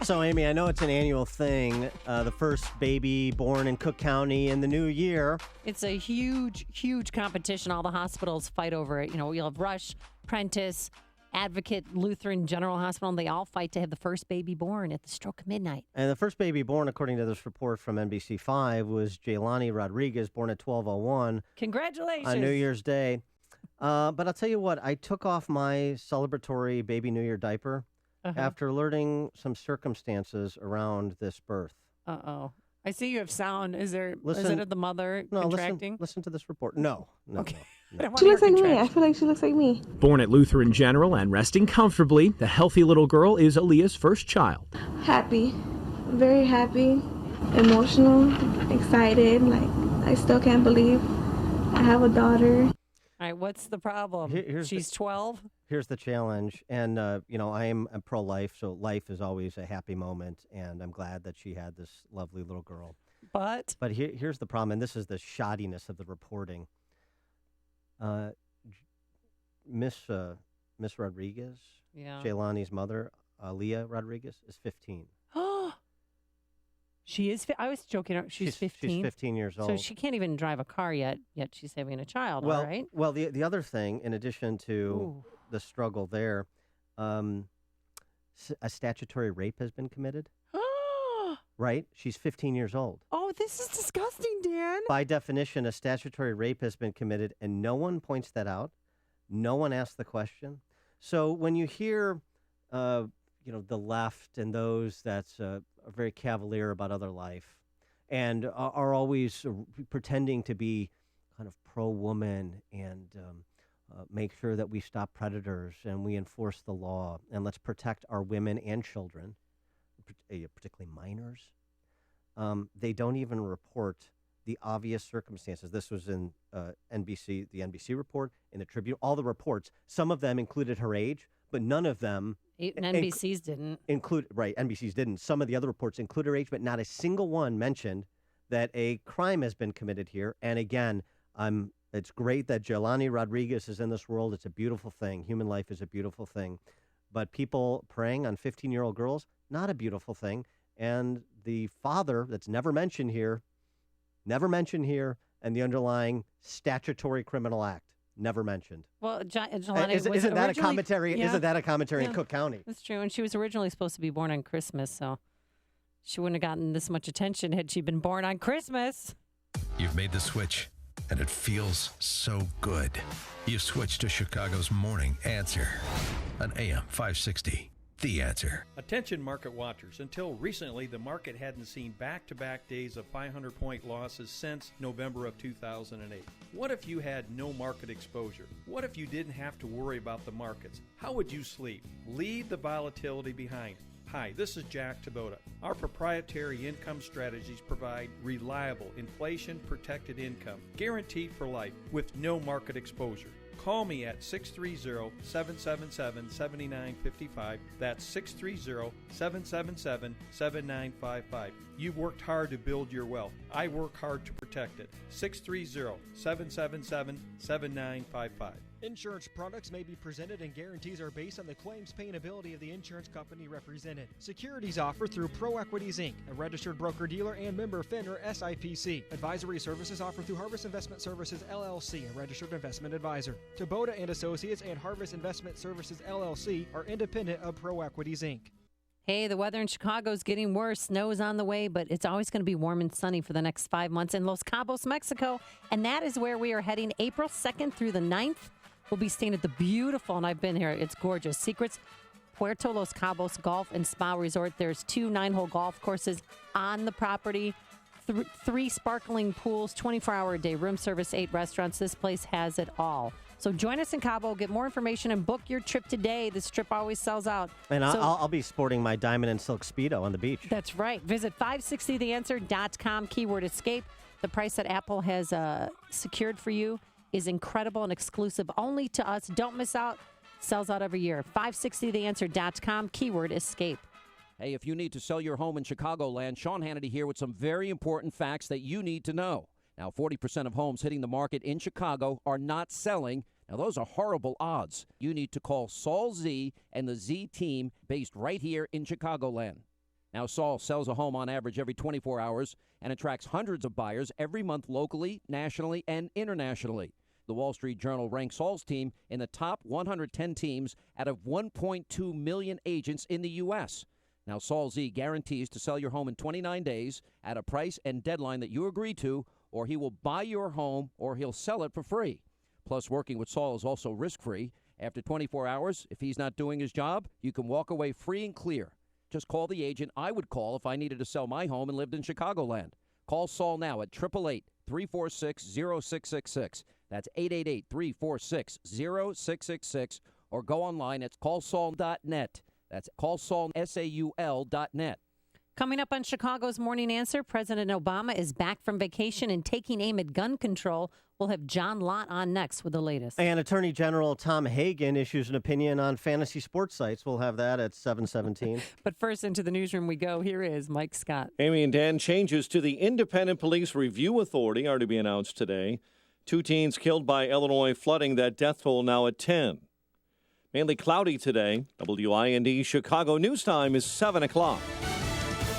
So, Amy, I know it's an annual thing, the first baby born in Cook County in the new year. It's a huge, huge competition. All the hospitals fight over it. You know, you'll have Rush, Prentice, Advocate, Lutheran General Hospital, and they all fight to have the first baby born at the stroke of midnight. And the first baby born, according to this report from NBC5, was Jaylani Rodriguez, born at 12:01. Congratulations. On New Year's Day. But I'll tell you what, I took off my celebratory baby New Year diaper after learning some circumstances around this birth. Uh-oh. I see you have sound. Is it the mother contracting? Listen to this report. No. Okay. No. She looks like me. I feel like she looks like me. Born at Lutheran General and resting comfortably, the healthy little girl is Aaliyah's first child. Happy. Very happy. Emotional. Excited. Like, I still can't believe I have a daughter. All right, what's the problem? She's 12? Here's the challenge. And, I am pro-life, so life is always a happy moment. And I'm glad that she had this lovely little girl. But here's the problem, and this is the shoddiness of the reporting. Miss Rodriguez, Jaylani's mother, Leah Rodriguez, is 15. She is. I was joking. She's 15. She's 15 years old. So she can't even drive a car yet she's having a child, well, all right? Well, the other thing, in addition to the struggle there, a statutory rape has been committed. Right? She's 15 years old. Oh, this is disgusting, Dan. By definition, a statutory rape has been committed, and no one points that out. No one asks the question. So when you hear, the left and those that's are very cavalier about other life and are always pretending to be kind of pro-woman and make sure that we stop predators and we enforce the law and let's protect our women and children, particularly minors, they don't even report the obvious circumstances. This was in the NBC report, in the Tribune, all the reports. Some of them included her age, but none of them. NBC's didn't. NBC's didn't. Some of the other reports include her age, but not a single one mentioned that a crime has been committed here. And again, it's great that Jaylani Rodriguez is in this world. It's a beautiful thing. Human life is a beautiful thing. But people preying on 15-year-old girls, not a beautiful thing. And the father, that's never mentioned here, and the underlying statutory criminal act, never mentioned. Well, Jelani isn't that a commentary? Yeah. Isn't that a commentary in Cook County? That's true. And she was originally supposed to be born on Christmas, so she wouldn't have gotten this much attention had she been born on Christmas. You've made the switch, and it feels so good. You've switched to Chicago's Morning Answer on AM 560. The Answer. Attention market watchers. Until recently, the market hadn't seen back-to-back days of 500-point losses since November of 2008. What if you had no market exposure? What if you didn't have to worry about the markets? How would you sleep? Leave the volatility behind. Hi, this is Jack Taboda. Our proprietary income strategies provide reliable, inflation-protected income, guaranteed for life, with no market exposure. Call me at 630-777-7955. That's 630-777-7955. You've worked hard to build your wealth. I work hard to protect it. 630-777-7955. Insurance products may be presented and guarantees are based on the claims paying ability of the insurance company represented. Securities offered through ProEquities Inc., a registered broker-dealer and member FINRA SIPC. Advisory services offered through Harvest Investment Services LLC, a registered investment advisor. Taboda and Associates and Harvest Investment Services LLC are independent of ProEquities Inc. Hey, the weather in Chicago is getting worse. Snow is on the way, but it's always going to be warm and sunny for the next 5 months in Los Cabos, Mexico. And that is where we are heading April 2nd through the 9th. We'll be staying at the beautiful, and I've been here, it's gorgeous, Secrets Puerto Los Cabos Golf and Spa Resort. There's 2 9-hole golf courses on the property, 3 sparkling pools, 24-hour-a-day room service, 8 restaurants. This place has it all. So join us in Cabo. Get more information and book your trip today. This trip always sells out. And I'll be sporting my diamond and silk Speedo on the beach. That's right. Visit 560theanswer.com, keyword escape. The price that Apple has secured for you is incredible and exclusive only to us. Don't miss out. Sells out every year. 560theanswer.com, keyword escape. Hey, if you need to sell your home in Chicagoland, Sean Hannity here with some very important facts that you need to know. Now, 40% of homes hitting the market in Chicago are not selling. Now, those are horrible odds. You need to call Saul Z and the Z team based right here in Chicagoland. Now, Saul sells a home on average every 24 hours and attracts hundreds of buyers every month locally, nationally, and internationally. The Wall Street Journal ranks Saul's team in the top 110 teams out of 1.2 million agents in the U.S. Now, Saul Z guarantees to sell your home in 29 days at a price and deadline that you agree to, or he will buy your home or he'll sell it for free. Plus, working with Saul is also risk-free. After 24 hours, if he's not doing his job, you can walk away free and clear. Just call the agent I would call if I needed to sell my home and lived in Chicagoland. Call Saul now at 888-346-0666. That's 888-346-0666. Or go online at callsaul.net. That's callsaul.net. Coming up on Chicago's Morning Answer, President Obama is back from vacation and taking aim at gun control. We'll have John Lott on next with the latest. And Attorney General Tom Hagen issues an opinion on fantasy sports sites. We'll have that at 7:17. But first, into the newsroom we go. Here is Mike Scott. Amy and Dan, changes to the Independent Police Review Authority are to be announced today. 2 teens killed by Illinois flooding, that death toll now at 10. Mainly cloudy today. WIND Chicago News Time is 7 o'clock.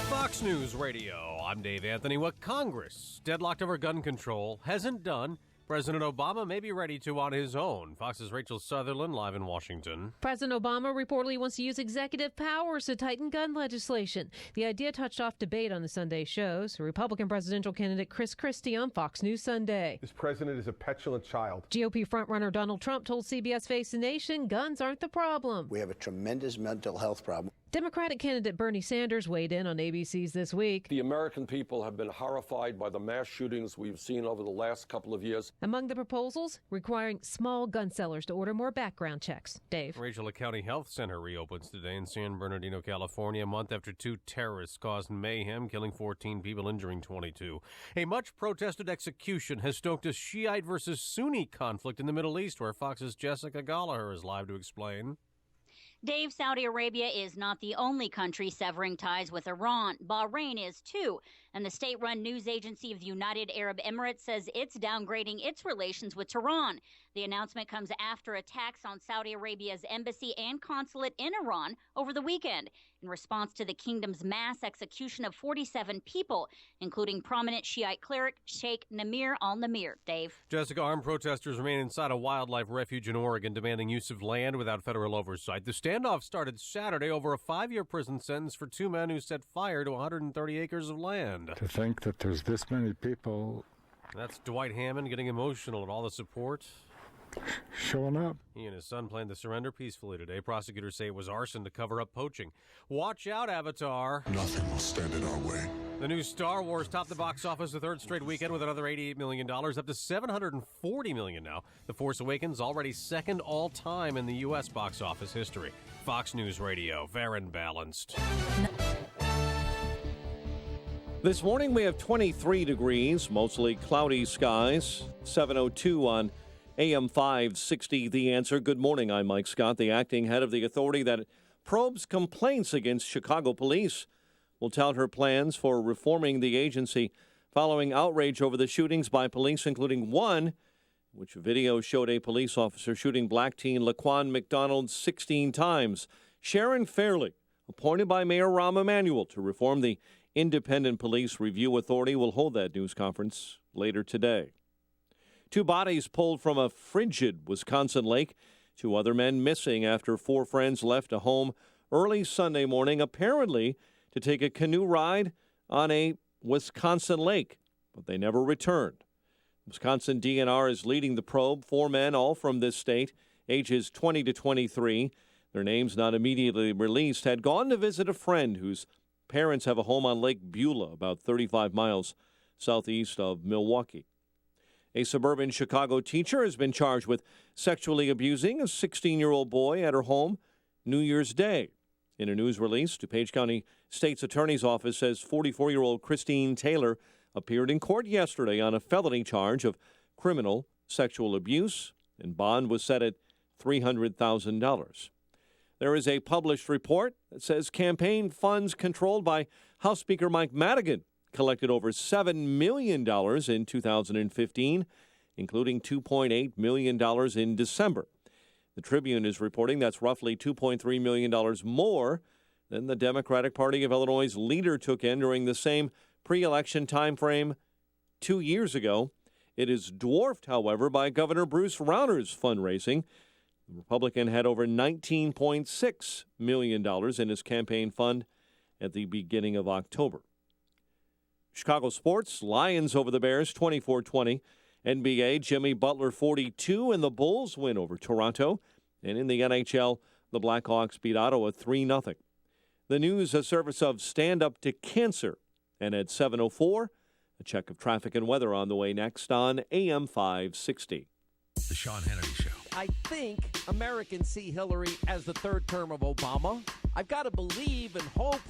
Fox News Radio. I'm Dave Anthony. What Congress, deadlocked over gun control, hasn't done, President Obama may be ready to on his own. Fox's Rachel Sutherland live in Washington. President Obama reportedly wants to use executive powers to tighten gun legislation. The idea touched off debate on the Sunday shows. Republican presidential candidate Chris Christie on Fox News Sunday. This president is a petulant child. GOP frontrunner Donald Trump told CBS Face the Nation guns aren't the problem. We have a tremendous mental health problem. Democratic candidate Bernie Sanders weighed in on ABC's This Week. The American people have been horrified by the mass shootings we've seen over the last couple of years. Among the proposals, requiring small gun sellers to order more background checks. Dave. Rachel, a county health center reopens today in San Bernardino, California, a month after 2 terrorists caused mayhem, killing 14 people, injuring 22. A much-protested execution has stoked a Shiite versus Sunni conflict in the Middle East, where Fox's Jessica Gallagher is live to explain. Dave, Saudi Arabia is not the only country severing ties with Iran. Bahrain is too. And the state-run news agency of the United Arab Emirates says it's downgrading its relations with Tehran. The announcement comes after attacks on Saudi Arabia's embassy and consulate in Iran over the weekend in response to the kingdom's mass execution of 47 people, including prominent Shiite cleric Sheikh Namir al-Namir. Dave. Jessica, armed protesters remain inside a wildlife refuge in Oregon demanding use of land without federal oversight. The standoff started Saturday over a 5-year prison sentence for 2 men who set fire to 130 acres of land. To think that there's this many people. That's Dwight Hammond getting emotional at all the support. Showing up. He and his son planned to surrender peacefully today. Prosecutors say it was arson to cover up poaching. Watch out, Avatar. Nothing will stand in our way. The new Star Wars topped the box office the third straight weekend with another $88 million, up to $740 million now. The Force Awakens already second all-time in the U.S. box office history. Fox News Radio, fair and balanced. This morning we have 23 degrees, mostly cloudy skies, 7:02 on AM 560, The Answer. Good morning, I'm Mike Scott. The acting head of the authority that probes complaints against Chicago police will tout her plans for reforming the agency following outrage over the shootings by police, including one which video showed a police officer shooting black teen Laquan McDonald 16 times. Sharon Fairley, appointed by Mayor Rahm Emanuel to reform the Independent Police Review Authority, will hold that news conference later today. 2 bodies pulled from a frigid Wisconsin lake. 2 other men missing after 4 friends left a home early Sunday morning, apparently to take a canoe ride on a Wisconsin lake, but they never returned. Wisconsin DNR is leading the probe. 4 men, all from this state, ages 20 to 23. Their names not immediately released, had gone to visit a friend whose parents have a home on Lake Beulah, about 35 miles southeast of Milwaukee. A suburban Chicago teacher has been charged with sexually abusing a 16-year-old boy at her home New Year's Day. In a news release, DuPage County State's Attorney's Office says 44-year-old Christine Taylor appeared in court yesterday on a felony charge of criminal sexual abuse, and bond was set at $300,000. There is a published report that says campaign funds controlled by House Speaker Mike Madigan collected over $7 million in 2015, including $2.8 million in December. The Tribune is reporting that's roughly $2.3 million more than the Democratic Party of Illinois' leader took in during the same pre-election time frame 2 years ago. It is dwarfed, however, by Governor Bruce Rauner's fundraising. The Republican had over $19.6 million in his campaign fund at the beginning of October. Chicago sports, Lions over the Bears 24-20. NBA, Jimmy Butler 42, and the Bulls win over Toronto. And in the NHL, the Blackhawks beat Ottawa 3-0. The news, a service of Stand Up to Cancer. And at 7:04, a check of traffic and weather on the way next on AM 560. The Sean Hannity Show. I think Americans see Hillary as the third term of Obama. I've got to believe and hope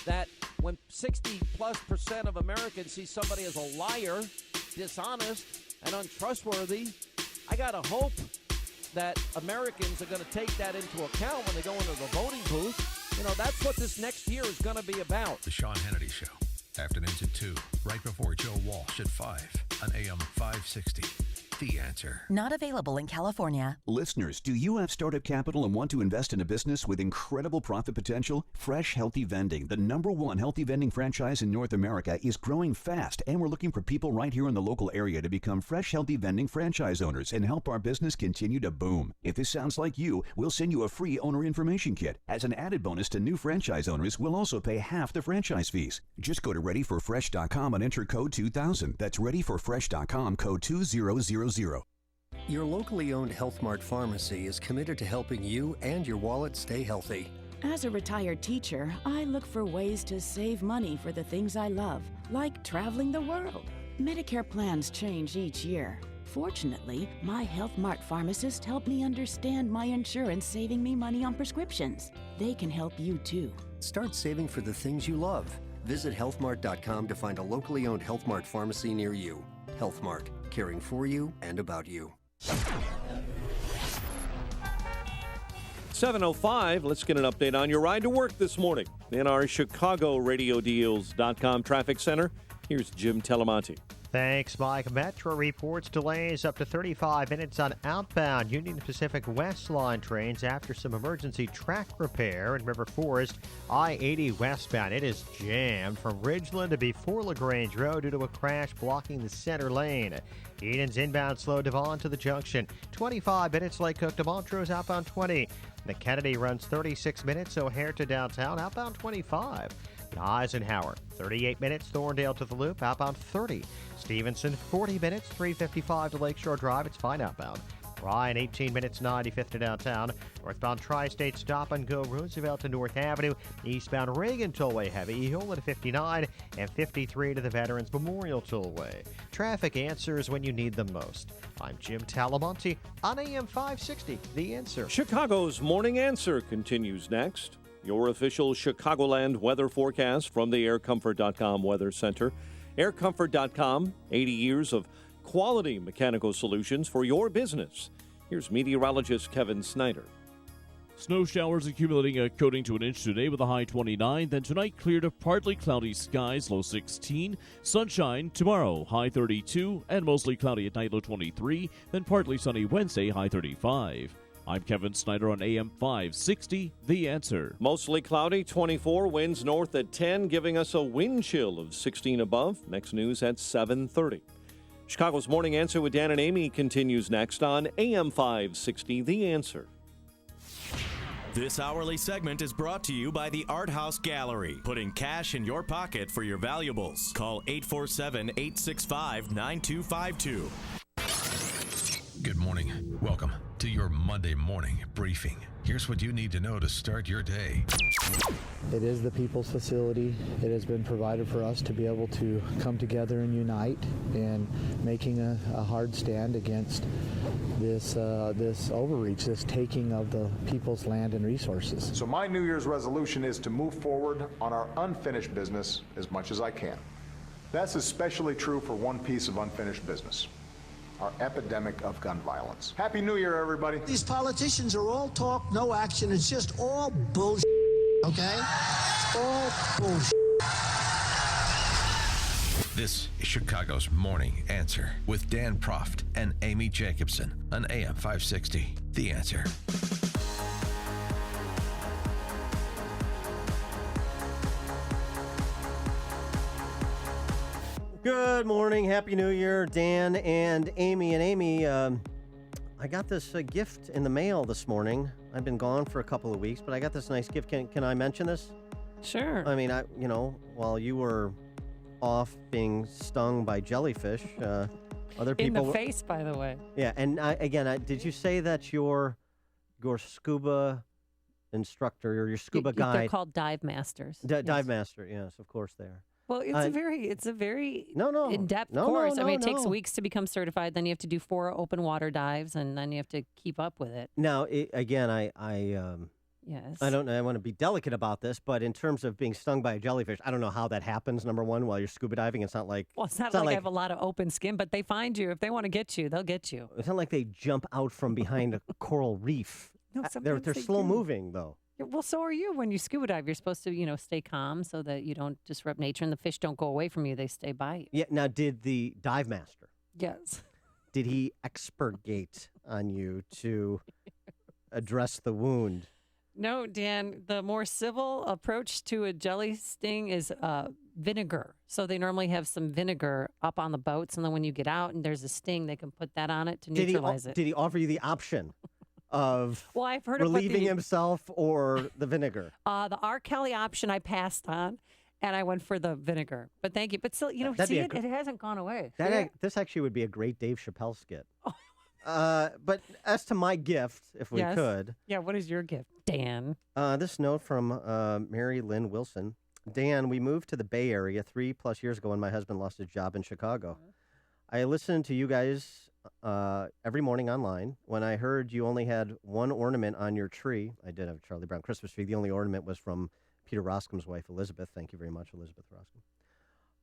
that when 60+% of Americans see somebody as a liar, dishonest, and untrustworthy, I got to hope that Americans are going to take that into account when they go into the voting booth. You know, that's what this next year is going to be about. The Sean Hannity Show. Afternoons at 2, right before Joe Walsh at 5 on AM 560. The Answer. Not available in California. Listeners, do you have startup capital and want to invest in a business with incredible profit potential? Fresh Healthy Vending, the #1 healthy vending franchise in North America, is growing fast, and we're looking for people right here in the local area to become Fresh Healthy Vending franchise owners and help our business continue to boom. If this sounds like you, we'll send you a free owner information kit. As an added bonus to new franchise owners, we'll also pay half the franchise fees. Just go to readyforfresh.com and enter code 2000. That's readyforfresh.com, code 2000. Your locally owned Health Mart pharmacy is committed to helping you and your wallet stay healthy. As a retired teacher, I look for ways to save money for the things I love, like traveling the world. Medicare plans change each year. Fortunately, my Health Mart pharmacist helped me understand my insurance saving me money on prescriptions. They can help you too. Start saving for the things you love. Visit healthmart.com to find a locally owned Health Mart pharmacy near you. Health Mart, caring for you and about you. 7:05, let's get an update on your ride to work this morning. In our ChicagoRadioDeals.com traffic center, here's Jim Telemonte. Thanks, Mike. Metro reports delays up to 35 minutes on outbound Union Pacific West Line trains after some emergency track repair in River Forest. I-80 westbound, it is jammed from Ridgeland to before LaGrange Road due to a crash blocking the center lane. Eden's inbound slow Devon to the junction. 25 minutes Lake Cook to Montrose outbound 20. The Kennedy runs 36 minutes O'Hare to downtown outbound 25. Eisenhower, 38 minutes, Thorndale to the Loop, outbound 30. Stevenson, 40 minutes, 355 to Lakeshore Drive, it's fine outbound. Bryan, 18 minutes, 95th to downtown. Northbound Tri-State stop and go Roosevelt to North Avenue. Eastbound Reagan Tollway heavy, Eola to 59 and 53 to the Veterans Memorial Tollway. Traffic answers when you need them most. I'm Jim Talamonte on AM 560, The Answer. Chicago's Morning Answer continues next. Your official Chicagoland weather forecast from the aircomfort.com Weather Center. Aircomfort.com, 80 years of quality mechanical solutions for your business. Here's meteorologist Kevin Snyder. Snow showers accumulating a coating to an inch today with a high 29. Then tonight cleared of partly cloudy skies, low 16. Sunshine tomorrow, high 32. And mostly cloudy at night, low 23. Then partly sunny Wednesday, high 35. I'm Kevin Snyder on AM 560, The Answer. Mostly cloudy, 24, winds north at 10, giving us a wind chill of 16 above. Next news at 7:30. Chicago's Morning Answer with Dan and Amy continues next on AM 560, The Answer. This hourly segment is brought to you by the Art House Gallery, putting cash in your pocket for your valuables. Call 847-865-9252. Good morning. Welcome to your Monday morning briefing. Here's what you need to know to start your day. It is the people's facility. It has been provided for us to be able to come together and unite in making a hard stand against this overreach, this taking of the people's land and resources. So my New Year's resolution is to move forward on our unfinished business as much as I can. That's especially true for one piece of unfinished business: our epidemic of gun violence. Happy New Year, everybody. These politicians are all talk, no action. It's just all bullshit, okay? It's all bullshit. This is Chicago's Morning Answer with Dan Proft and Amy Jacobson on AM 560. The Answer. Good morning. Happy New Year, Dan and Amy. And Amy, I got this gift in the mail this morning. I've been gone for a couple of weeks, but I got this nice gift. Can I mention this? Sure. I mean, while you were off being stung by jellyfish, other people in the face, by the way. Yeah, and did you say that your scuba instructor or your scuba guide? They're called dive masters. Dive master, yes, of course they are. Well, it's a very in-depth No, course. no, I mean, it takes no. weeks to become certified. Then you have to do 4 open water dives, and then you have to keep up with it. Now, Yes. I don't know. I want to be delicate about this, but in terms of being stung by a jellyfish, I don't know how that happens, number one, while you're scuba diving. It's not like... Well, it's not like I have a lot of open skin, but they find you. If they want to get you, they'll get you. It's not like they jump out from behind a coral reef. No, They're sometimes they slow do. moving, though. Yeah, well, so are you. When you scuba dive, you're supposed to, stay calm so that you don't disrupt nature and the fish don't go away from you. They stay by you. Yeah. Now, did the dive master, Yes. did he expurgate on you to address the wound? No, Dan, the more civil approach to a jelly sting is vinegar. So they normally have some vinegar up on the boats, and then when you get out and there's a sting, they can put that on it to neutralize it. Did he offer you the option of Well, I've heard relieving of himself or the vinegar? The R. Kelly option I passed on, and I went for the vinegar. But thank you. But still, it hasn't gone away. This actually would be a great Dave Chappelle skit. But as to my gift, if we could. Yeah, what is your gift, Dan? This note from Mary Lynn Wilson. Dan, we moved to the Bay Area 3+ years ago when my husband lost his job in Chicago. I listened to you guys every morning online. When I heard you only had one ornament on your tree, I did have a Charlie Brown Christmas tree. The only ornament was from Peter Roscom's wife, Elizabeth. Thank you very much, Elizabeth Roscom.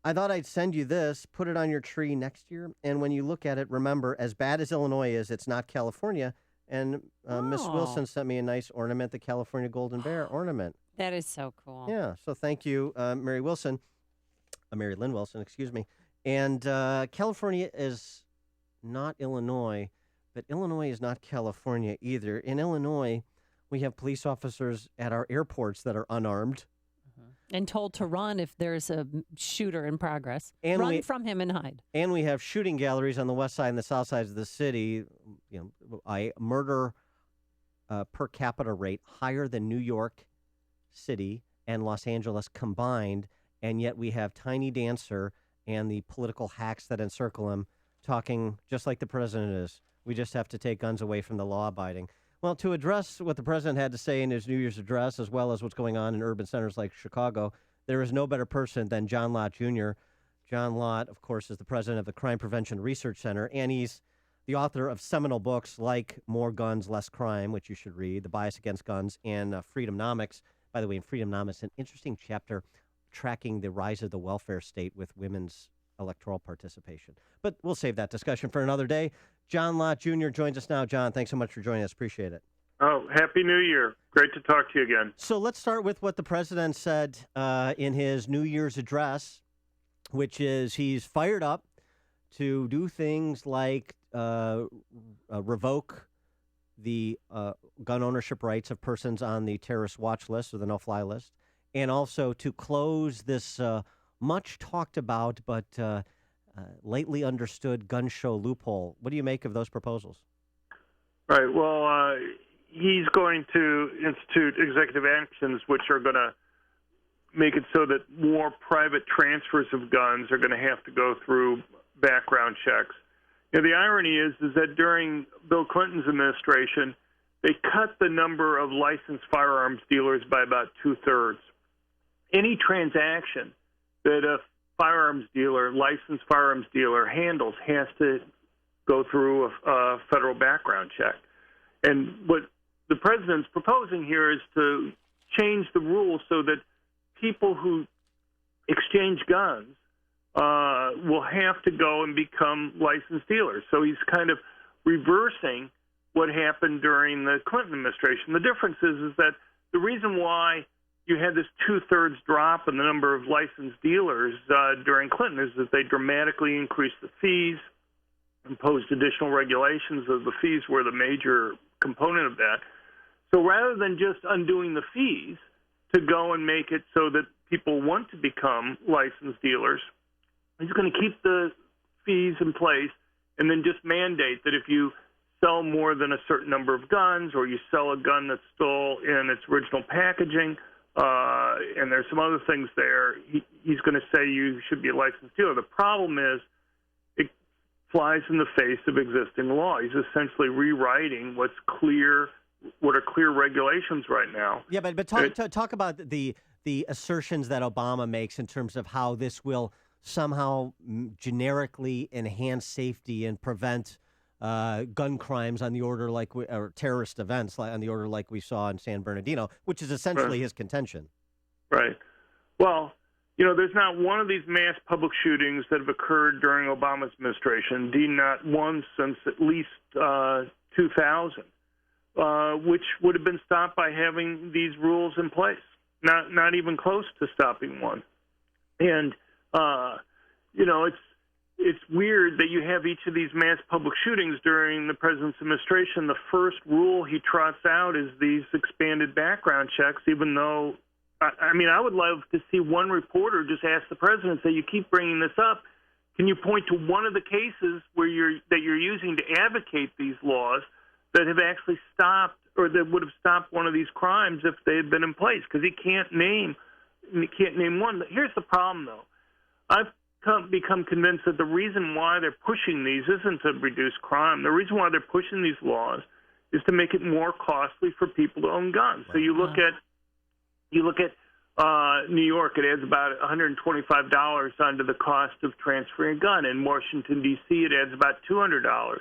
I thought I'd send you this, put it on your tree next year, and when you look at it, remember, as bad as Illinois is, it's not California. And Miss Wilson sent me a nice ornament, the California Golden Bear ornament. That is so cool. Yeah, so thank you, Mary Lynn Wilson, excuse me. And California is not Illinois, but Illinois is not California either. In Illinois, we have police officers at our airports that are unarmed. And told to run if there's a shooter in progress. And run from him and hide. And we have shooting galleries on the west side and the south sides of the city. A murder per capita rate higher than New York City and Los Angeles combined, and yet we have Tiny Dancer and the political hacks that encircle him talking just like the president is. We just have to take guns away from the law-abiding. Well, to address what the president had to say in his New Year's address, as well as what's going on in urban centers like Chicago, there is no better person than John Lott Jr. John Lott, of course, is the president of the Crime Prevention Research Center, and he's the author of seminal books like More Guns, Less Crime, which you should read, The Bias Against Guns, and Freedomnomics. By the way, in Freedomnomics, an interesting chapter tracking the rise of the welfare state with women's electoral participation. But we'll save that discussion for another day. John Lott Jr. joins us now. John, thanks so much for joining us. Appreciate it. Oh, Happy New Year. Great to talk to you again. So let's start with what the president said in his New Year's address, which is he's fired up to do things like revoke the gun ownership rights of persons on the terrorist watch list or the no-fly list, and also to close this much talked about but lately understood gun show loophole. What do you make of those proposals? Right. Well, he's going to institute executive actions which are going to make it so that more private transfers of guns are going to have to go through background checks. The irony is that during Bill Clinton's administration, they cut the number of licensed firearms dealers by about 2/3. Any transaction that a licensed firearms dealer handles has to go through a federal background check. And what the president's proposing here is to change the rules so that people who exchange guns will have to go and become licensed dealers. So he's kind of reversing what happened during the Clinton administration. The difference is that the reason why you had this 2/3 drop in the number of licensed dealers during Clinton is that they dramatically increased the fees, imposed additional regulations. The fees were the major component of that. So rather than just undoing the fees to go and make it so that people want to become licensed dealers, he's going to keep the fees in place and then just mandate that if you sell more than a certain number of guns or you sell a gun that's still in its original packaging, and there's some other things there, he's going to say you should be a licensed dealer. The problem is it flies in the face of existing law. He's essentially rewriting what are clear regulations right now. Yeah, but talk about the assertions that Obama makes in terms of how this will somehow generically enhance safety and prevent gun crimes on the order or terrorist events on the order like we saw in San Bernardino, which is essentially his contention. Right. Well, there's not one of these mass public shootings that have occurred during Obama's administration, indeed not one since at least 2000, which would have been stopped by having these rules in place. Not even close to stopping one. And, it's weird that you have each of these mass public shootings during the president's administration. The first rule he trots out is these expanded background checks, even though, I would love to see one reporter just ask the president, say, you keep bringing this up. Can you point to one of the cases that you're using to advocate these laws that have actually stopped or that would have stopped one of these crimes if they had been in place? Because he can't name one. Here's the problem, though. I've become convinced that the reason why they're pushing these isn't to reduce crime. The reason why they're pushing these laws is to make it more costly for people to own guns. So you look at New York, it adds about $125 onto the cost of transferring a gun. In Washington, D.C., it adds about $200.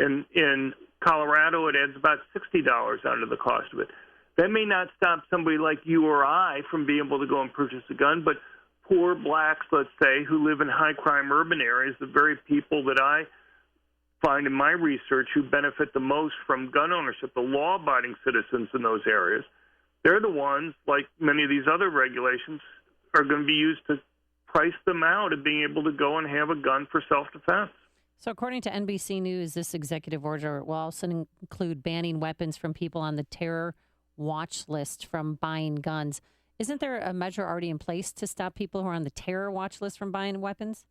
In Colorado, it adds about $60 onto the cost of it. That may not stop somebody like you or I from being able to go and purchase a gun, but poor blacks, let's say, who live in high-crime urban areas, the very people that I find in my research who benefit the most from gun ownership, the law-abiding citizens in those areas, they're the ones, like many of these other regulations, are going to be used to price them out of being able to go and have a gun for self-defense. So according to NBC News, this executive order will also include banning weapons from people on the terror watch list from buying guns. Isn't there a measure already in place to stop people who are on the terror watch list from buying weapons?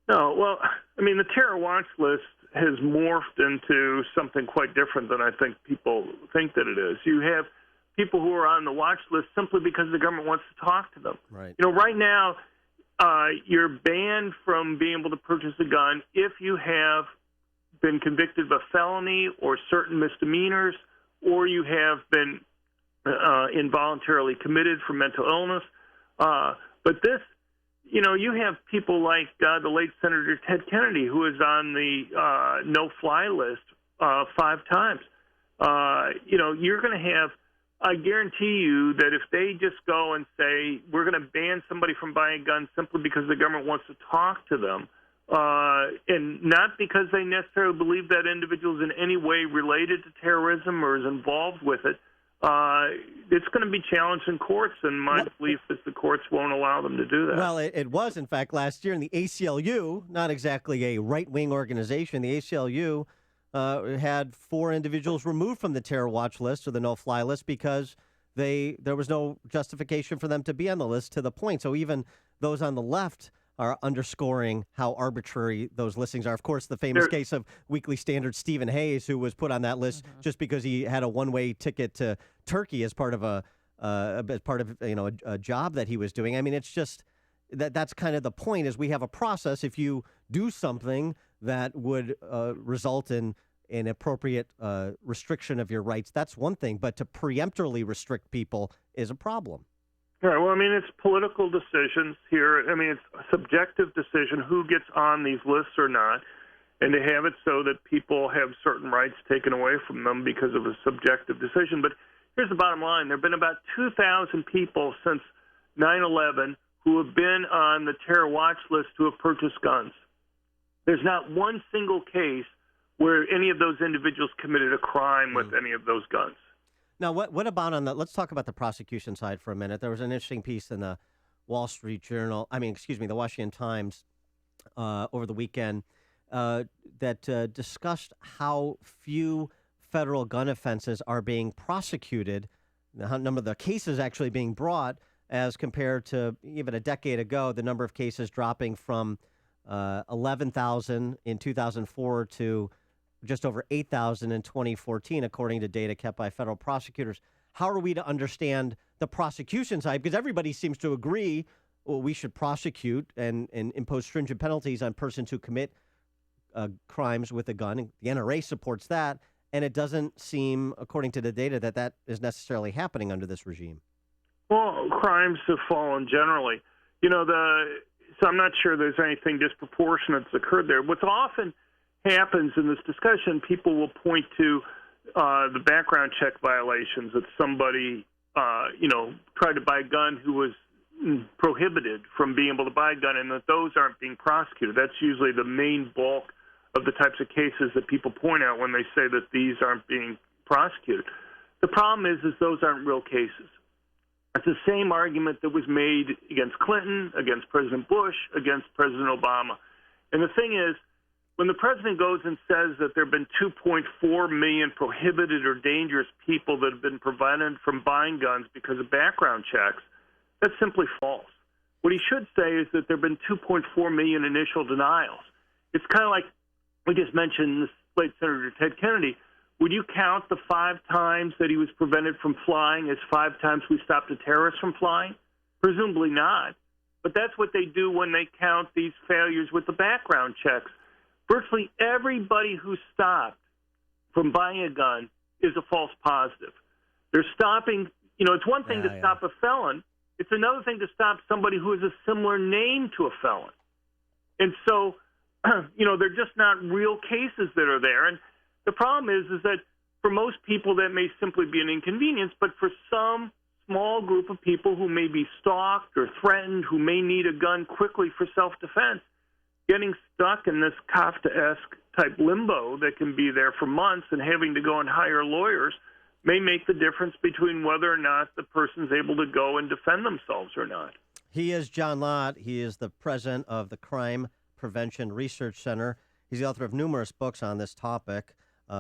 No, well, the terror watch list has morphed into something quite different than I think people think that it is. You have people who are on the watch list simply because the government wants to talk to them. Right. Right now, you're banned from being able to purchase a gun if you have been convicted of a felony or certain misdemeanors, or you have been involuntarily committed for mental illness. But this, you have people like the late Senator Ted Kennedy, who is on the no-fly list 5 times. You're going to have, I guarantee you that if they just go and say, we're going to ban somebody from buying a gun simply because the government wants to talk to them, and not because they necessarily believe that individual is in any way related to terrorism or is involved with it, it's going to be challenged in courts, and my belief is the courts won't allow them to do that. Well, it was, in fact, last year in the ACLU, not exactly a right-wing organization. The ACLU had 4 individuals removed from the terror watch list or the no-fly list because there was no justification for them to be on the list to the point. So even those on the left are underscoring how arbitrary those listings are. Of course, the famous case of Weekly Standard Stephen Hayes, who was put on that list just because he had a one-way ticket to Turkey as part of a job that he was doing. It's just that's kind of the point. Is we have a process. If you do something that would result in an appropriate restriction of your rights, that's one thing. But to preemptorily restrict people is a problem. Right. Well, it's political decisions here. It's a subjective decision who gets on these lists or not, and to have it so that people have certain rights taken away from them because of a subjective decision. But here's the bottom line. There have been about 2,000 people since 9/11 who have been on the terror watch list who have purchased guns. There's not one single case where any of those individuals committed a crime with any of those guns. Now, what about let's talk about the prosecution side for a minute. There was an interesting piece in the the Washington Times over the weekend that discussed how few federal gun offenses are being prosecuted, the number of the cases actually being brought as compared to even a decade ago, the number of cases dropping from 11,000 in 2004 to just over 8,000 in 2014, according to data kept by federal prosecutors. How are we to understand the prosecution side? Because everybody seems to agree, we should prosecute and impose stringent penalties on persons who commit crimes with a gun. The NRA supports that, and it doesn't seem, according to the data, that is necessarily happening under this regime. Well, crimes have fallen generally. So I'm not sure there's anything disproportionate that's occurred there. What's often happens in this discussion, people will point to the background check violations that somebody, tried to buy a gun who was prohibited from being able to buy a gun, and that those aren't being prosecuted. That's usually the main bulk of the types of cases that people point out when they say that these aren't being prosecuted. The problem is those aren't real cases. It's the same argument that was made against Clinton, against President Bush, against President Obama. And the thing is, when the president goes and says that there have been 2.4 million prohibited or dangerous people that have been prevented from buying guns because of background checks, that's simply false. What he should say is that there have been 2.4 million initial denials. It's kind of like we just mentioned late Senator Ted Kennedy. Would you count the 5 times that he was prevented from flying as 5 times we stopped a terrorist from flying? Presumably not. But that's what they do when they count these failures with the background checks. Virtually everybody who stopped from buying a gun is a false positive. They're stopping, it's one thing to stop a felon. It's another thing to stop somebody who has a similar name to a felon. And so, they're just not real cases that are there. And the problem is that for most people that may simply be an inconvenience, but for some small group of people who may be stalked or threatened, who may need a gun quickly for self-defense, getting stuck in this Kafka-esque type limbo that can be there for months and having to go and hire lawyers may make the difference between whether or not the person's able to go and defend themselves or not. He is John Lott. He is the president of the Crime Prevention Research Center. He's the author of numerous books on this topic,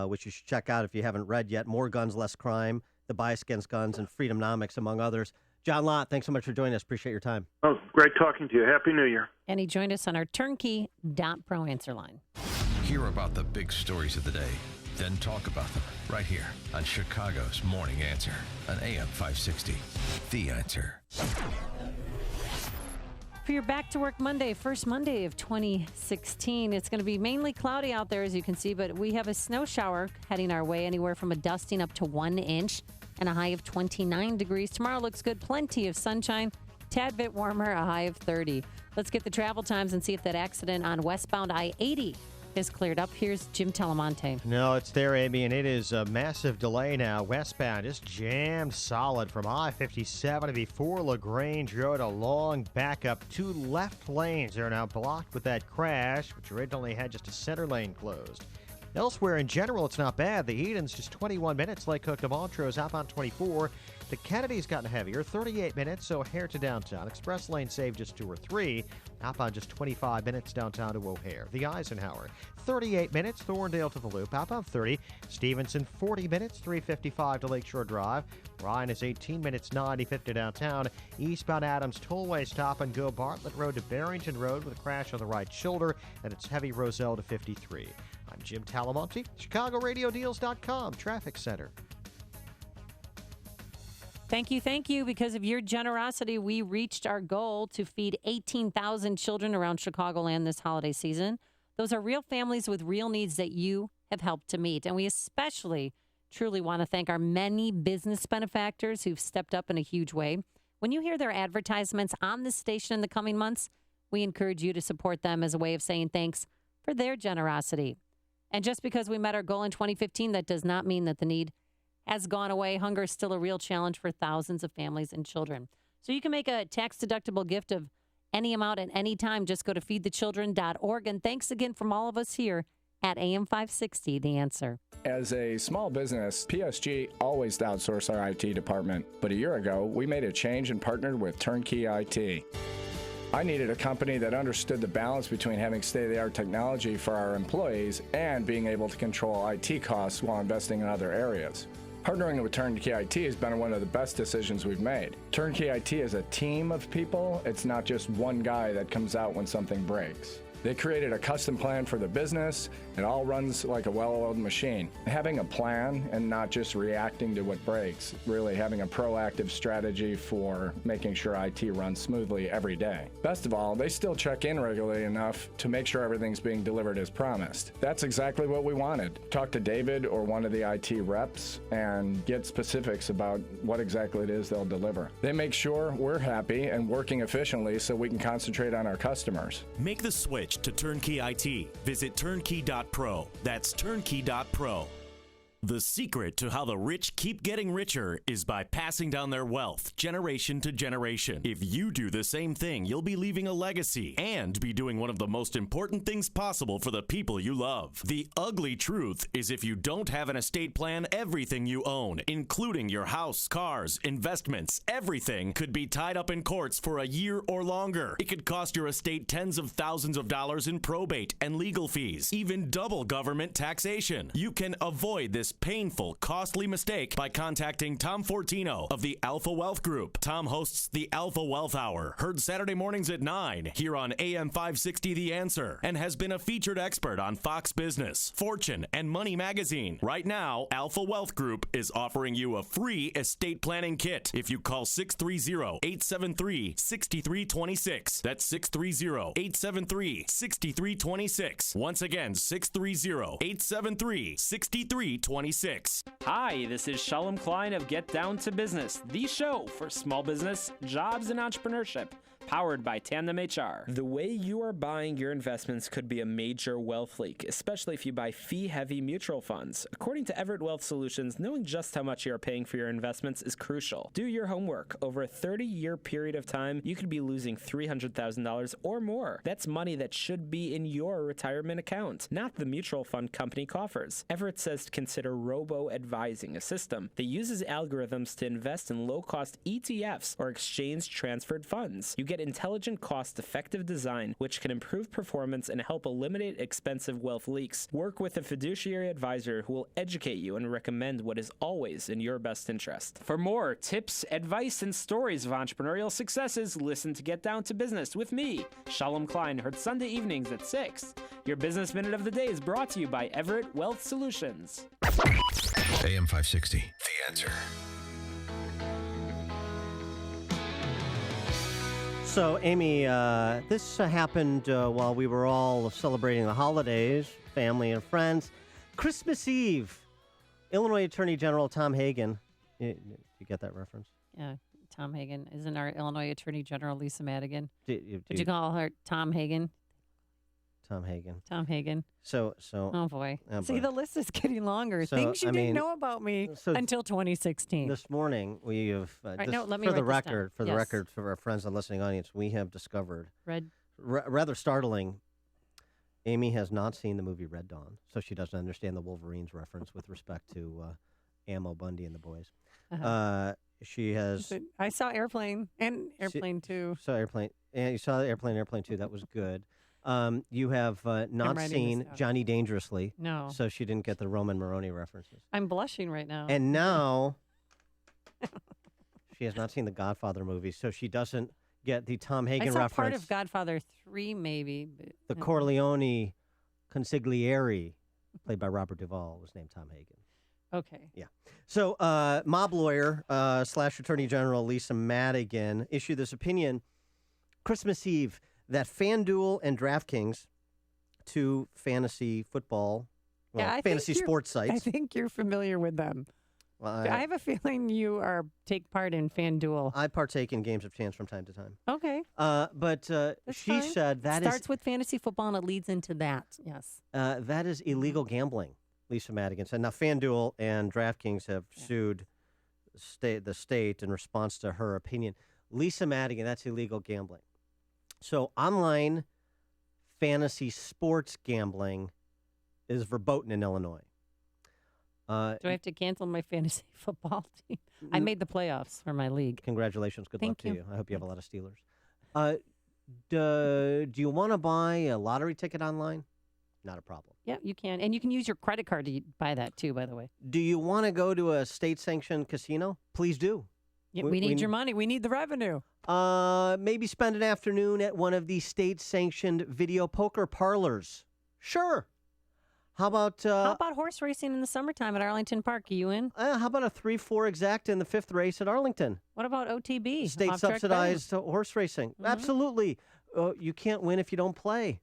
which you should check out if you haven't read yet. More Guns, Less Crime, The Bias Against Guns, and Freedomnomics, among others. John Lott, thanks so much for joining us. Appreciate your time. Oh, great talking to you. Happy New Year. And he joined us on our turnkey.pro answer line. Hear about the big stories of the day, then talk about them right here on Chicago's Morning Answer on AM 560. The Answer. For your back-to-work Monday, first Monday of 2016, it's going to be mainly cloudy out there, as you can see, but we have a snow shower heading our way, anywhere from a dusting up to 1 inch, and a high of 29 degrees. Tomorrow looks good. Plenty of sunshine, tad bit warmer, a high of 30. Let's get the travel times and see if that accident on westbound I-80 is cleared up. Here's Jim Telemonte. No, it's there, Amy, and it is a massive delay now. Westbound is jammed solid from I-57 before LaGrange Road. A long backup. 2 left lanes are now blocked with that crash, which originally had just a center lane closed. Elsewhere, in general, it's not bad. The Eden's just 21 minutes. Lake Cook to Montrose, outbound 24. The Kennedy's gotten heavier, 38 minutes, so O'Hare to downtown. Express lane saved just 2 or 3. Outbound just 25 minutes downtown to O'Hare. The Eisenhower, 38 minutes. Thorndale to the Loop, outbound 30. Stevenson, 40 minutes, 3:55 to Lakeshore Drive. Ryan is 18 minutes, 95 to downtown. Eastbound Adams Tollway stop and go Bartlett Road to Barrington Road with a crash on the right shoulder, and it's heavy Roselle to 53. I'm Jim Talamonte, ChicagoRadioDeals.com Traffic Center. Thank you. Because of your generosity, we reached our goal to feed 18,000 children around Chicagoland this holiday season. Those are real families with real needs that you have helped to meet. And we especially truly want to thank our many business benefactors who've stepped up in a huge way. When you hear their advertisements on this station in the coming months, we encourage you to support them as a way of saying thanks for their generosity. And just because we met our goal in 2015, that does not mean that the need has gone away. Hunger is still a real challenge for thousands of families and children. So you can make a tax-deductible gift of any amount at any time. Just go to feedthechildren.org. And thanks again from all of us here at AM 560, The Answer. As a small business, PSG always outsourced our IT department. But a year ago, we made a change and partnered with Turnkey IT. I needed a company that understood the balance between having state-of-the-art technology for our employees and being able to control IT costs while investing in other areas. Partnering with Turnkey IT has been one of the best decisions we've made. Turnkey IT is a team of people. It's not just one guy that comes out when something breaks. They created a custom plan for the business. It all runs like a well-oiled machine. Having a plan and not just reacting to what breaks, really having a proactive strategy for making sure IT runs smoothly every day. Best of all, they still check in regularly enough to make sure everything's being delivered as promised. That's exactly what we wanted. Talk to David or one of the IT reps and get specifics about what exactly it is they'll deliver. They make sure we're happy and working efficiently so we can concentrate on our customers. Make the switch Switch to Turnkey IT. Visit turnkey.pro. That's turnkey.pro. The secret to how the rich keep getting richer is by passing down their wealth generation to generation. If you do the same thing, you'll be leaving a legacy and be doing one of the most important things possible for the people you love. The ugly truth is if you don't have an estate plan, everything you own, including your house, cars, investments, everything could be tied up in courts for a year or longer. It could cost your estate tens of thousands of dollars in probate and legal fees, even double government taxation. You can avoid this painful, costly mistake by contacting Tom Fortino of the Alpha Wealth Group. Tom hosts the Alpha Wealth Hour, heard Saturday mornings at 9 here on AM 560 The Answer, and has been a featured expert on Fox Business, Fortune, and Money Magazine. Right now, Alpha Wealth Group is offering you a free estate planning kit if you call 630-873-6326. That's 630-873-6326. Once again, 630-873-6326. Hi, this is Shalom Klein of Get Down to Business, the show for small business, jobs, and entrepreneurship. Powered by Tandem HR. The way you are buying your investments could be a major wealth leak, especially if you buy fee-heavy mutual funds. According to Everett Wealth Solutions, knowing just how much you are paying for your investments is crucial. Do your homework. Over a 30-year period of time, you could be losing $300,000 or more. That's money that should be in your retirement account, not the mutual fund company coffers. Everett says to consider robo-advising, a system that uses algorithms to invest in low-cost ETFs or exchange-transferred funds. You get intelligent, cost-effective design, which can improve performance and help eliminate expensive wealth leaks. Work with a fiduciary advisor who will educate you and recommend what is always in your best interest. For more tips, advice, and stories of entrepreneurial successes, listen to Get Down to Business with me, Shalom Klein, heard Sunday evenings at 6. Your Business Minute of the Day is brought to you by Everett Wealth Solutions. AM 560, The Answer. So, Amy, this happened while we were all celebrating the holidays, family and friends. Christmas Eve, Illinois Attorney General Tom Hagen. You get that reference? Yeah, Tom Hagen. Isn't our Illinois Attorney General Lisa Madigan? Did you call her Tom Hagen? Tom Hagen. Tom Hagen. So. Oh boy. See, boy. the list is getting longer. So, Things you didn't know about me until 2016. This morning we have, right, no, let me for the write this record, down. the record, for our friends and listening audience, we have discovered Red. Rather startling. Amy has not seen the movie Red Dawn, so she doesn't understand the Wolverines reference with respect to Ammo Bundy and the boys. Uh-huh. She has. I saw Airplane and Airplane 2. Saw Airplane, and you saw Airplane 2. That was good. You have not seen Johnny Dangerously. No. So she didn't get the Roman Moroni references. I'm blushing right now. And now she has not seen the Godfather movie, so she doesn't get the Tom Hagen I saw reference. part of Godfather 3, maybe. But, the Corleone consigliere, played by Robert Duvall, was named Tom Hagen. Okay. Yeah. So mob lawyer / Attorney General Lisa Madigan issued this opinion Christmas Eve that FanDuel and DraftKings, two fantasy football, fantasy sports sites. I think you're familiar with them. Well, I have a feeling you take part in FanDuel. I partake in games of chance from time to time. Okay. But she said that starts with fantasy football and it leads into that. Yes. That is illegal gambling, Lisa Madigan said. Now, FanDuel and DraftKings have sued the state in response to her opinion. Lisa Madigan, that's illegal gambling. So online fantasy sports gambling is verboten in Illinois. Do I have to cancel my fantasy football team? I made the playoffs for my league. Congratulations. Good luck Thank to you. you. I hope you have a lot of Steelers. Do you want to buy a lottery ticket online? Not a problem. Yeah, you can. And you can use your credit card to buy that too, by the way. Do you want to go to a state-sanctioned casino? Please do. Yeah, we need your money. We need the revenue. Maybe spend an afternoon at one of these state-sanctioned video poker parlors. Sure. How about horse racing in the summertime at Arlington Park? Are you in? How about a 3-4 exacta in the 5th race at Arlington? What about OTB? State-subsidized horse racing. Mm-hmm. Absolutely. You can't win if you don't play.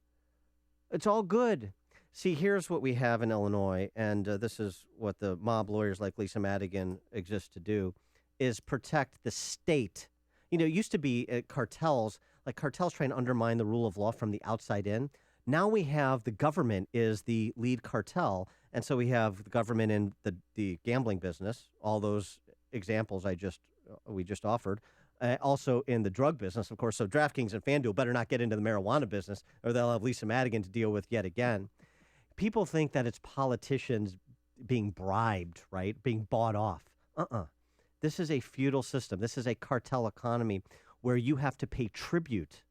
It's all good. See, here's what we have in Illinois, and this is what the mob lawyers like Lisa Madigan exist to do, is protect the state. You know, it used to be cartels trying to undermine the rule of law from the outside in. Now we have the government is the lead cartel, and so we have the government in the gambling business, all those examples we just offered, also in the drug business, of course. So DraftKings and FanDuel better not get into the marijuana business, or they'll have Lisa Madigan to deal with yet again. People think that it's politicians being bribed, right, being bought off. This is a feudal system. This is a cartel economy where you have to pay tribute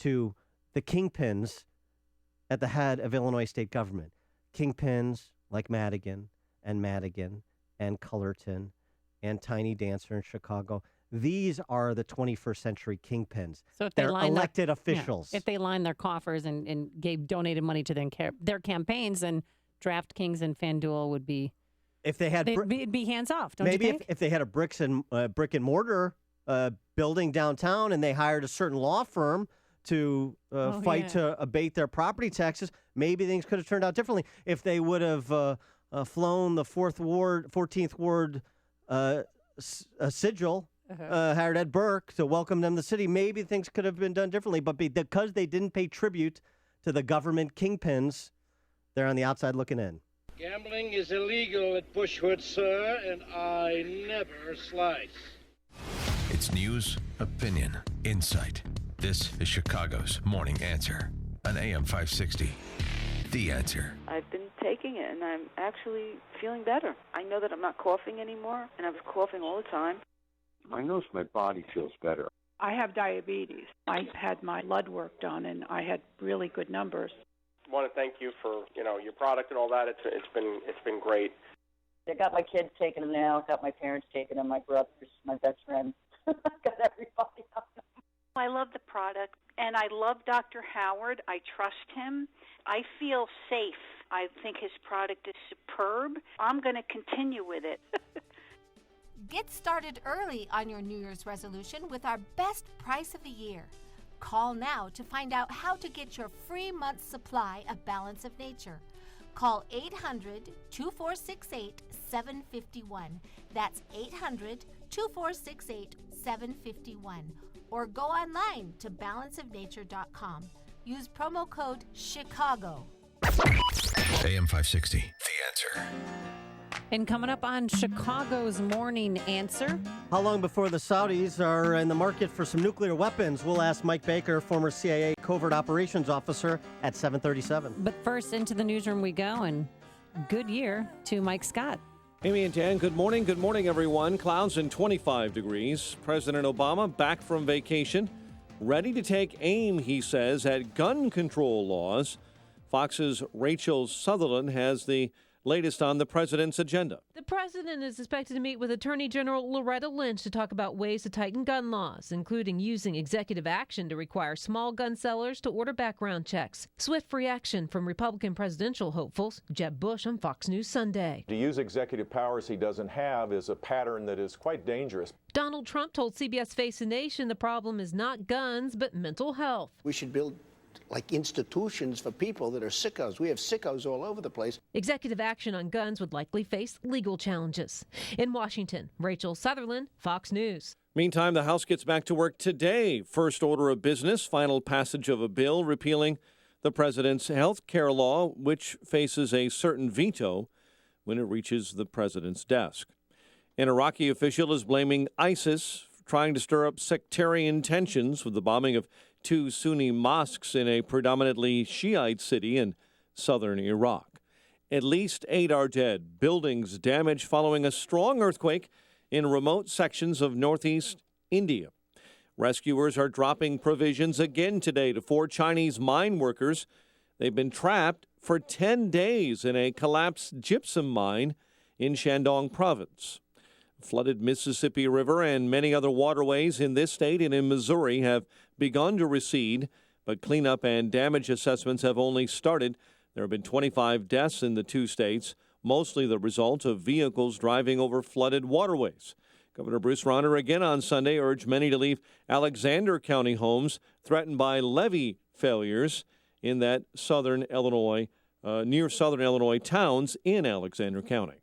to the kingpins at the head of Illinois state government. Kingpins like Madigan and Cullerton and Tiny Dancer in Chicago. These are the 21st century kingpins. So if they're elected officials. If they line their coffers and donated money to their campaigns, then DraftKings and FanDuel would be... If they had... It'd be hands off, don't maybe you think? If they had a brick and mortar building downtown and they hired a certain law firm to fight to abate their property taxes, maybe things could have turned out differently. If they would have flown the 14th Ward sigil, hired Ed Burke to welcome them to the city, maybe things could have been done differently. But because they didn't pay tribute to the government kingpins, they're on the outside looking in. Gambling is illegal at Bushwood, sir, and I never slice. It's news, opinion, insight. This is Chicago's Morning Answer on AM 560. The Answer. I've been taking it, and I'm actually feeling better. I know that I'm not coughing anymore, and I was coughing all the time. I notice my body feels better. I have diabetes. I had my blood work done, and I had really good numbers. I want to thank you for your product and all that. It's been great. I got my kids taking them now. Got my parents taking them. My brothers, my best friends. Got everybody on them. I love the product, and I love Dr. Howard. I trust him. I feel safe. I think his product is superb. I'm going to continue with it. Get started early on your New Year's resolution with our best price of the year. Call now to find out how to get your free month's supply of Balance of Nature. Call 800-2468-751. That's 800-2468-751. Or go online to balanceofnature.com. Use promo code Chicago. AM 560, The Answer. And coming up on Chicago's Morning Answer. How long before the Saudis are in the market for some nuclear weapons? We'll ask Mike Baker, former CIA covert operations officer, at 7:37. But first, into the newsroom we go, and good year to Mike Scott. Amy and Dan, good morning. Good morning, everyone. Clouds and 25 degrees. President Obama back from vacation, ready to take aim, he says, at gun control laws. Fox's Rachel Sutherland has the latest on the president's agenda. The president is expected to meet with Attorney General Loretta Lynch to talk about ways to tighten gun laws, including using executive action to require small gun sellers to order background checks. Swift reaction from Republican presidential hopefuls. Jeb Bush on Fox News Sunday. To use executive powers he doesn't have is a pattern that is quite dangerous. Donald Trump told CBS Face the Nation the problem is not guns, but mental health. We should build institutions for people that are sickos. We have sickos all over the place. Executive action on guns would likely face legal challenges. In Washington, Rachel Sutherland, Fox News. Meantime, the House gets back to work today. First order of business, final passage of a bill repealing the president's health care law, which faces a certain veto when it reaches the president's desk. An Iraqi official is blaming ISIS for trying to stir up sectarian tensions with the bombing of 2 Sunni mosques in a predominantly Shiite city in southern Iraq. At least 8 are dead. Buildings damaged following a strong earthquake in remote sections of northeast India. Rescuers are dropping provisions again today to 4 Chinese mine workers. They've been trapped for 10 days in a collapsed gypsum mine in Shandong province. Flooded Mississippi River and many other waterways in this state and in Missouri have begun to recede, but cleanup and damage assessments have only started. There have been 25 deaths in the 2 states, mostly the result of vehicles driving over flooded waterways. Governor Bruce Rauner again on Sunday urged many to leave Alexander County homes threatened by levee failures in that southern Illinois, near southern Illinois towns in Alexander County.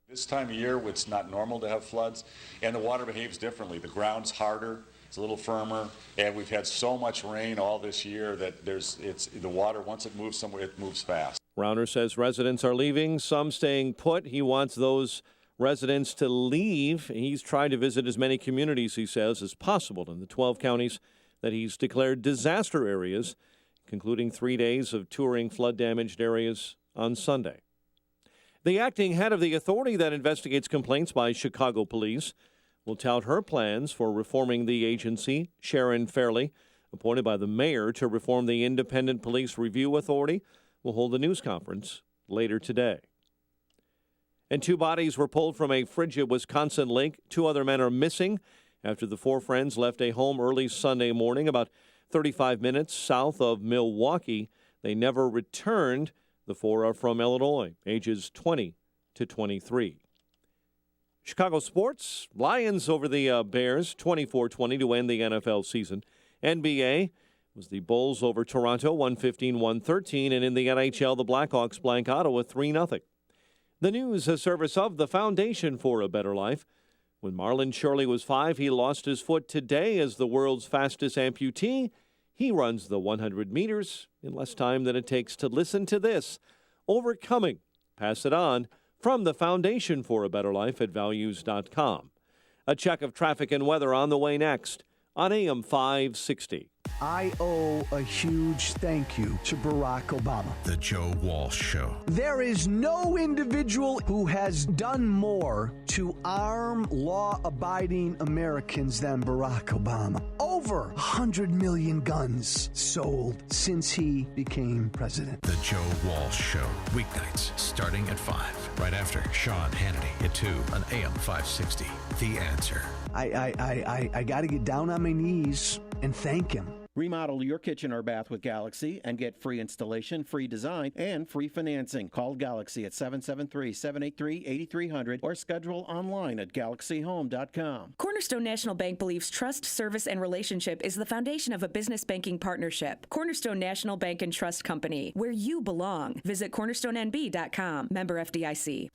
This time of year, it's not normal to have floods, and the water behaves differently. The ground's harder, It's a little firmer, and we've had so much rain all this year that the water, once it moves somewhere, it moves fast. Rauner says residents are leaving, some staying put. He wants those residents to leave. He's tried to visit as many communities, he says, as possible in the 12 counties that he's declared disaster areas, concluding 3 days of touring flood-damaged areas on Sunday. The acting head of the authority that investigates complaints by Chicago police will tout her plans for reforming the agency. Sharon Fairley, appointed by the mayor to reform the Independent Police Review Authority, will hold a news conference later today. And 2 bodies were pulled from a frigid Wisconsin lake. 2 other men are missing after the 4 friends left a home early Sunday morning about 35 minutes south of Milwaukee. They never returned. The 4 are from Illinois, ages 20 to 23. Chicago sports, Lions over the Bears, 24-20 to end the NFL season. NBA was the Bulls over Toronto, 115-113. And in the NHL, the Blackhawks blank Ottawa 3-0. The news, a service of the Foundation for a Better Life. When Marlon Shirley was 5, he lost his foot. Today, as the world's fastest amputee, he runs the 100 meters in less time than it takes to listen to this. Overcoming. Pass it on. From the Foundation for a Better Life at values.com. A check of traffic and weather on the way next on AM 560. I owe a huge thank you to Barack Obama. The Joe Walsh Show. There is no individual who has done more to arm law-abiding Americans than Barack Obama. Over 100 million guns sold since he became president. The Joe Walsh Show. Weeknights starting at 5. Right after Sean Hannity at 2 on AM 560. The Answer. I got to get down on my knees and thank him. Remodel your kitchen or bath with Galaxy and get free installation, free design, and free financing. Call Galaxy at 773-783-8300 or schedule online at galaxyhome.com. Cornerstone National Bank believes trust, service, and relationship is the foundation of a business banking partnership. Cornerstone National Bank and Trust Company, where you belong. Visit cornerstonenb.com. Member FDIC.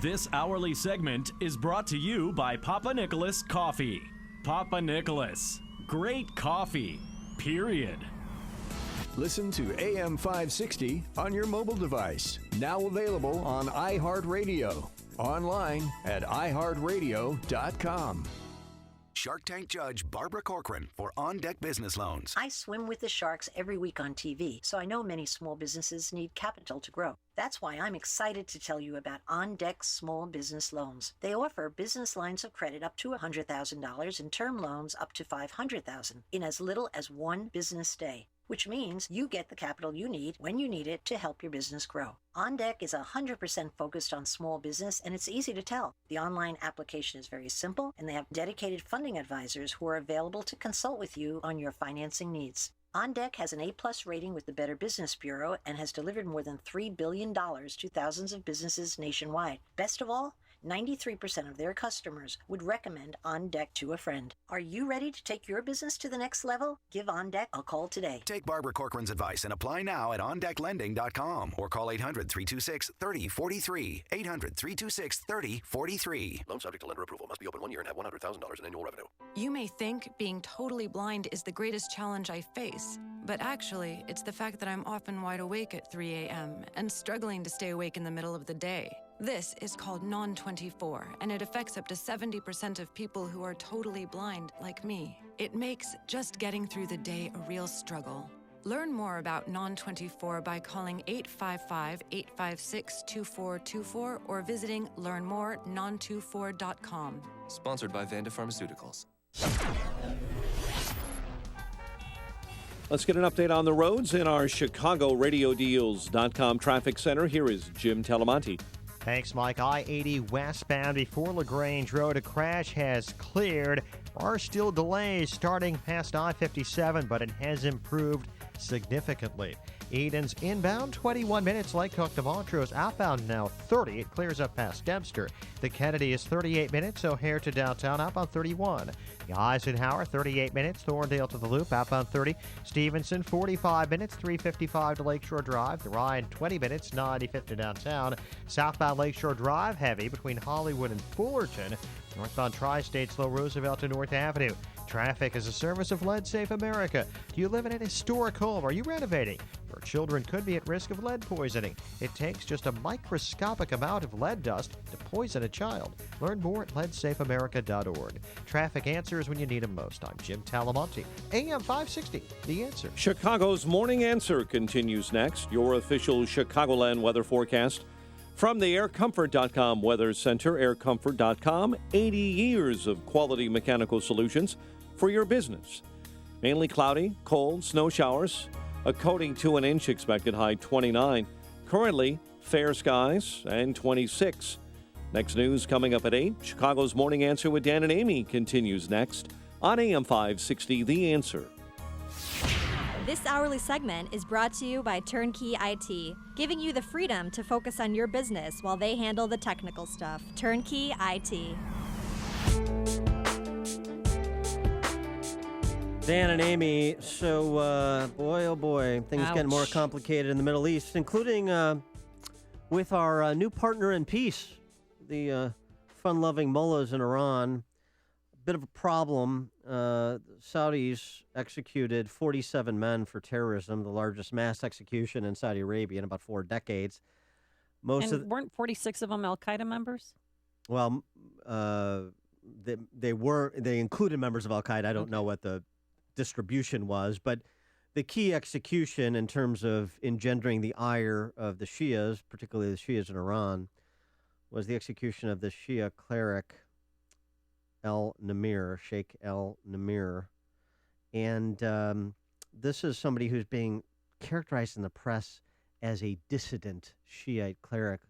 This hourly segment is brought to you by Papa Nicholas Coffee. Papa Nicholas. Great coffee, period. Listen to AM 560 on your mobile device. Now available on iHeartRadio. Online at iHeartRadio.com. Shark Tank Judge Barbara Corcoran for On Deck Business Loans. I swim with the sharks every week on TV, so I know many small businesses need capital to grow. That's why I'm excited to tell you about On Deck Small Business Loans. They offer business lines of credit up to $100,000 and term loans up to $500,000 in as little as 1 business day, which means you get the capital you need when you need it to help your business grow. On Deck is 100% focused on small business, and it's easy to tell. The online application is very simple, and they have dedicated funding advisors who are available to consult with you on your financing needs. On Deck has an A-plus rating with the Better Business Bureau and has delivered more than $3 billion to thousands of businesses nationwide. Best of all, 93% of their customers would recommend On Deck to a friend. Are you ready to take your business to the next level? Give On Deck a call today. Take Barbara Corcoran's advice and apply now at OnDeckLending.com or call 800-326-3043. 800-326-3043. Loan subject to lender approval. Must be open 1 year and have $100,000 in annual revenue. You may think being totally blind is the greatest challenge I face, but actually, it's the fact that I'm often wide awake at 3 a.m. and struggling to stay awake in the middle of the day. This is called Non-24, and it affects up to 70% of people who are totally blind, like me. It makes just getting through the day a real struggle. Learn more about Non-24 by calling 855-856-2424 or visiting learnmorenon24.com. Sponsored by Vanda Pharmaceuticals. Let's get an update on the roads in our ChicagoRadioDeals.com traffic center. Here is Jim Talamonte. Thanks, Mike. I-80 westbound before LaGrange Road. A crash has cleared. There are still delays starting past I-57, but it has improved significantly. Eden's inbound 21 minutes. Lake Cook to Montrose outbound now 30. It clears up past Dempster. The Kennedy is 38 minutes. O'Hare to downtown outbound 31. The Eisenhower 38 minutes. Thorndale to the Loop outbound 30. Stevenson 45 minutes. 3:55 to Lakeshore Drive. The Ryan 20 minutes. 95th to downtown. Southbound Lakeshore Drive heavy between Hollywood and Fullerton. Northbound Tri-State slow Roosevelt to North Avenue. Traffic is a service of Lead Safe America. Do you live in an historic home? Are you renovating? Your children could be at risk of lead poisoning. It takes just a microscopic amount of lead dust to poison a child. Learn more at leadsafeamerica.org. Traffic answers when you need them most. I'm Jim Talamonte, AM 560, The Answer. Chicago's Morning Answer continues next. Your official Chicagoland weather forecast from the aircomfort.com Weather Center. Aircomfort.com, 80 years of quality mechanical solutions for your business. Mainly cloudy, cold, snow showers, a coating to an inch expected, high 29. Currently, fair skies and 26. Next news coming up at 8. Chicago's Morning Answer with Dan and Amy continues next on AM 560, The Answer. This hourly segment is brought to you by Turnkey IT, giving you the freedom to focus on your business while they handle the technical stuff. Turnkey IT. Dan and Amy, so boy, oh boy, things getting more complicated in the Middle East, including with our new partner in peace, the fun-loving mullahs in Iran. Bit of a problem. Saudis executed 47 men for terrorism, the largest mass execution in Saudi Arabia in about 4 decades. Weren't 46 of them Al-Qaeda members? Well, they included members of Al-Qaeda. I don't know what the distribution was, but the key execution in terms of engendering the ire of the Shias, particularly the Shias in Iran, was the execution of the Shia cleric Sheikh al-Namir. And this is somebody who's being characterized in the press as a dissident Shiite cleric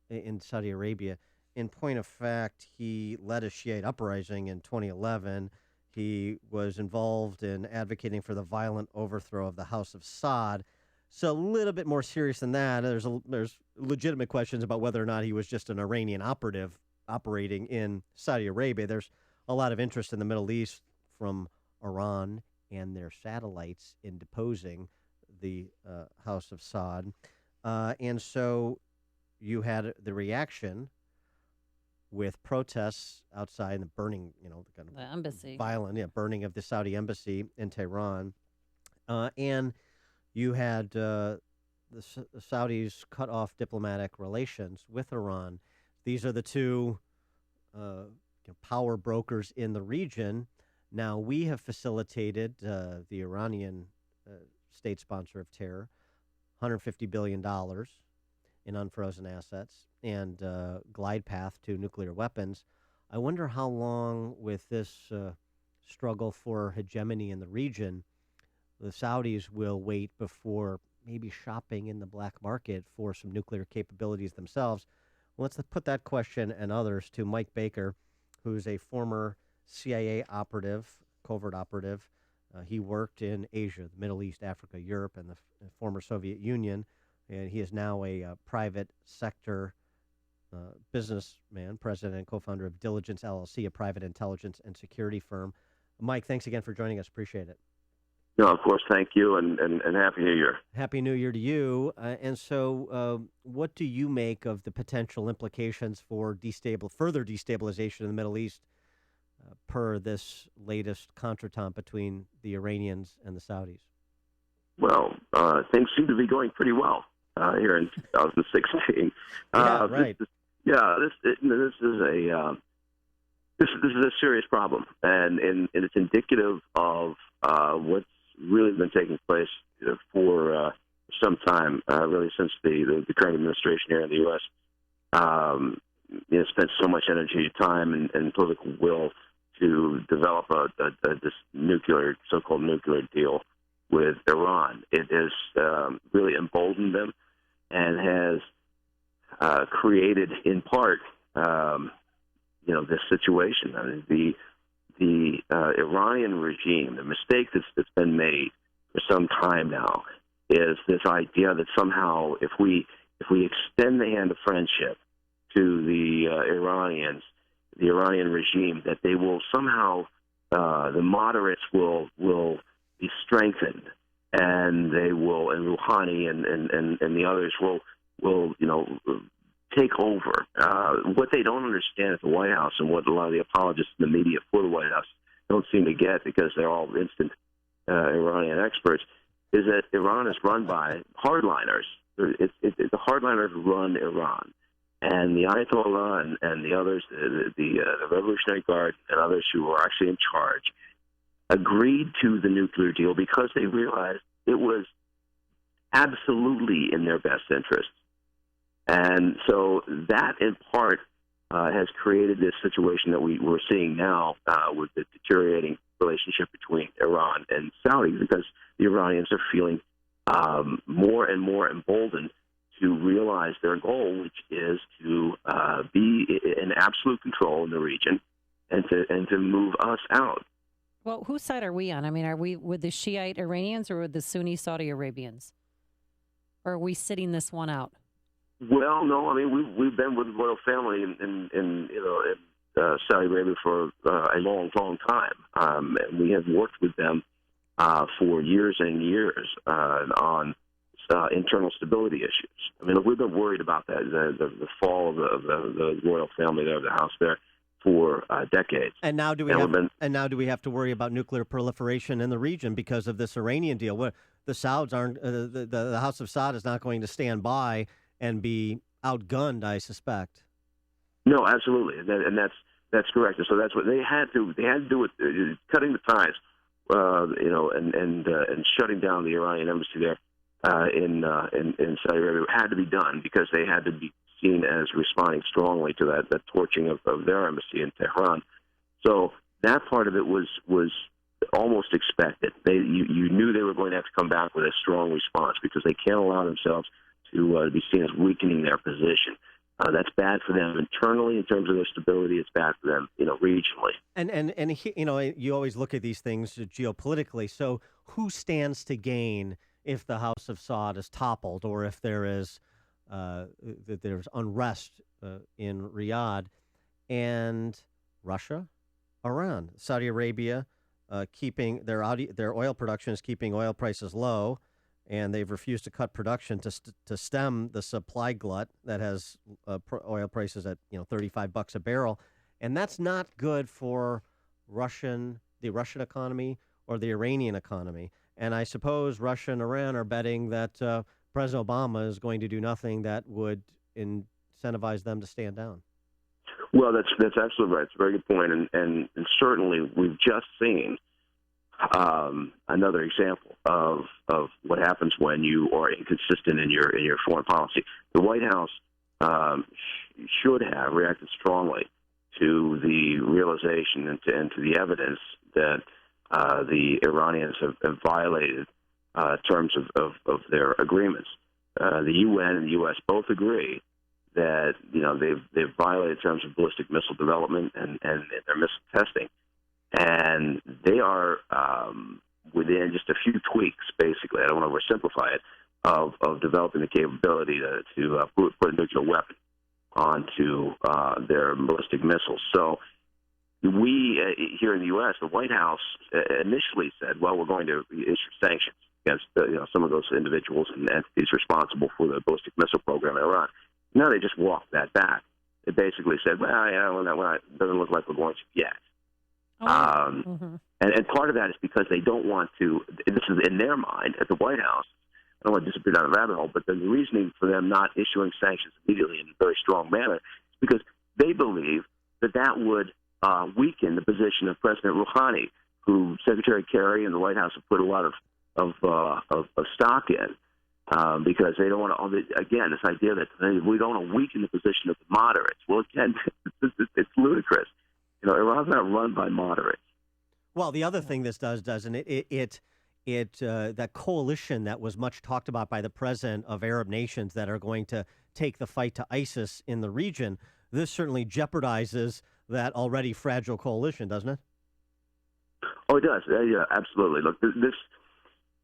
in Saudi Arabia. In point of fact, he led a Shiite uprising in 2011. He was involved in advocating for the violent overthrow of the House of Saud. So a little bit more serious than that. There's legitimate questions about whether or not he was just an Iranian operative operating in Saudi Arabia. There's a lot of interest in the Middle East from Iran and their satellites in deposing the House of Saud. And so you had the reaction with protests outside and the burning, the embassy, violent, burning of the Saudi embassy in Tehran. And you had the Saudis cut off diplomatic relations with Iran. These are the two power brokers in the region. Now, we have facilitated the Iranian state sponsor of terror, $150 billion in unfrozen assets and glide path to nuclear weapons. I wonder how long, with this struggle for hegemony in the region, the Saudis will wait before maybe shopping in the black market for some nuclear capabilities themselves. Well, let's put that question and others to Mike Baker, who's a former CIA operative, covert operative. He worked in Asia, the Middle East, Africa, Europe, and the former Soviet Union. And he is now a private sector businessman, president and co-founder of Diligence LLC, a private intelligence and security firm. Mike, thanks again for joining us. Appreciate it. No, of course. Thank you, and Happy New Year. Happy New Year to you. And so what do you make of the potential implications for further destabilization in the Middle East per this latest contretemps between the Iranians and the Saudis? Well, things seem to be going pretty well here in 2016. Right. This is a serious problem, and it's indicative of what's really been taking place for some time, really since the current administration here in the U.S. Spent so much energy, time, and political will to develop this so-called nuclear deal with Iran. It has really emboldened them and has created, in part, this situation. I mean, the Iranian regime, the mistake that's been made for some time now, is this idea that somehow if we extend the hand of friendship to the Iranians, the Iranian regime, that they will somehow the moderates will be strengthened, and they will, and Rouhani and the others will take over. What they don't understand at the White House, and what a lot of the apologists in the media for the White House don't seem to get, because they're all instant Iranian experts, is that Iran is run by hardliners. The hardliners run Iran. And the Ayatollah and the others, the Revolutionary Guard and others who are actually in charge, agreed to the nuclear deal because they realized it was absolutely in their best interest. And so that, in part, has created this situation that we're seeing now with the deteriorating relationship between Iran and Saudi, because the Iranians are feeling more and more emboldened to realize their goal, which is to be in absolute control in the region and to move us out. Well, whose side are we on? I mean, are we with the Shiite Iranians or with the Sunni Saudi Arabians? Or are we sitting this one out? Well, no. I mean, we've been with the royal family in Saudi Arabia for a long, long time. And we have worked with them for years and years on internal stability issues. I mean, we've been worried about that, the fall of the royal family there, the house there, for decades. And now do we have to worry about nuclear proliferation in the region because of this Iranian deal? Where the Sauds aren't, the House of Saud is not going to stand by and be outgunned, I suspect. No, absolutely, and that's correct. So that's what they had to do with cutting the ties, and shutting down the Iranian embassy there in Saudi Arabia had to be done because they had to be seen as responding strongly to that torching of their embassy in Tehran. So that part of it was almost expected. You knew they were going to have to come back with a strong response because they can't allow themselves to be seen as weakening their position. That's bad for them internally in terms of their stability. It's bad for them, regionally. And you always look at these things geopolitically. So who stands to gain if the House of Saud is toppled, or if there's unrest in Riyadh? And Russia, Iran, Saudi Arabia, keeping their oil production is keeping oil prices low, and they've refused to cut production to stem the supply glut that has oil prices at $35 a barrel, and that's not good for the Russian economy or the Iranian economy. And I suppose Russia and Iran are betting that President Obama is going to do nothing that would incentivize them to stand down. Well, that's absolutely right. It's a very good point, and certainly we've just seen another example of what happens when you are inconsistent in your foreign policy. The White House should have reacted strongly to the realization and to the evidence that the Iranians have violated terms of their agreements. The UN and the U.S. both agree that they've violated terms of ballistic missile development and their missile testing, and they are within just a few tweaks, basically. I don't want to oversimplify it, of developing the capability to put a nuclear weapon onto their ballistic missiles. So we here in the U.S., the White House initially said, well, we're going to issue sanctions against some of those individuals and entities responsible for the ballistic missile program in Iran. Now they just walked that back. They basically said, well, it doesn't look like we're going to yet. And part of that is because they don't want to, this is in their mind at the White House, I don't want to disappear down the rabbit hole, but the reasoning for them not issuing sanctions immediately in a very strong manner is because they believe that would weaken the position of President Rouhani, who Secretary Kerry and the White House have put a lot of stock in, because they don't want to, again, this idea that we don't want to weaken the position of the moderates. Well, again, it's ludicrous. Iran's not run by moderates. Well, the other thing this does, doesn't it? That coalition that was much talked about by the president of Arab nations that are going to take the fight to ISIS in the region, this certainly jeopardizes that already fragile coalition, doesn't it? Oh, it does. Yeah, absolutely. Look, this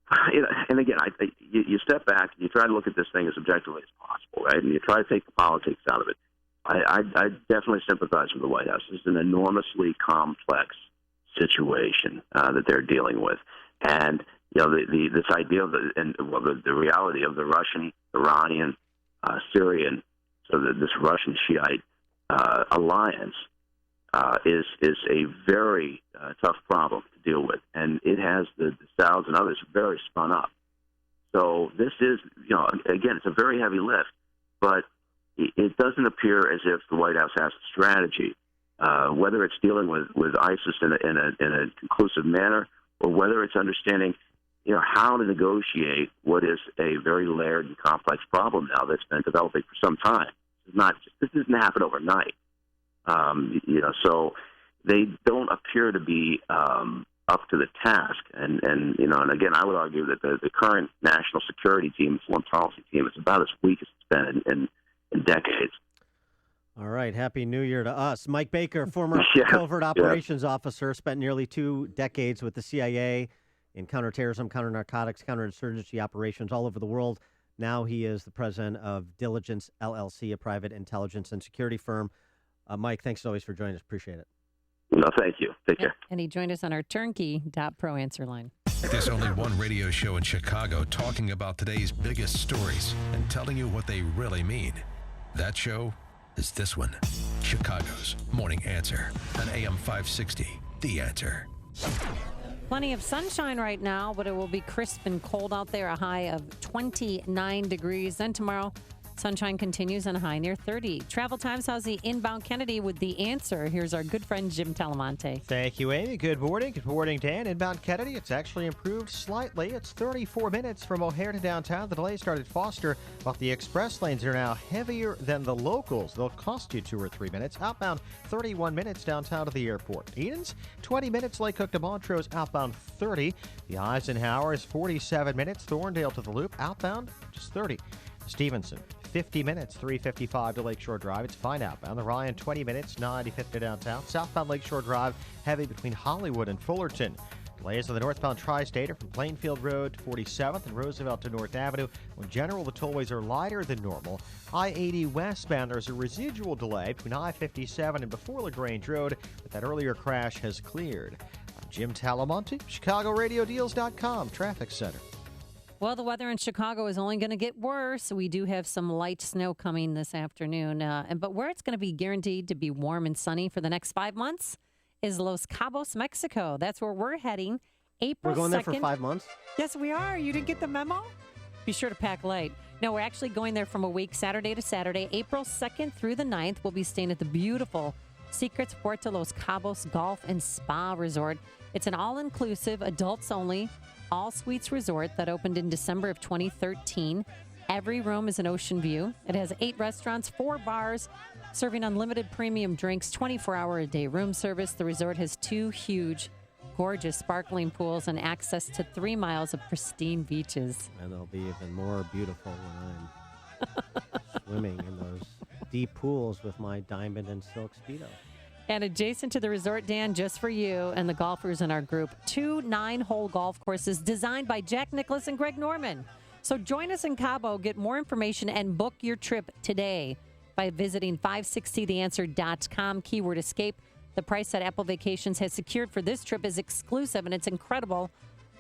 And again, you step back and you try to look at this thing as objectively as possible, right? And you try to take the politics out of it. I definitely sympathize with the White House. It's an enormously complex situation that they're dealing with, and this idea of the reality of the Russian, Iranian, Syrian, so this Russian Shiite alliance is a very tough problem to deal with, and it has the Saudis and others very spun up. So this is, again, it's a very heavy lift, but it doesn't appear as if the White House has a strategy, whether it's dealing with ISIS in a conclusive manner, or whether it's understanding, how to negotiate what is a very layered and complex problem now that's been developing for some time. This doesn't happen overnight. So they don't appear to be up to the task. And again, I would argue that the current national security team, foreign policy team, is about as weak as it's been in decades. All right. Happy New Year to us. Mike Baker, former covert operations officer, spent nearly 2 decades with the CIA in counterterrorism, counter-narcotics, counterinsurgency operations all over the world. Now he is the president of Diligence, LLC, a private intelligence and security firm. Mike, thanks always for joining us. Appreciate it. No, thank you. Take care. And he joined us on our turnkey.pro answer line. There's only one radio show in Chicago talking about today's biggest stories and telling you what they really mean. That show is this one, Chicago's Morning Answer on AM 560, The Answer. Plenty of sunshine right now, but it will be crisp and cold out there, a high of 29 degrees. Then tomorrow, sunshine continues on a high near 30. Travel times, how's the inbound Kennedy with The Answer? Here's our good friend Jim Talamonte. Thank you, Amy. Good morning. Good morning, Dan. Inbound Kennedy, it's actually improved slightly. It's 34 minutes from O'Hare to downtown. The delay started Foster, but the express lanes are now heavier than the locals. They'll cost you 2 or 3 minutes. Outbound, 31 minutes downtown to the airport. Edens, 20 minutes. Lake Cook to Montrose, outbound 30. The Eisenhower is 47 minutes. Thorndale to the Loop, outbound just 30. Stevenson, 50 minutes, 355 to Lakeshore Drive. It's fine outbound. The Ryan, 20 minutes, 95th to downtown. Southbound Lakeshore Drive, heavy between Hollywood and Fullerton. Delays on the northbound Tri-State are from Plainfield Road to 47th and Roosevelt to North Avenue. In general, the tollways are lighter than normal. I-80 westbound, there's a residual delay between I-57 and before LaGrange Road, but that earlier crash has cleared. I'm Jim Talamonte, ChicagoRadioDeals.com, Traffic Center. Well, the weather in Chicago is only going to get worse. We do have some light snow coming this afternoon. But where it's going to be guaranteed to be warm and sunny for the next 5 months is Los Cabos, Mexico. That's where we're heading. April 2nd. We're going there for 5 months? Yes, we are. You didn't get the memo? Be sure to pack light. No, we're actually going there from a week, Saturday to Saturday. April 2nd through the 9th, we'll be staying at the beautiful Secrets Puerto Los Cabos Golf and Spa Resort. It's an all-inclusive, adults-only, all-suites resort that opened in December of 2013. Every room is an ocean view. It has 8 restaurants, 4 bars, serving unlimited premium drinks, 24-hour-a-day room service. The resort has 2 huge, gorgeous, sparkling pools and access to 3 miles of pristine beaches. And they'll be even more beautiful when I'm swimming in those deep pools with my diamond and silk Speedo. And adjacent to the resort, Dan, just for you and the golfers in our group, 2 9-hole golf courses designed by Jack Nicklaus and Greg Norman. So join us in Cabo, get more information, and book your trip today by visiting 560theanswer.com, keyword escape. The price that Apple Vacations has secured for this trip is exclusive, and it's incredible,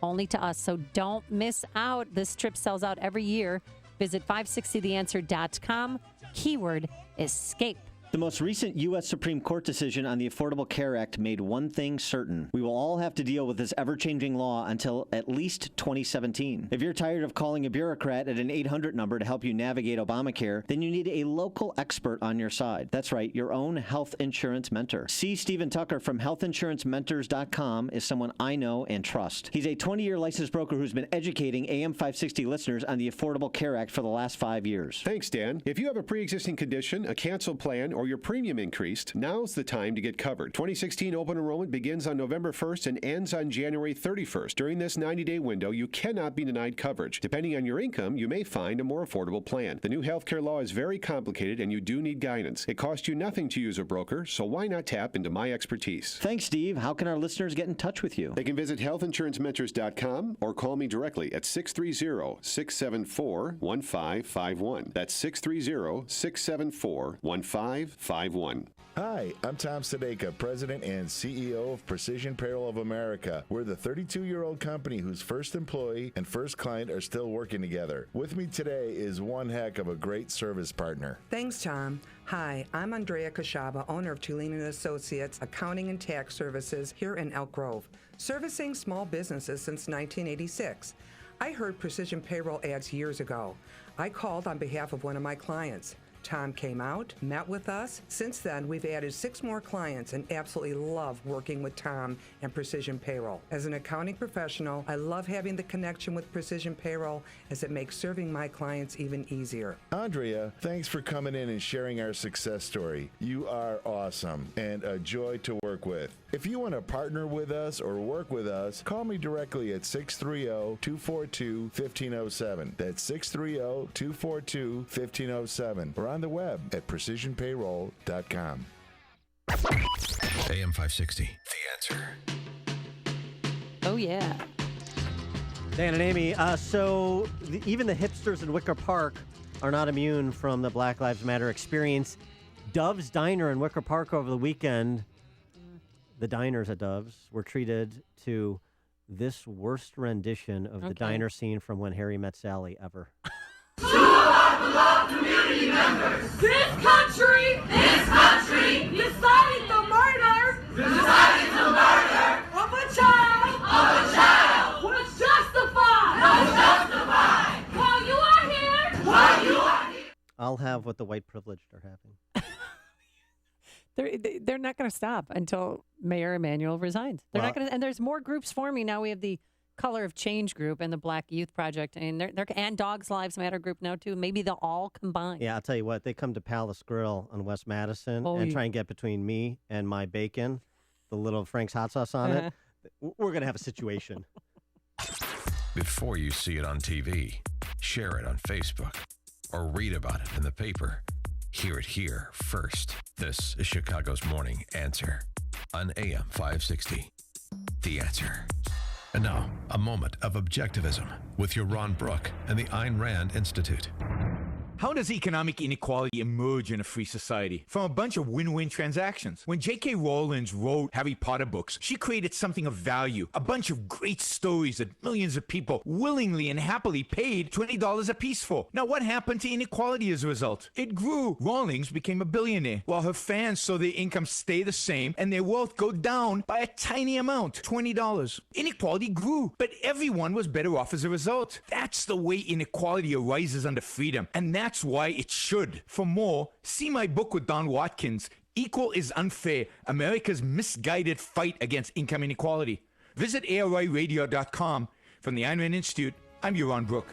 only to us. So don't miss out. This trip sells out every year. Visit 560theanswer.com, keyword escape. The most recent U.S. Supreme Court decision on the Affordable Care Act made one thing certain. We will all have to deal with this ever-changing law until at least 2017. If you're tired of calling a bureaucrat at an 800 number to help you navigate Obamacare, then you need a local expert on your side. That's right, your own health insurance mentor. C. Stephen Tucker from healthinsurancementors.com is someone I know and trust. He's a 20-year licensed broker who's been educating AM 560 listeners on the Affordable Care Act for the last 5 years. Thanks, Dan. If you have a pre-existing condition, a canceled plan, or your premium increased, now's the time to get covered. 2016 open enrollment begins on November 1st and ends on January 31st. During this 90-day window, you cannot be denied coverage. Depending on your income, you may find a more affordable plan. The new healthcare law is very complicated and you do need guidance. It costs you nothing to use a broker, so why not tap into my expertise? Thanks, Steve. How can our listeners get in touch with you? They can visit healthinsurancementors.com or call me directly at 630-674-1551. That's 630-674-1551. Hi, I'm Tom Sadeka, President and CEO of Precision Payroll of America. We're the 32-year-old company whose first employee and first client are still working together. With me today is one heck of a great service partner. Thanks, Tom. Hi, I'm Andrea Kashaba, owner of Tulane & Associates Accounting and Tax Services here in Elk Grove, servicing small businesses since 1986. I heard Precision Payroll ads years ago. I called on behalf of one of my clients. Tom came out, met with us. Since then, we've added 6 more clients and absolutely love working with Tom and Precision Payroll. As an accounting professional, I love having the connection with Precision Payroll as it makes serving my clients even easier. Andrea, thanks for coming in and sharing our success story. You are awesome and a joy to work with. If you want to partner with us or work with us, call me directly at 630-242-1507. That's 630-242-1507. Or on the web at precisionpayroll.com. AM 560, The Answer. Oh, yeah. Dan and Amy, even the hipsters in Wicker Park are not immune from the Black Lives Matter experience. Dove's Diner in Wicker Park over the weekend, the diners at Dove's were treated to this worst rendition of the diner scene from When Harry Met Sally ever. To our beloved community members, this country decided the murder of a child was justified. While you are here, I'll have what the white privileged are having. They're not going to stop until Mayor Emanuel resigns. They're not going to, and there's more groups forming now. We have the Color of Change group and the Black Youth Project, and and Dogs Lives Matter group now too. Maybe they'll all combine. Yeah, I'll tell you what. They come to Palace Grill on West Madison and try and get between me and my bacon, the little Frank's hot sauce on it. We're going to have a situation. Before you see it on TV, share it on Facebook, or read about it in the paper. Hear it here first. This is Chicago's Morning Answer on AM 560. The Answer. And now, a moment of objectivism with your Ron Brook and the Ayn Rand Institute. How does economic inequality emerge in a free society? From a bunch of win-win transactions. When J.K. Rowling wrote Harry Potter books, she created something of value, a bunch of great stories that millions of people willingly and happily paid $20 a piece for. Now, what happened to inequality as a result? It grew. Rawlings became a billionaire, while her fans saw their income stay the same and their wealth go down by a tiny amount, $20. Inequality grew, but everyone was better off as a result. That's the way inequality arises under freedom, and that's why it should. For more, see my book with Don Watkins, Equal is Unfair, America's Misguided Fight Against Income Inequality. Visit ARIradio.com. From the Ayn Rand Institute, I'm Ron Brook.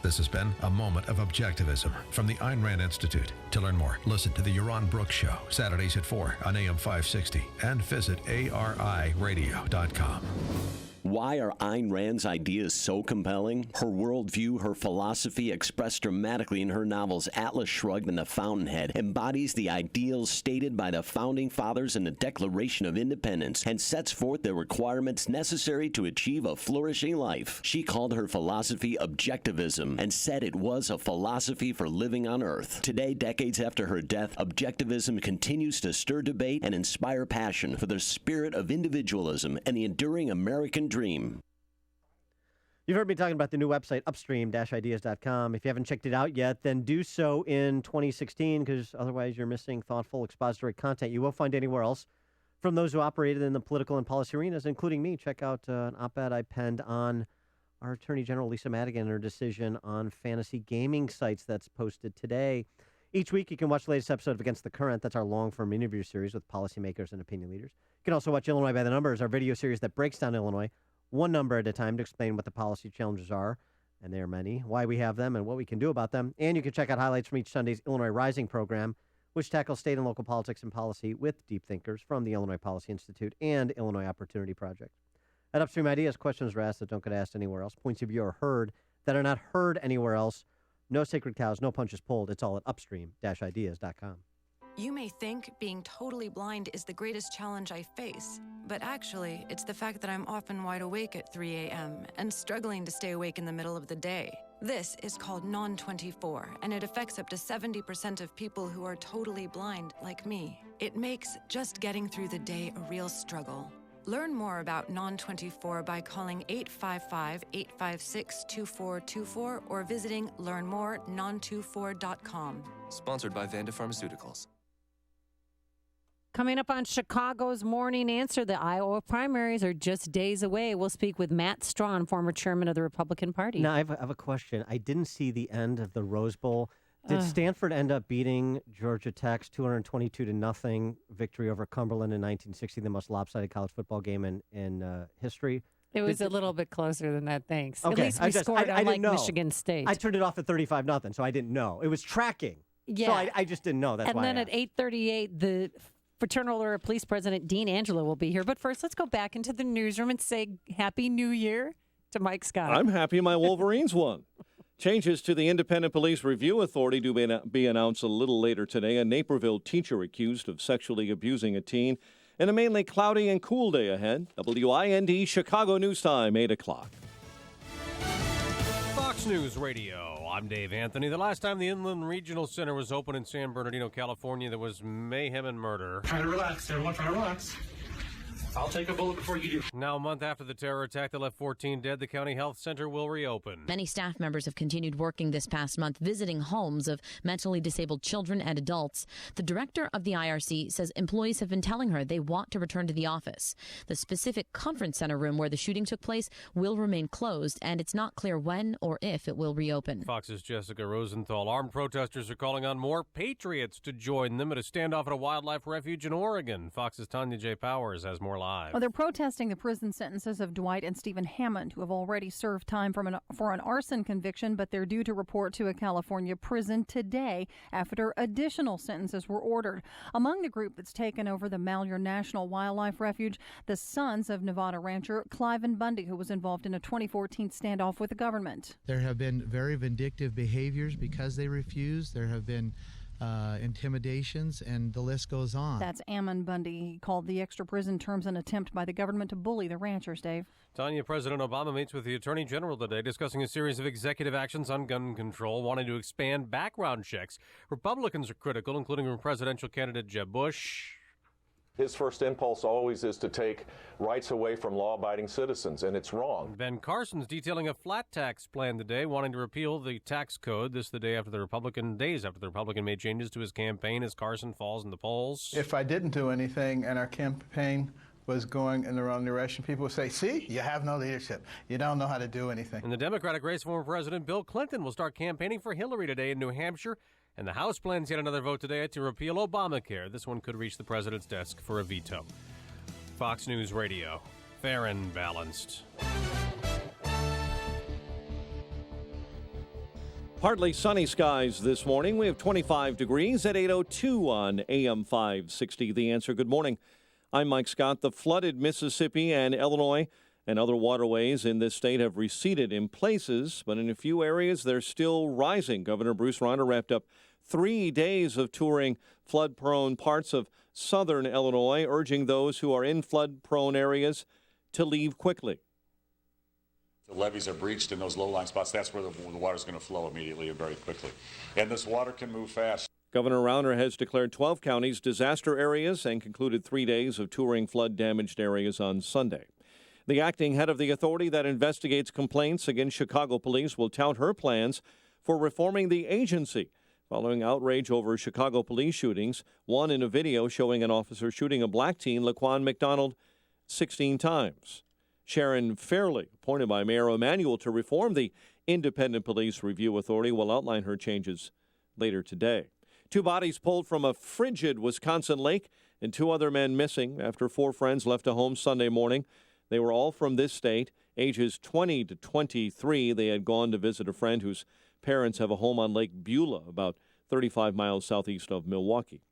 This has been a moment of objectivism from the Ayn Rand Institute. To learn more, listen to the Yaron Brooks Show, Saturdays at 4 on AM 560, and visit ARIradio.com. Why are Ayn Rand's ideas so compelling? Her worldview, her philosophy, expressed dramatically in her novels Atlas Shrugged and The Fountainhead, embodies the ideals stated by the Founding Fathers in the Declaration of Independence and sets forth the requirements necessary to achieve a flourishing life. She called her philosophy objectivism and said it was a philosophy for living on Earth. Today, decades after her death, objectivism continues to stir debate and inspire passion for the spirit of individualism and the enduring American dream. You've heard me talking about the new website, upstream-ideas.com. If you haven't checked it out yet, then do so in 2016, because otherwise you're missing thoughtful expository content you won't find anywhere else from those who operated in the political and policy arenas, including me. Check out an op-ed I penned on our Attorney General, Lisa Madigan, and her decision on fantasy gaming sites that's posted today. Each week, you can watch the latest episode of Against the Current. That's our long-form interview series with policymakers and opinion leaders. You can also watch Illinois by the Numbers, our video series that breaks down Illinois one number at a time to explain what the policy challenges are, and there are many, why we have them, and what we can do about them. And you can check out highlights from each Sunday's Illinois Rising program, which tackles state and local politics and policy with deep thinkers from the Illinois Policy Institute and Illinois Opportunity Project. At Upstream Ideas, questions are asked that don't get asked anywhere else. Points of view are heard that are not heard anywhere else. No sacred cows, no punches pulled. It's all at upstream-ideas.com. You may think being totally blind is the greatest challenge I face, but actually, it's the fact that I'm often wide awake at 3 a.m. and struggling to stay awake in the middle of the day. This is called non-24, and it affects up to 70% of people who are totally blind, like me. It makes just getting through the day a real struggle. Learn more about non-24 by calling 855-856-2424 or visiting learnmorenon24.com. Sponsored by Vanda Pharmaceuticals. Coming up on Chicago's Morning Answer, the Iowa primaries are just days away. We'll speak with Matt Strawn, former chairman of the Republican Party. Now, I have a question. I didn't see the end of the Rose Bowl. Did Stanford end up beating Georgia Tech's 222-0 victory over Cumberland in 1960, the most lopsided college football game in history? It was a little bit closer than that, thanks. Okay. At least we scored unlike Michigan State. I turned it off at 35-0, so I didn't know. It was tracking. Yeah. So I just didn't know. That's and why then at 8:38, the Fraternal Order of Police President Dean Angelo will be here. But first, let's go back into the newsroom and say Happy New Year to Mike Scott. I'm happy my Wolverines won. Changes to the Independent Police Review Authority do be announced a little later today. A Naperville teacher accused of sexually abusing a teen. And a mainly cloudy and cool day ahead. WIND Chicago News Time, 8 o'clock. Fox News Radio. I'm Dave Anthony. The last time the Inland Regional Center was open in San Bernardino, California, there was mayhem and murder. Try to relax, everyone. Try to relax. I'll take a bullet before you do. Now, a month after the terror attack that left 14 dead, the county health center will reopen. Many staff members have continued working this past month, visiting homes of mentally disabled children and adults. The director of the IRC says employees have been telling her they want to return to the office. The specific conference center room where the shooting took place will remain closed, and it's not clear when or if it will reopen. Fox's Jessica Rosenthal. Armed protesters are calling on more patriots to join them at a standoff at a wildlife refuge in Oregon. Fox's Tanya J. Powers has more live. Well, they're protesting the prison sentences of Dwight and Stephen Hammond, who have already served time for an arson conviction, but they're due to report to a California prison today after additional sentences were ordered. Among the group that's taken over the Malheur National Wildlife Refuge, the sons of Nevada rancher Cliven Bundy, who was involved in a 2014 standoff with the government. There have been very vindictive behaviors because they refused. There have been intimidations, and the list goes on. That's Ammon Bundy. He called the extra prison terms an attempt by the government to bully the ranchers, Dave. Tanya, President Obama meets with the Attorney General today discussing a series of executive actions on gun control, wanting to expand background checks. Republicans are critical, including from presidential candidate Jeb Bush. His first impulse always is to take rights away from law-abiding citizens, and it's wrong. Ben Carson's detailing a flat tax plan today, wanting to repeal the tax code. This the days after the Republican made changes to his campaign as Carson falls in the polls. If I didn't do anything and our campaign was going in the wrong direction, people would say, see, you have no leadership. You don't know how to do anything. In the Democratic race, former President Bill Clinton will start campaigning for Hillary today in New Hampshire. And the House plans yet another vote today to repeal Obamacare. This one could reach the president's desk for a veto. Fox News Radio. Fair and balanced. Partly sunny skies this morning. We have 25 degrees at 8:02 on AM 560. The Answer. Good morning. I'm Mike Scott. The flooded Mississippi and Illinois and other waterways in this state have receded in places, but in a few areas they're still rising. Governor Bruce Rauner wrapped up 3 days of touring flood-prone parts of southern Illinois, urging those who are in flood-prone areas to leave quickly. The levees are breached in those low-lying spots. That's where the water's going to flow immediately and very quickly. And this water can move fast. Governor Rauner has declared 12 counties disaster areas and concluded 3 days of touring flood-damaged areas on Sunday. The acting head of the authority that investigates complaints against Chicago police will tout her plans for reforming the agency following outrage over Chicago police shootings, one in a video showing an officer shooting a black teen, Laquan McDonald, 16 times. Sharon Fairley, appointed by Mayor Emanuel to reform the Independent Police Review Authority, will outline her changes later today. 2 bodies pulled from a frigid Wisconsin lake and 2 other men missing after 4 friends left a home Sunday morning. They were all from this state, ages 20 to 23. They had gone to visit a friend whose parents have a home on Lake Beulah, about 35 miles southeast of Milwaukee.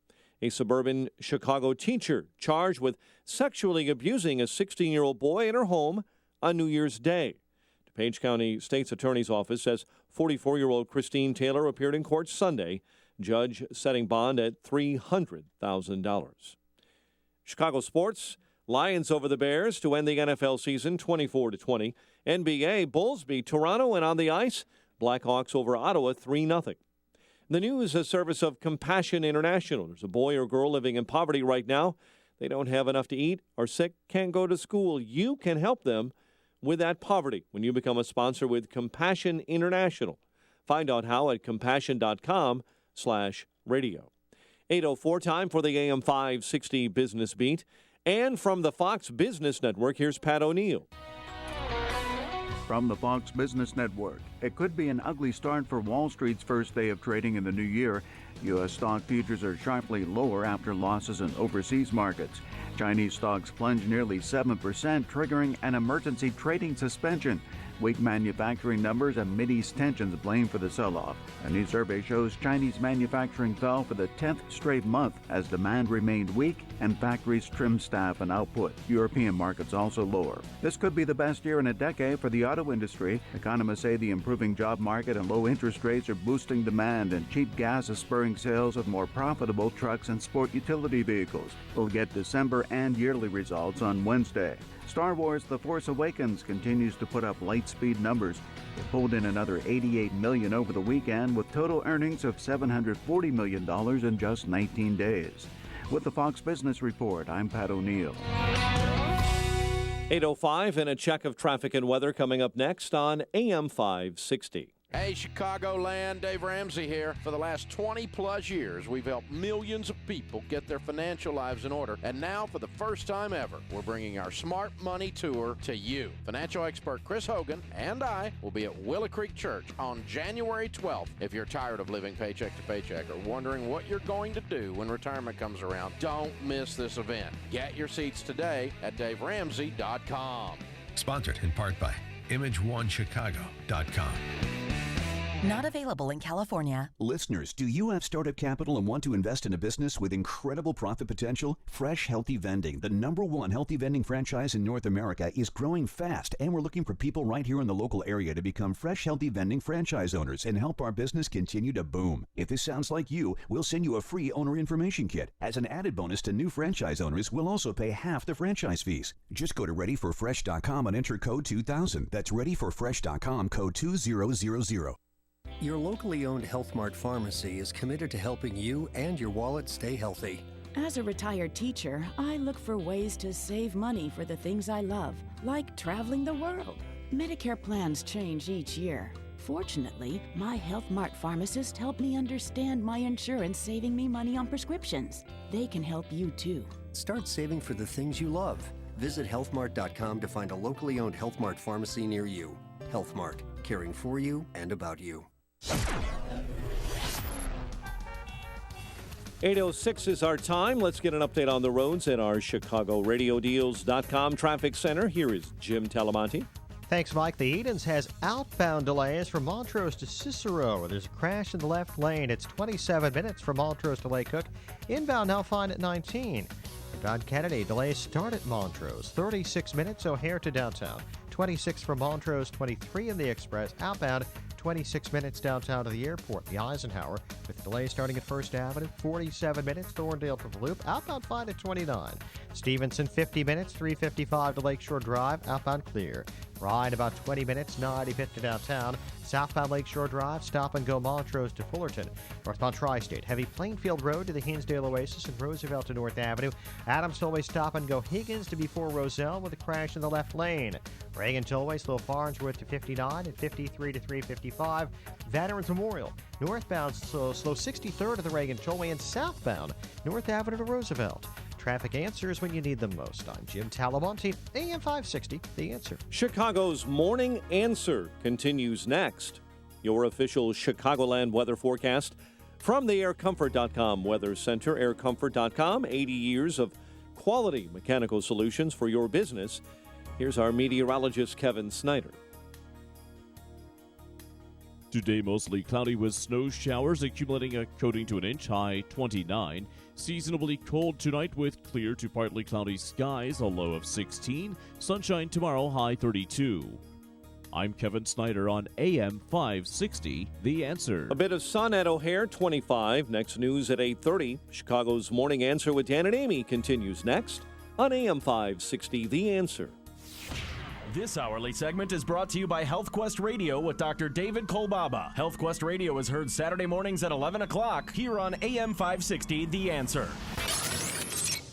A suburban Chicago teacher charged with sexually abusing a 16-year-old boy in her home on New Year's Day. DuPage County State's Attorney's Office says 44-year-old Christine Taylor appeared in court Sunday, judge setting bond at $300,000. Chicago sports, Lions over the Bears to end the NFL season 24-20. NBA, Bulls beat Toronto, and on the ice, Blackhawks over Ottawa 3-0. The news is a service of Compassion International. There's a boy or girl living in poverty right now. They don't have enough to eat, are sick, can't go to school. You can help them with that poverty when you become a sponsor with Compassion International. Find out how at compassion.com/radio. 8:04 time for the AM 560 Business Beat. And from the Fox Business Network, here's Pat O'Neill. From the Fox Business Network, it could be an ugly start for Wall Street's first day of trading in the new year. U.S. stock futures are sharply lower after losses in overseas markets. Chinese stocks plunged nearly 7%, triggering an emergency trading suspension. Weak manufacturing numbers and Mideast tensions blame for the sell-off. A new survey shows Chinese manufacturing fell for the 10th straight month as demand remained weak and factories trimmed staff and output. European markets also lower. This could be the best year in a decade for the auto industry. Economists say the improving job market and low interest rates are boosting demand, and cheap gas is spurring sales of more profitable trucks and sport utility vehicles. We'll get December and yearly results on Wednesday. Star Wars The Force Awakens continues to put up light-speed numbers. It pulled in another $88 million over the weekend, with total earnings of $740 million in just 19 days. With the Fox Business Report, I'm Pat O'Neill. 8:05 and a check of traffic and weather coming up next on AM 560. Hey, Chicagoland, Dave Ramsey here. For the last 20-plus years, we've helped millions of people get their financial lives in order. And now, for the first time ever, we're bringing our Smart Money Tour to you. Financial expert Chris Hogan and I will be at Willow Creek Church on January 12th. If you're tired of living paycheck to paycheck or wondering what you're going to do when retirement comes around, don't miss this event. Get your seats today at DaveRamsey.com. Sponsored in part by ImageOneChicago.com. Not available in California. Listeners, do you have startup capital and want to invest in a business with incredible profit potential? Fresh Healthy Vending, the #1 healthy vending franchise in North America, is growing fast, and we're looking for people right here in the local area to become Fresh Healthy Vending franchise owners and help our business continue to boom. If this sounds like you, we'll send you a free owner information kit. As an added bonus to new franchise owners, we'll also pay half the franchise fees. Just go to readyforfresh.com and enter code 2000. That's readyforfresh.com, code 2000. Your locally owned Health Mart pharmacy is committed to helping you and your wallet stay healthy. As a retired teacher, I look for ways to save money for the things I love, like traveling the world. Medicare plans change each year. Fortunately, my Health Mart pharmacist helped me understand my insurance saving me money on prescriptions. They can help you too. Start saving for the things you love. Visit healthmart.com to find a locally owned Health Mart pharmacy near you. Health Mart, caring for you and about you. 8:06 is our time. Let's get an update on the roads at our ChicagoRadioDeals.com traffic center. Here is Jim Talamonte. Thanks, Mike. The Edens has outbound delays from Montrose to Cicero. There's a crash in the left lane. It's 27 minutes from Montrose to Lake Cook. Inbound now fine at 19. Inbound Kennedy, delays start at Montrose. 36 minutes O'Hare to downtown. 26 from Montrose, 23 in the Express. Outbound, 26 minutes downtown to the airport. The Eisenhower, with delays starting at First Avenue. 47 minutes, Thorndale to the Loop. Outbound fine at 29. Stevenson, 50 minutes, 355 to Lakeshore Drive. Outbound clear. Ride about 20 minutes, 95th to downtown. Southbound Lakeshore Drive, stop and go Montrose to Fullerton. Northbound Tri-State, heavy Plainfield Road to the Hinsdale Oasis and Roosevelt to North Avenue. Adams Tollway, stop and go Higgins to before Roselle with a crash in the left lane. Reagan Tollway, slow Farnsworth to 59 and 53 to 355. Veterans Memorial, northbound slow 63rd to the Reagan Tollway and southbound North Avenue to Roosevelt. Traffic answers when you need them most. I'm Jim Talamonte, AM 560, The Answer. Chicago's Morning Answer continues next. Your official Chicagoland weather forecast from the AirComfort.com Weather Center. AirComfort.com, 80 years of quality mechanical solutions for your business. Here's our meteorologist, Kevin Snyder. Today, mostly cloudy with snow showers accumulating to an inch, high 29. Seasonably cold tonight with clear to partly cloudy skies, a low of 16. Sunshine tomorrow, high 32. I'm Kevin Snyder on AM 560, The Answer. A bit of sun at O'Hare, 25. Next news at 8:30. Chicago's Morning Answer with Dan and Amy continues next on AM 560, The Answer. This hourly segment is brought to you by HealthQuest Radio with Dr. David Kolbaba. HealthQuest Radio is heard Saturday mornings at 11 o'clock here on AM 560, The Answer.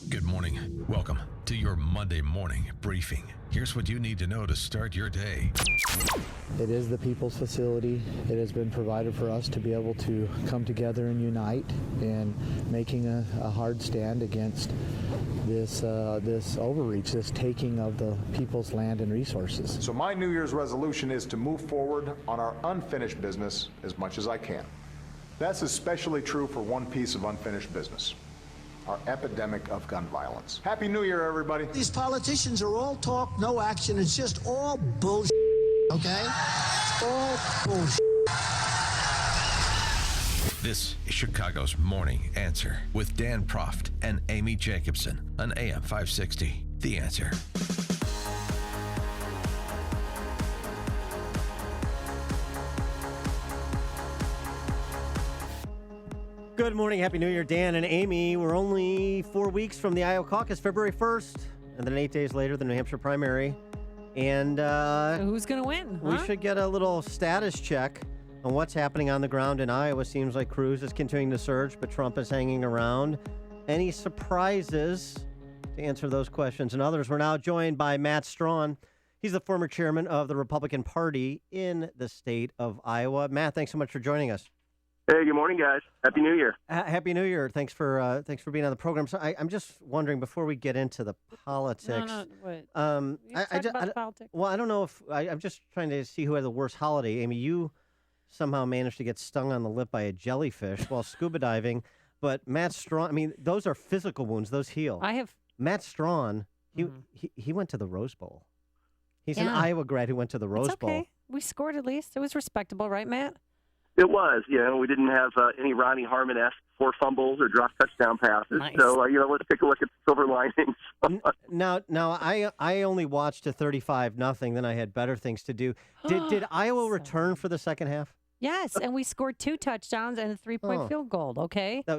Good morning. Welcome to your Monday morning briefing. Here's what you need to know to start your day. It is the people's facility. It has been provided for us to be able to come together and unite in making a hard stand against this overreach, this taking of the people's land and resources. So my New Year's resolution is to move forward on our unfinished business as much as I can. That's especially true for one piece of unfinished business: our epidemic of gun violence. Happy New Year, everybody. These politicians are all talk, no action. It's just all bullshit, okay? It's all bullshit. This is Chicago's Morning Answer with Dan Proft and Amy Jacobson on AM 560, The Answer. Good morning. Happy New Year, Dan and Amy. We're only 4 weeks from the Iowa caucus, February 1st, and then 8 days later, the New Hampshire primary. And so who's going to win? We should get a little status check on what's happening on the ground in Iowa. Seems like Cruz is continuing to surge, but Trump is hanging around. Any surprises? To answer those questions and others, we're now joined by Matt Strawn. He's the former chairman of the Republican Party in the state of Iowa. Matt, thanks so much for joining us. Hey, good morning, guys. Happy New Year. Happy New Year. Thanks for being on the program. So I'm just wondering, before we get into the politics. Wait. Politics. Well, I don't know if I'm just trying to see who had the worst holiday. Amy, you somehow managed to get stung on the lip by a jellyfish while scuba diving. But Matt Strawn, I mean, those are physical wounds. Those heal. Matt Strawn, he went to the Rose Bowl. He's an Iowa grad who went to the Rose Bowl. We scored at least. It was respectable, right, Matt? It was. We didn't have any Ronnie Harmon-esque 4 fumbles or drop touchdown passes. Nice. So, let's take a look at the silver linings. Now, I only watched a 35-0. Then I had better things to do. Did Iowa return for the second half? Yes, and we scored 2 touchdowns and a 3-point field goal. Okay. We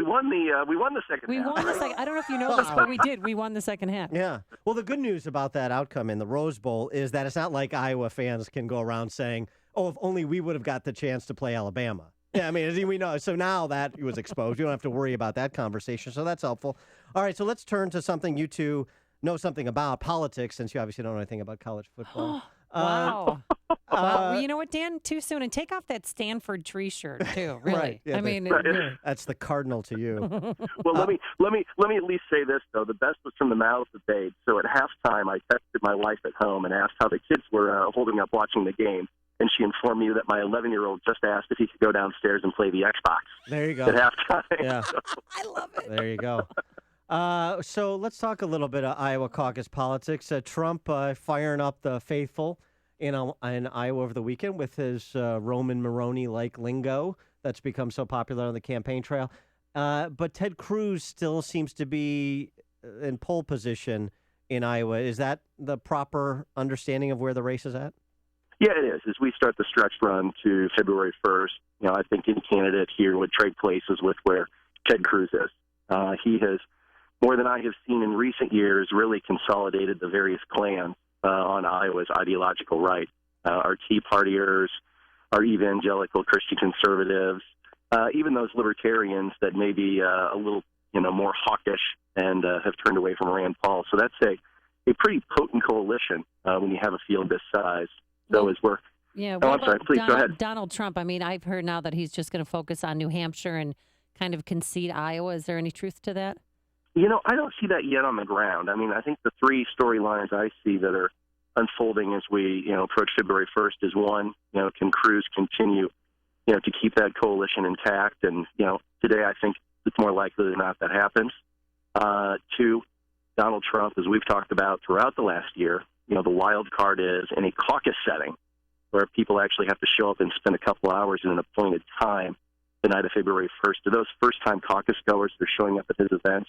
won the second half. We won the second. I don't know if you know this, but we did. We won the second half. Yeah. Well, the good news about that outcome in the Rose Bowl is that it's not like Iowa fans can go around saying, "Oh, if only we would have got the chance to play Alabama." Yeah, I mean, as we know. So now that was exposed. You don't have to worry about that conversation. So that's helpful. All right, so let's turn to something you two know something about, politics, since you obviously don't know anything about college football. Wow. Well, you know what, Dan? Too soon. And take off that Stanford tree shirt, too, really. Right. Yeah, I mean, that's the cardinal to you. Well, let me at least say this, though. The best was from the mouths of babes. So at halftime, I texted my wife at home and asked how the kids were holding up watching the game. And she informed me that my 11-year-old just asked if he could go downstairs and play the Xbox. There you go. At halftime. Yeah. I love it. There you go. So let's talk a little bit of Iowa caucus politics. Trump firing up the faithful in Iowa over the weekend with his Roman Moroni-like lingo that's become so popular on the campaign trail. But Ted Cruz still seems to be in pole position in Iowa. Is that the proper understanding of where the race is at? Yeah, it is. As we start the stretch run to February 1st, I think any candidate here would trade places with where Ted Cruz is. He has, more than I have seen in recent years, really consolidated the various clans on Iowa's ideological right. Our Tea Partiers, our evangelical Christian conservatives, even those libertarians that may be a little, more hawkish and have turned away from Rand Paul. So that's a pretty potent coalition when you have a field this size. So as we're I'm sorry, please go ahead. Donald Trump, I mean, I've heard now that he's just going to focus on New Hampshire and kind of concede Iowa. Is there any truth to that? I don't see that yet on the ground. I mean, I think the 3 storylines I see that are unfolding as we, approach February 1st is one, can Cruz continue, to keep that coalition intact? And, today I think it's more likely than not that happens. 2, Donald Trump, as we've talked about throughout the last year, the wild card is in a caucus setting. where people actually have to show up and spend a couple hours in an appointed time the night of February 1st. Do those first-time caucus goers that are showing up at his events,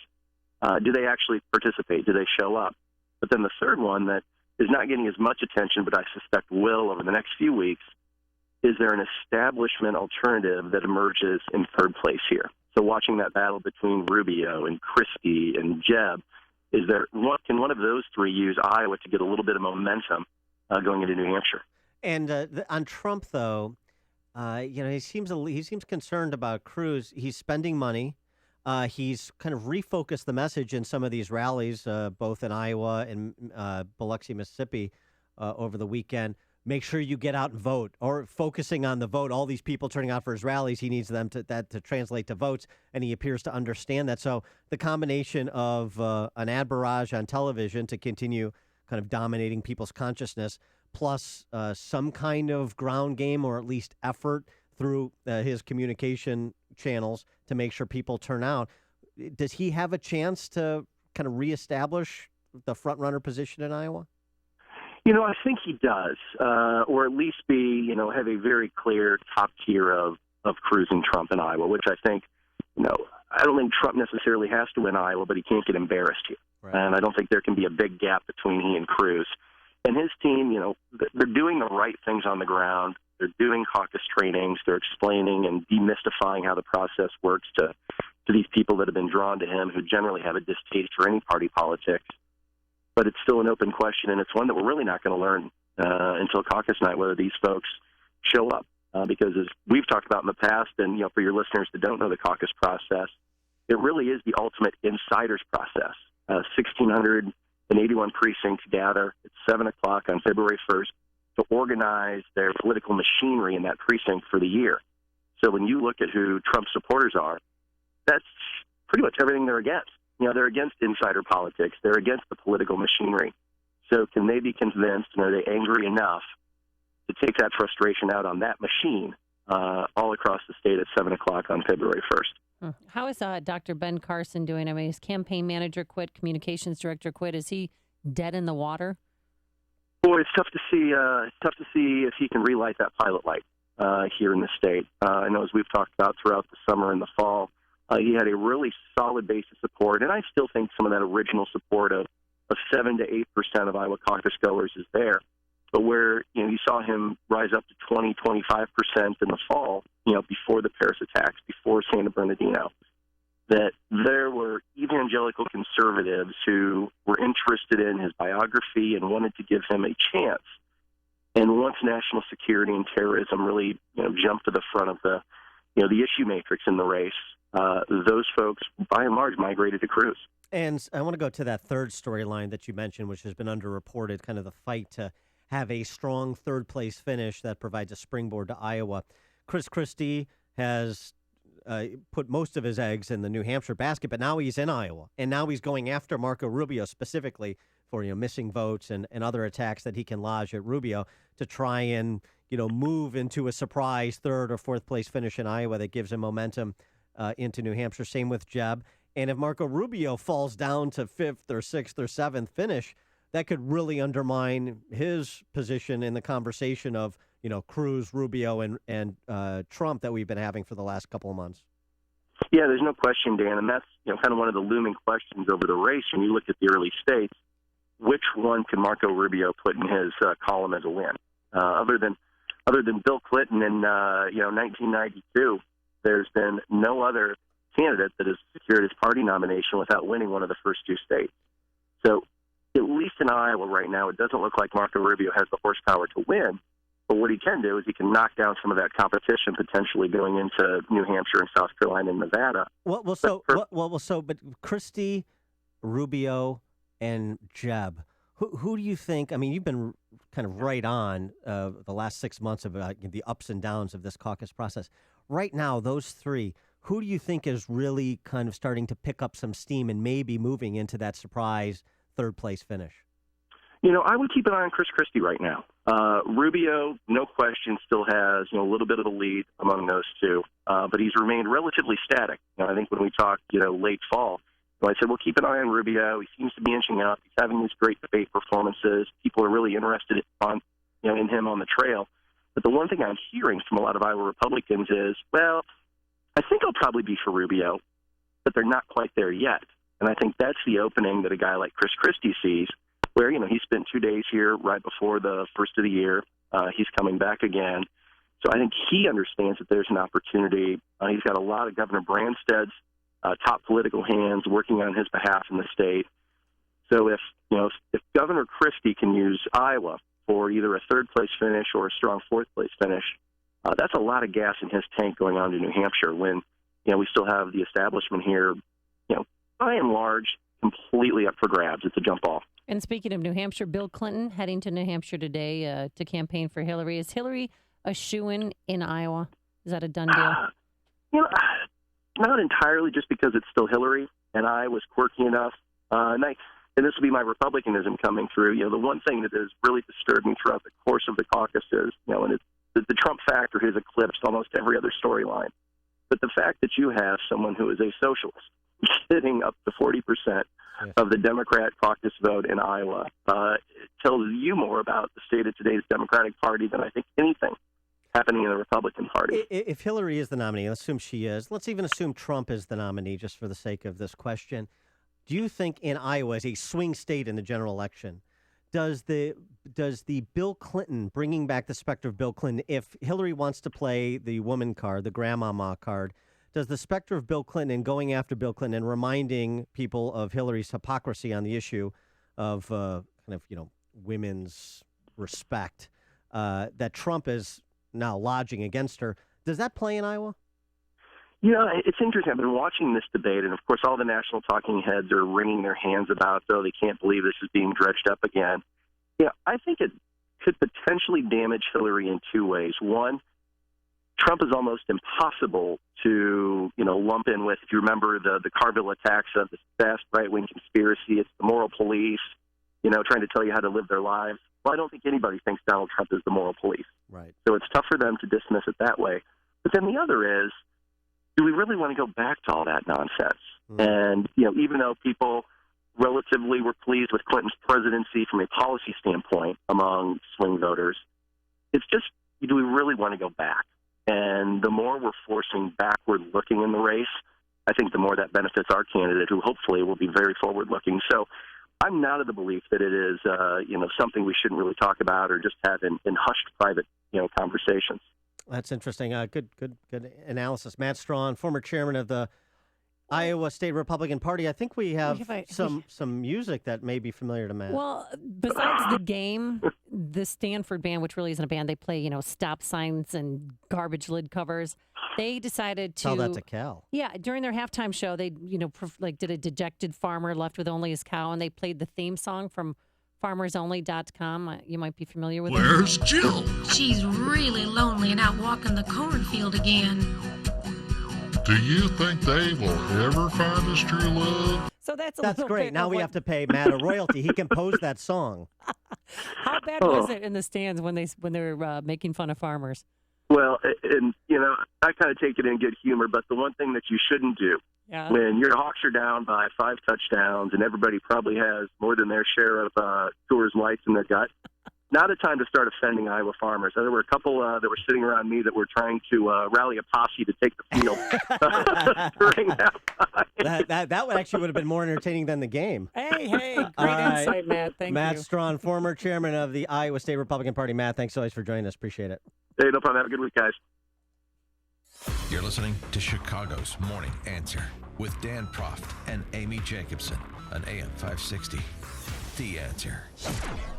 do they actually participate? Do they show up? But then the third one that is not getting as much attention, but I suspect will over the next few weeks, is there an establishment alternative that emerges in third place here? So watching that battle between Rubio and Christie and Jeb, can one of those three use Iowa to get a little bit of momentum going into New Hampshire? And on Trump, though, he seems concerned about Cruz. He's spending money. He's kind of refocused the message in some of these rallies, both in Iowa and Biloxi, Mississippi, over the weekend. Make sure you get out and vote, or focusing on the vote. All these people turning out for his rallies, he needs them to translate to votes, and he appears to understand that. So the combination of an ad barrage on television to continue kind of dominating people's consciousness, plus some kind of ground game or at least effort through his communication channels to make sure people turn out. Does he have a chance to kind of reestablish the front-runner position in Iowa? I think he does, or at least have a very clear top tier of Cruz and Trump in Iowa, which I think, I don't think Trump necessarily has to win Iowa, but he can't get embarrassed here. Right. And I don't think there can be a big gap between he and Cruz. And his team, they're doing the right things on the ground. They're doing caucus trainings. They're explaining and demystifying how the process works to these people that have been drawn to him, who generally have a distaste for any party politics. But it's still an open question, and it's one that we're really not going to learn until caucus night, whether these folks show up. Because as we've talked about in the past, and for your listeners that don't know the caucus process, it really is the ultimate insider's process. 1,681 precincts gather at 7 o'clock on February 1st to organize their political machinery in that precinct for the year. So when you look at who Trump's supporters are, that's pretty much everything they're against. They're against insider politics. They're against the political machinery. So can they be convinced, and are they angry enough to take that frustration out on that machine all across the state at 7 o'clock on February 1st? How is Dr. Ben Carson doing? I mean, his campaign manager quit, communications director quit. Is he dead in the water? Boy, it's tough to see. Tough to see if he can relight that pilot light here in the state. I know, as we've talked about throughout the summer and the fall, he had a really solid base of support, and I still think some of that original support of 7 to 8% of Iowa caucus goers is there. But where you saw him rise up to 20, 25% in the fall, before the Paris attacks, before Santa Bernardino, that there were evangelical conservatives who were interested in his biography and wanted to give him a chance. And once national security and terrorism really jumped to the front of the issue matrix in the race, those folks, by and large, migrated to Cruz. And I want to go to that third storyline that you mentioned, which has been underreported, kind of the fight to have a strong third-place finish that provides a springboard to Iowa. Chris Christie has put most of his eggs in the New Hampshire basket, but now he's in Iowa, and now he's going after Marco Rubio specifically for missing votes and other attacks that he can lodge at Rubio to try and move into a surprise third or fourth place finish in Iowa that gives him momentum into New Hampshire. Same with Jeb. And if Marco Rubio falls down to fifth or sixth or seventh finish, that could really undermine his position in the conversation of, Cruz, Rubio, and Trump that we've been having for the last couple of months. Yeah, there's no question, Dan, and that's kind of one of the looming questions over the race. When you look at the early states, which one can Marco Rubio put in his column as a win? Other than Bill Clinton in 1992, there's been no other candidate that has secured his party nomination without winning one of the first two states. So at least in Iowa right now, it doesn't look like Marco Rubio has the horsepower to win. But what he can do is he can knock down some of that competition potentially going into New Hampshire and South Carolina and Nevada. But Christie, Rubio, and Jeb, who do you think? I mean, you've been kind of right on the last 6 months of the ups and downs of this caucus process. Right now, those three, who do you think is really kind of starting to pick up some steam and maybe moving into that surprise third place finish? I would keep an eye on Chris Christie right now. Rubio, no question, still has a little bit of a lead among those two, but he's remained relatively static. I think when we talked, late fall, I said, well, keep an eye on Rubio. He seems to be inching up. He's having these great debate performances. People are really interested in him on the trail. But the one thing I'm hearing from a lot of Iowa Republicans is, well, I think I'll probably be for Rubio, but they're not quite there yet. And I think that's the opening that a guy like Chris Christie sees, where, he spent 2 days here right before the first of the year. He's coming back again. So I think he understands that there's an opportunity. He's got a lot of Governor Branstad's top political hands working on his behalf in the state. So if Governor Christie can use Iowa for either a third-place finish or a strong fourth-place finish, that's a lot of gas in his tank going on to New Hampshire when, we still have the establishment here, by and large, completely up for grabs. It's a jump ball. And speaking of New Hampshire, Bill Clinton heading to New Hampshire today to campaign for Hillary. Is Hillary a shoo-in in Iowa? Is that a done deal? Not entirely, just because it's still Hillary, and I was quirky enough. And this will be my Republicanism coming through. The one thing that has really disturbed me throughout the course of the caucus is, and it's the Trump factor has eclipsed almost every other storyline. But the fact that you have someone who is a socialist sitting up to 40% of the Democrat caucus vote in Iowa tells you more about the state of today's Democratic Party than I think anything happening in the Republican Party. If Hillary is the nominee, let's assume she is. Let's even assume Trump is the nominee, just for the sake of this question. Do you think in Iowa, as a swing state in the general election, does the Bill Clinton, bringing back the specter of Bill Clinton, if Hillary wants to play the woman card, the grandmama card, does the specter of Bill Clinton and going after Bill Clinton and reminding people of Hillary's hypocrisy on the issue of women's respect that Trump is now lodging against her, does that play in Iowa? It's interesting. I've been watching this debate, and of course all the national talking heads are wringing their hands about, they can't believe this is being dredged up again. I think it could potentially damage Hillary in two ways. One, Trump is almost impossible to, lump in with. If you remember the Carville attacks of the vast right-wing conspiracy, it's the moral police, trying to tell you how to live their lives. Well, I don't think anybody thinks Donald Trump is the moral police. Right. So it's tough for them to dismiss it that way. But then the other is, do we really want to go back to all that nonsense? And, even though people relatively were pleased with Clinton's presidency from a policy standpoint among swing voters, it's just, do we really want to go back? And the more we're forcing backward looking in the race, I think the more that benefits our candidate, who hopefully will be very forward looking. So I'm not of the belief that it is, something we shouldn't really talk about or just have in hushed private, conversations. That's interesting. Good analysis. Matt Strawn, former chairman of the Iowa State Republican Party. I think we have some music that may be familiar to Matt. Well, besides the game, the Stanford band, which really isn't a band, they play, stop signs and garbage lid covers. They decided to tell that to Cal. Yeah, during their halftime show, they did a dejected farmer left with only his cow, and they played the theme song from FarmersOnly.com. You might be familiar with it. Where's Jill? She's really lonely and out walking the cornfield again. Do you think they will ever find his true love? So that's great. Now we have to pay Matt a royalty. He composed that song. How bad was it in the stands when they were making fun of farmers? Well, and I kind of take it in good humor, but the one thing that you shouldn't do when your Hawks are down by 5 touchdowns and everybody probably has more than their share of Coors Lights in their gut, not a time to start offending Iowa farmers. There were a couple that were sitting around me that were trying to rally a posse to take the field during that would have been more entertaining than the game. Hey, great insight, Matt. Thank you. Matt Strawn, former chairman of the Iowa State Republican Party. Matt, thanks always for joining us. Appreciate it. Hey, no problem. Have a good week, guys. You're listening to Chicago's Morning Answer with Dan Proft and Amy Jacobson on AM 560. The Answer.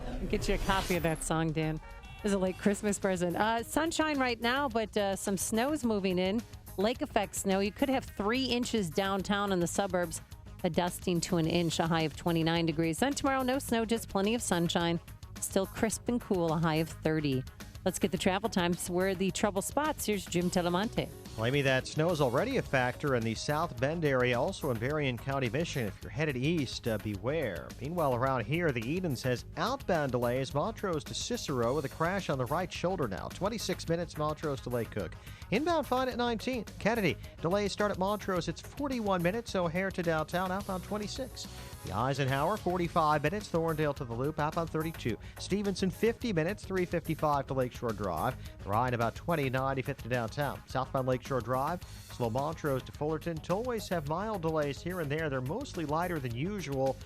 I'll get you a copy of that song, Dan. As a late Christmas present. Sunshine right now, but some snow's moving in. Lake effect snow. You could have 3 inches downtown in the suburbs. A dusting to an inch, a high of 29 degrees. Then tomorrow, no snow, just plenty of sunshine. Still crisp and cool, a high of 30. Let's get the travel times. Where are the trouble spots? Here's Jim Telemonte. Well, Amy, that snow is already a factor in the South Bend area, also in Berrien County, Michigan. If you're headed east, beware. Meanwhile, around here, the Edens has outbound delays. Montrose to Cicero with a crash on the right shoulder now. 26 minutes, Montrose to Lake Cook. Inbound fine at 19. Kennedy, delays start at Montrose. It's 41 minutes. O'Hare to downtown, outbound 26. The Eisenhower, 45 minutes, Thorndale to the Loop, outbound 32. Stevenson, 50 minutes, 355 to Lakeshore Drive. The Ryan, about 20, 95th to downtown. Southbound Lakeshore Drive, slow Montrose to Fullerton. Tollways have mild delays here and there. They're mostly lighter than usual.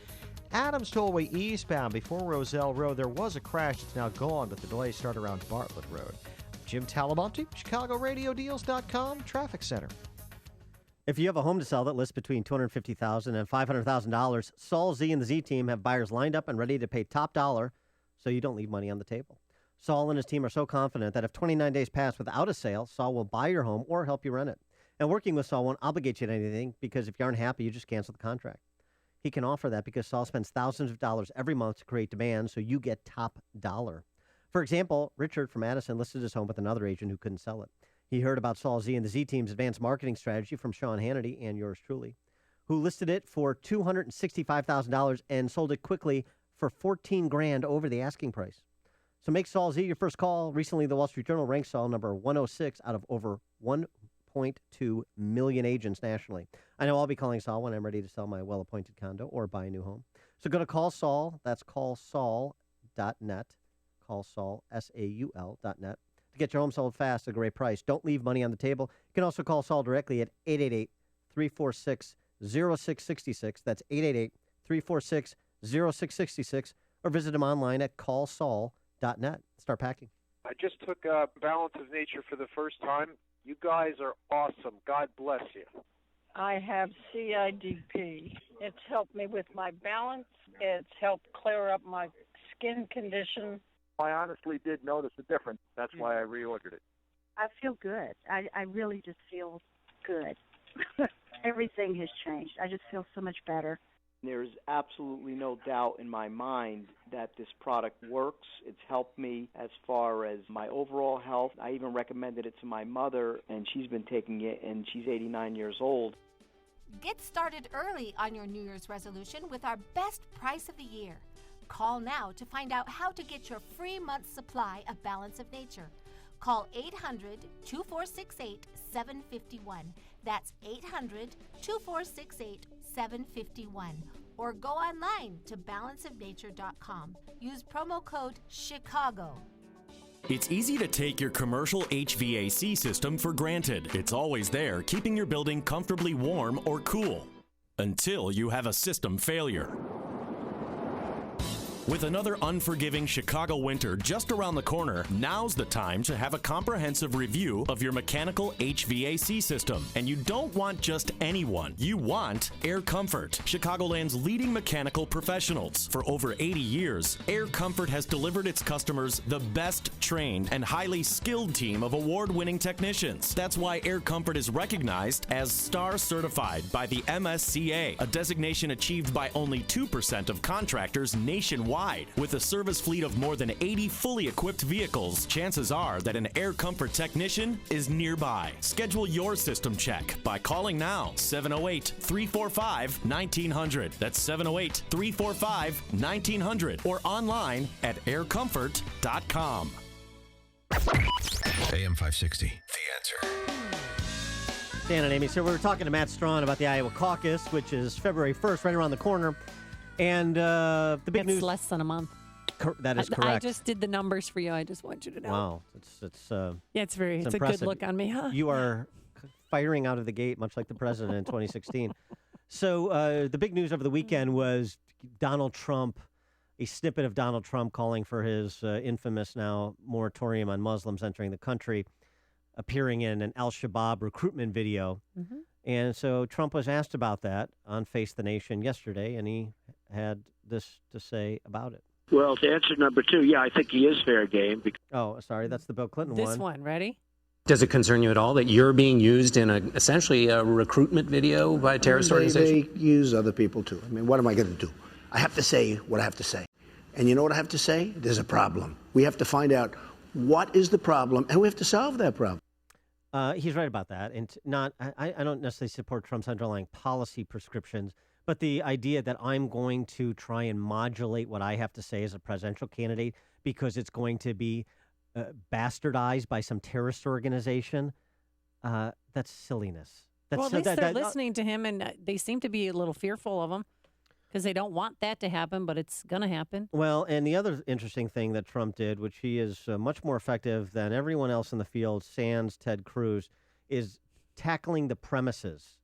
Adams Tollway eastbound before Roselle Road, there was a crash. It's now gone, but the delays start around Bartlett Road. Jim Talamonte, ChicagoRadioDeals.com, Traffic Center. If you have a home to sell that lists between $250,000 and $500,000, Saul Z and the Z team have buyers lined up and ready to pay top dollar so you don't leave money on the table. Saul and his team are so confident that if 29 days pass without a sale, Saul will buy your home or help you rent it. And working with Saul won't obligate you to anything because if you aren't happy, you just cancel the contract. He can offer that because Saul spends thousands of dollars every month to create demand so you get top dollar. For example, Richard from Addison listed his home with another agent who couldn't sell it. He heard about Saul Z and the Z team's advanced marketing strategy from Sean Hannity and yours truly, who listed it for $265,000 and sold it quickly for $14,000 over the asking price. So make Saul Z your first call. Recently, the Wall Street Journal ranked Saul number 106 out of over 1.2 million agents nationally. I know I'll be calling Saul when I'm ready to sell my well-appointed condo or buy a new home. So go to Call Saul. That's callsaul.net. Call Saul, SAUL.net. To get your home sold fast at a great price. Don't leave money on the table. You can also call Saul directly at 888-346-0666. That's 888-346-0666. Or visit him online at callsaul.net. Start packing. I just took Balance of Nature for the first time. You guys are awesome. God bless you. I have CIDP. It's helped me with my balance. It's helped clear up my skin condition. I honestly did notice a difference. That's why I reordered it. I feel good. I really just feel good. Everything has changed. I just feel so much better. There's absolutely no doubt in my mind that this product works. It's helped me as far as my overall health. I even recommended it to my mother, and she's been taking it, and she's 89 years old. Get started early on your New Year's resolution with our best price of the year. Call now to find out how to get your free month's supply of Balance of Nature. Call 800-2468-751. That's 800-2468-751. Or go online to balanceofnature.com. Use promo code CHICAGO. It's easy to take your commercial HVAC system for granted. It's always there, keeping your building comfortably warm or cool. Until you have a system failure. With another unforgiving Chicago winter just around the corner, now's the time to have a comprehensive review of your mechanical HVAC system. And you don't want just anyone. You want Air Comfort, Chicagoland's leading mechanical professionals. For over 80 years, Air Comfort has delivered its customers the best trained and highly skilled team of award-winning technicians. That's why Air Comfort is recognized as Star Certified by the MSCA, a designation achieved by only 2% of contractors nationwide. With a service fleet of more than 80 fully equipped vehicles, chances are that an Air Comfort technician is nearby. Schedule your system check by calling now, 708-345-1900. That's 708-345-1900 or online at aircomfort.com. AM 560, The Answer. Dan and Amy, so we were talking to Matt Strawn about the Iowa caucus, which is February 1st, right around the corner. And the big news... less than a month. That is correct. I just did the numbers for you. I just want you to know. Wow. It's yeah, it's a good look on me, huh? You are firing out of the gate, much like the president in 2016. So the big news over the weekend was Donald Trump, a snippet of Donald Trump calling for his infamous now moratorium on Muslims entering the country, appearing in an al-Shabaab recruitment video. Mm-hmm. And so Trump was asked about that on Face the Nation yesterday, and he had this to say about it. Well, to answer number two, yeah, I think he is fair game. Oh, sorry, that's the Bill Clinton one. This one, ready? Does it concern you at all that you're being used in essentially a recruitment video by a terrorist organization? They use other people, too. I mean, what am I going to do? I have to say what I have to say. And you know what I have to say? There's a problem. We have to find out what is the problem, and we have to solve that problem. He's right about that. And I don't necessarily support Trump's underlying policy prescriptions, but the idea that I'm going to try and modulate what I have to say as a presidential candidate because it's going to be bastardized by some terrorist organization, that's silliness. Well, at least they're listening to him, and they seem to be a little fearful of him because they don't want that to happen, but it's going to happen. Well, and the other interesting thing that Trump did, which he is much more effective than everyone else in the field, sans Ted Cruz, is tackling the premises,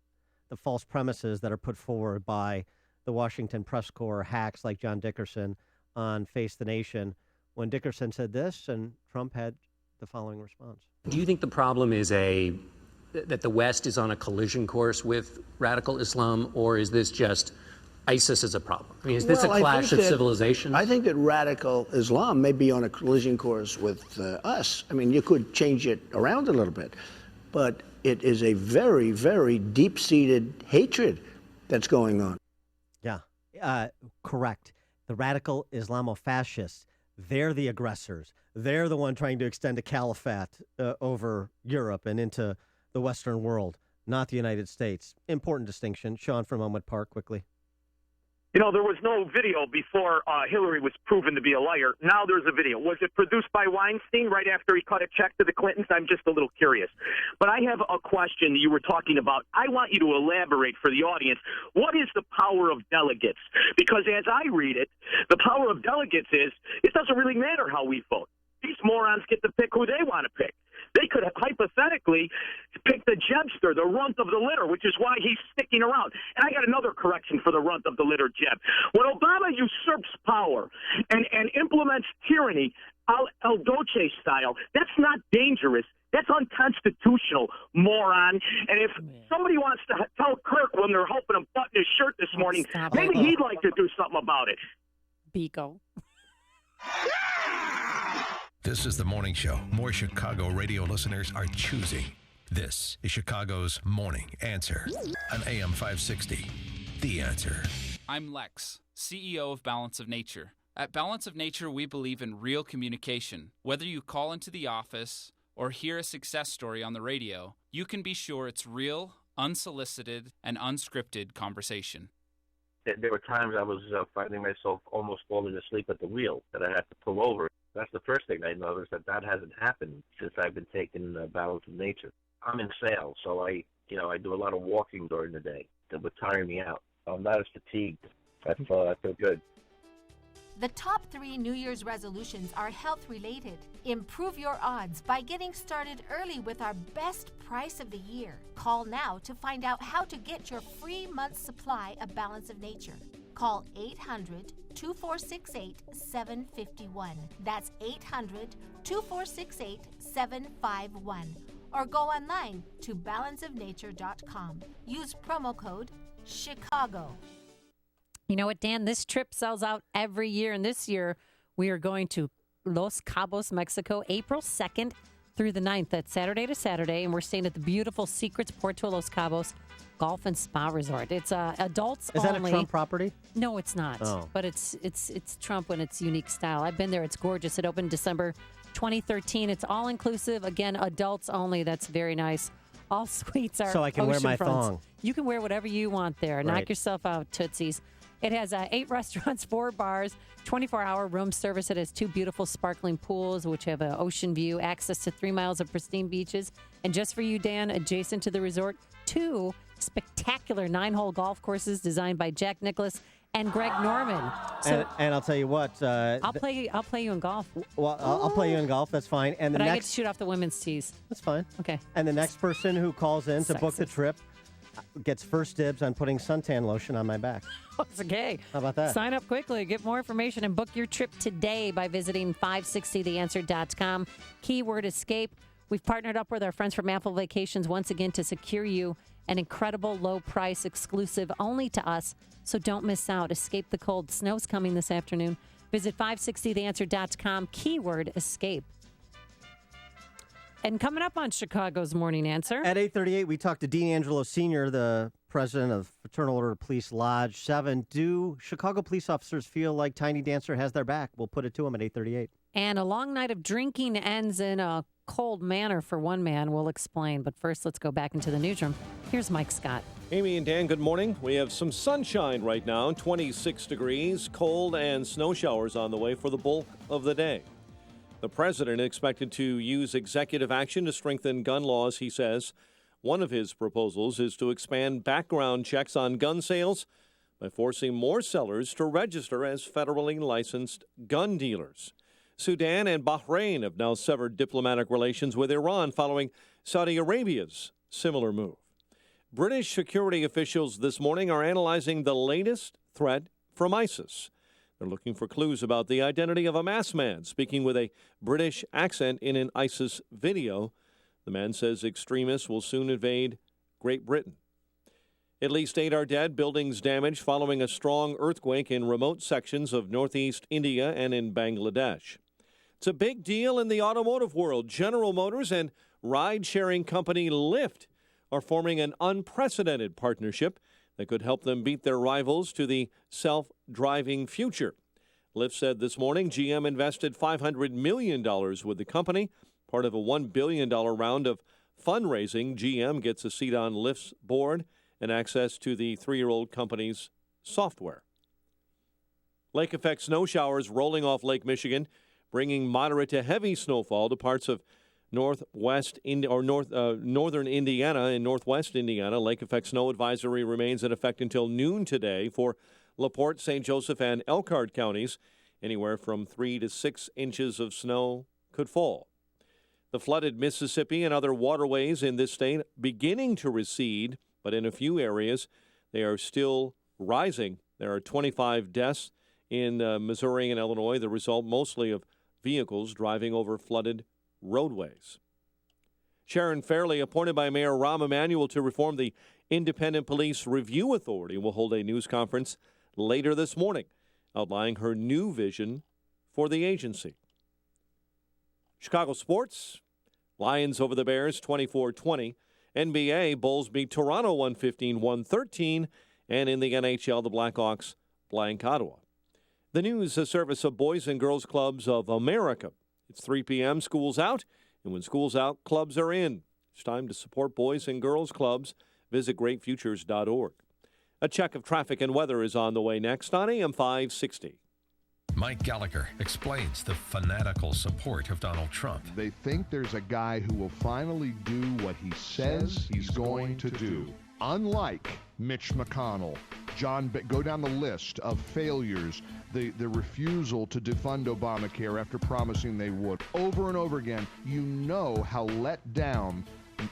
the false premises that are put forward by the Washington press corps hacks like John Dickerson on Face the Nation. When Dickerson said this, and Trump had the following response. Do you think the problem is that the West is on a collision course with radical Islam, or is this just ISIS is a problem? I mean, is this a clash of civilizations? I think that radical Islam may be on a collision course with us. I mean, you could change it around a little bit, but it is a very, very deep-seated hatred that's going on. Yeah, correct. The radical Islamofascists, they're the aggressors. They're the one trying to extend a caliphate over Europe and into the Western world, not the United States. Important distinction. Sean from Elmwood Park, quickly. You know, there was no video before Hillary was proven to be a liar. Now there's a video. Was it produced by Weinstein right after he cut a check to the Clintons? I'm just a little curious. But I have a question you were talking about. I want you to elaborate for the audience. What is the power of delegates? Because as I read it, the power of delegates is it doesn't really matter how we vote. These morons get to pick who they want to pick. They could have hypothetically picked the Jebster, the runt of the litter, which is why he's sticking around. And I got another correction for the runt of the litter, Jeb. When Obama usurps power and implements tyranny El Doce style, that's not dangerous. That's unconstitutional, moron. And if somebody wants to tell Kirk when they're helping him button his shirt this morning, maybe he'd like to do something about it. Biko. This is the morning show more Chicago radio listeners are choosing. This is Chicago's Morning Answer on AM 560. The Answer. I'm Lex, CEO of Balance of Nature. At Balance of Nature, we believe in real communication. Whether you call into the office or hear a success story on the radio, you can be sure it's real, unsolicited, and unscripted conversation. There were times I was finding myself almost falling asleep at the wheel that I had to pull over. That's the first thing I noticed, that hasn't happened since I've been taking Balance of Nature. I'm in sales, so I do a lot of walking during the day that would tire me out. I'm not as fatigued. I feel good. The top 3 New Year's resolutions are health-related. Improve your odds by getting started early with our best price of the year. Call now to find out how to get your free month's supply of Balance of Nature. Call 800-2468-751. That's 800-2468-751. Or go online to balanceofnature.com. Use promo code Chicago. You know what, Dan? This trip sells out every year. And this year, we are going to Los Cabos, Mexico, April 2nd through the 9th. That's Saturday to Saturday. And we're staying at the beautiful Secrets Puerto Los Cabos Golf and Spa Resort. It's adults only. Is that a Trump property? No, it's not. Oh. But it's Trump in its unique style. I've been there. It's gorgeous. It opened December 2013. It's all inclusive. Again, adults only. That's very nice. All suites are so I can wear my fronts. thong. You can wear whatever you want there. Right. Knock yourself out, Tootsies. It has 8 restaurants, 4 bars, 24-hour room service. It has 2 beautiful sparkling pools, which have an ocean view, access to 3 miles of pristine beaches. And just for you, Dan, adjacent to the resort, 2 spectacular 9-hole golf courses designed by Jack Nicklaus and Greg Norman. So, and I'll tell you what. I'll play you in golf. Well, I'll play you in golf. That's fine. And I get to shoot off the women's tees. That's fine. Okay. And the next person who calls in to book the Sexist. trip gets first dibs on putting suntan lotion on my back. It's okay. How about that? Sign up quickly. Get more information and book your trip today by visiting 560theanswer.com. Keyword escape. We've partnered up with our friends from Apple Vacations once again to secure you an incredible low price exclusive only to us. So don't miss out. Escape the cold. Snow's coming this afternoon. Visit 560theanswer.com. Keyword escape. And coming up on Chicago's Morning Answer. At 8:38, we talked to Dean Angelo Sr., the president of Fraternal Order Police Lodge 7. Do Chicago police officers feel like Tiny Dancer has their back? We'll put it to him at 8:38. And a long night of drinking ends in a cold manner for one man. We'll explain. But first, let's go back into the newsroom. Here's Mike Scott. Amy and Dan, good morning. We have some sunshine right now, 26 degrees, cold and snow showers on the way for the bulk of the day. The president expected to use executive action to strengthen gun laws, he says. One of his proposals is to expand background checks on gun sales, by forcing more sellers to register as federally licensed gun dealers. Sudan and Bahrain have now severed diplomatic relations with Iran following Saudi Arabia's similar move. British security officials this morning are analyzing the latest threat from ISIS. They're looking for clues about the identity of a masked man speaking with a British accent in an ISIS video. The man says extremists will soon invade Great Britain. At least 8 are dead, buildings damaged following a strong earthquake in remote sections of northeast India and in Bangladesh. It's a big deal in the automotive world. General Motors and ride-sharing company Lyft are forming an unprecedented partnership that could help them beat their rivals to the self-driving future. Lyft said this morning GM invested $500 million with the company, part of a $1 billion round of fundraising. GM gets a seat on Lyft's board and access to the 3-year-old company's software. Lake effect snow showers rolling off Lake Michigan, bringing moderate to heavy snowfall to parts of northern Indiana and northwest Indiana. Lake effect snow advisory remains in effect until noon today for LaPorte, St. Joseph, and Elkhart counties. Anywhere from 3 to 6 inches of snow could fall. The flooded Mississippi and other waterways in this state beginning to recede, but in a few areas they are still rising. There are 25 deaths in Missouri and Illinois, the result mostly of vehicles driving over flooded roadways. Sharon Fairley, appointed by Mayor Rahm Emanuel to reform the Independent Police Review Authority, will hold a news conference later this morning, outlining her new vision for the agency. Chicago sports, Lions over the Bears 24-20. NBA, Bulls beat Toronto 115-113. And in the NHL, the Blackhawks blank Ottawa. The news, a service of Boys and Girls Clubs of America. It's 3 p.m., school's out, and when school's out, clubs are in. It's time to support Boys and Girls Clubs. Visit greatfutures.org. A check of traffic and weather is on the way next on AM 560. Mike Gallagher explains the fanatical support of Donald Trump. They think there's a guy who will finally do what he says he's going to do. Unlike Mitch McConnell, go down the list of failures, the refusal to defund Obamacare after promising they would. Over and over again, you know how let down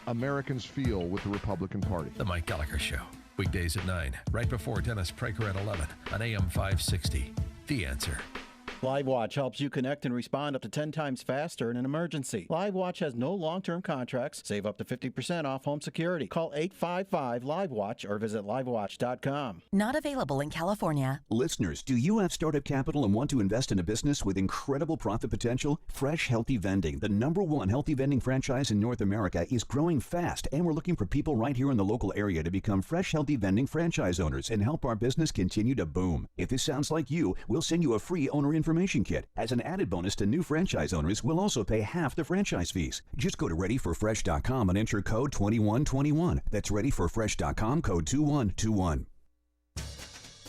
Americans feel with the Republican Party. The Mike Gallagher Show, weekdays at 9, right before Dennis Prager at 11 on AM 560. The Answer. LiveWatch helps you connect and respond up to 10 times faster in an emergency. LiveWatch has no long-term contracts. Save up to 50% off home security. Call 855-LiveWatch or visit livewatch.com. Not available in California. Listeners, do you have startup capital and want to invest in a business with incredible profit potential? Fresh Healthy Vending, the #1 healthy vending franchise in North America, is growing fast, and we're looking for people right here in the local area to become Fresh Healthy Vending franchise owners and help our business continue to boom. If this sounds like you, we'll send you a free owner information kit. As an added bonus to new franchise owners, we'll also pay half the franchise fees. Just go to readyforfresh.com and enter code 2121. That's readyforfresh.com, code 2121.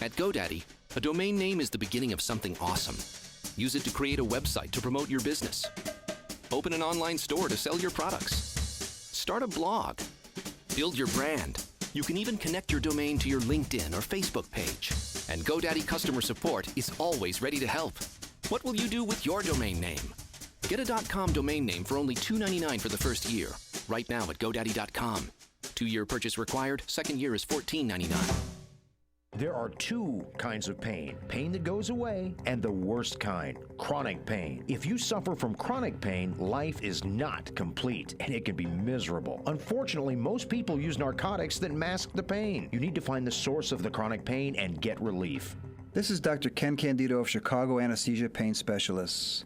At GoDaddy, a domain name is the beginning of something awesome. Use it to create a website to promote your business. Open an online store to sell your products. Start a blog. Build your brand. You can even connect your domain to your LinkedIn or Facebook page. And GoDaddy customer support is always ready to help. What will you do with your domain name? Get a .com domain name for only $2.99 for the first year. Right now at GoDaddy.com. 2-year purchase required. Second year is $14.99. There are 2 kinds of pain. Pain that goes away and the worst kind, chronic pain. If you suffer from chronic pain, life is not complete and it can be miserable. Unfortunately, most people use narcotics that mask the pain. You need to find the source of the chronic pain and get relief. This is Dr. Ken Candido of Chicago Anesthesia Pain Specialists.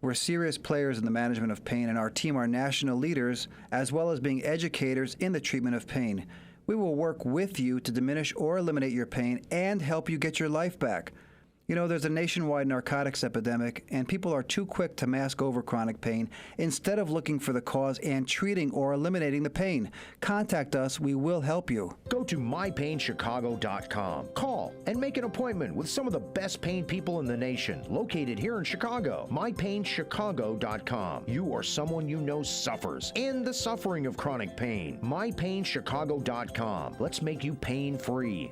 We're serious players in the management of pain, and our team are national leaders as well as being educators in the treatment of pain. We will work with you to diminish or eliminate your pain and help you get your life back. You know, there's a nationwide narcotics epidemic, and people are too quick to mask over chronic pain instead of looking for the cause and treating or eliminating the pain. Contact us. We will help you. Go to mypainchicago.com. Call and make an appointment with some of the best pain people in the nation, located here in Chicago. mypainchicago.com. You or someone you know suffers in the suffering of chronic pain. mypainchicago.com. Let's make you pain-free.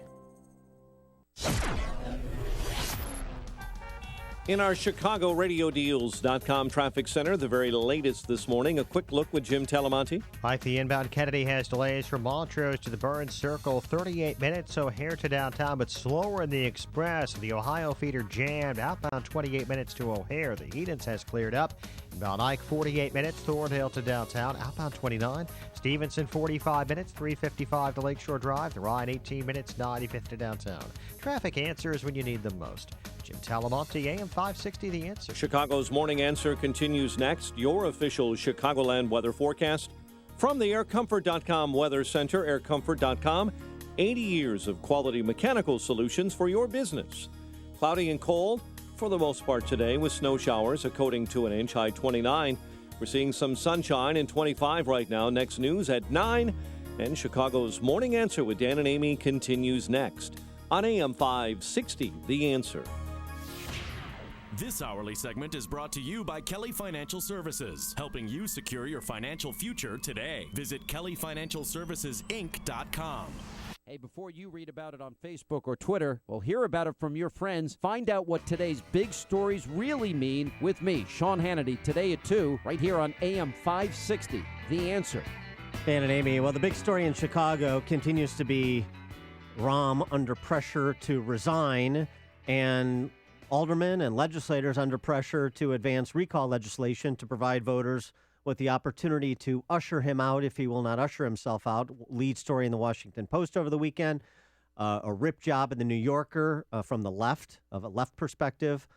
In our ChicagoRadioDeals.com traffic center, the very latest this morning, a quick look with Jim Talamonte. Like the inbound Kennedy has delays from Montrose to the Burns Circle, 38 minutes O'Hare to downtown, but slower in the Express. The Ohio feeder jammed, outbound 28 minutes to O'Hare. The Edens has cleared up. Inbound Ike, 48 minutes, Thorndale to downtown, outbound 29. Stevenson, 45 minutes, 355 to Lakeshore Drive. The Ryan, 18 minutes, 95th to downtown. Traffic answers when you need them most. Jim Talamonte, AM 560, The Answer. Chicago's Morning Answer continues next. Your official Chicagoland weather forecast from the AirComfort.com Weather Center. AirComfort.com, 80 years of quality mechanical solutions for your business. Cloudy and cold for the most part today with snow showers, a coating to an inch, high 29. We're seeing some sunshine and 25 right now. Next news at 9. And Chicago's Morning Answer with Dan and Amy continues next on AM 560, The Answer. This hourly segment is brought to you by Kelly Financial Services, helping you secure your financial future today. Visit kellyfinancialservicesinc.com. Hey, before you read about it on Facebook or Twitter, well, hear about it from your friends. Find out what today's big stories really mean with me, Sean Hannity, today at 2, right here on AM 560, The Answer. Dan and Amy, well, the big story in Chicago continues to be Rahm under pressure to resign, and aldermen and legislators under pressure to advance recall legislation to provide voters with the opportunity to usher him out if he will not usher himself out. Lead story in the Washington Post over the weekend. A rip job in the New Yorker from the left, of a left perspective,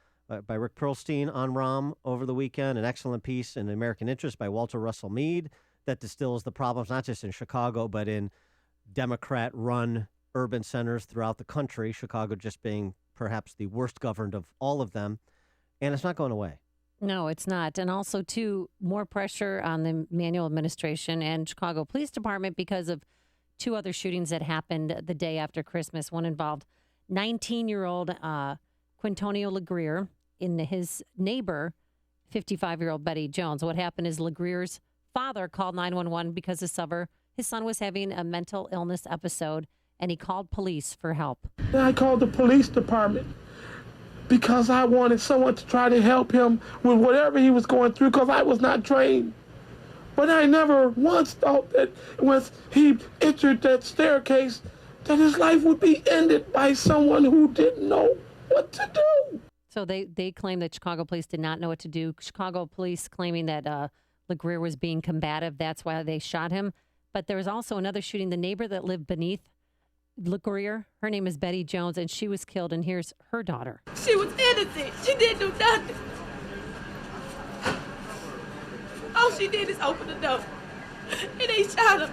by Rick Perlstein on Rahm over the weekend. An excellent piece in American Interest by Walter Russell Mead that distills the problems not just in Chicago, but in Democrat-run urban centers throughout the country, Chicago just being perhaps the worst governed of all of them, and it's not going away. No, it's not. And also, too, more pressure on the Manuel administration and Chicago Police Department because of two other shootings that happened the day after Christmas. One involved 19-year-old Quintonio LeGrier in his neighbor, 55-year-old Betty Jones. What happened is LeGrier's father called 911 because his son was having a mental illness episode, and he called police for help. I called the police department because I wanted someone to try to help him with whatever he was going through, because I was not trained. But I never once thought that once he entered that staircase, that his life would be ended by someone who didn't know what to do. So they claim that Chicago police did not know what to do. Chicago police claiming that LeGrier was being combative. That's why they shot him. But there was also another shooting. The neighbor that lived beneath LeGrier, her name is Betty Jones, and she was killed, and here's her daughter. She was innocent. She didn't do nothing. All she did is open the door, and they shot her.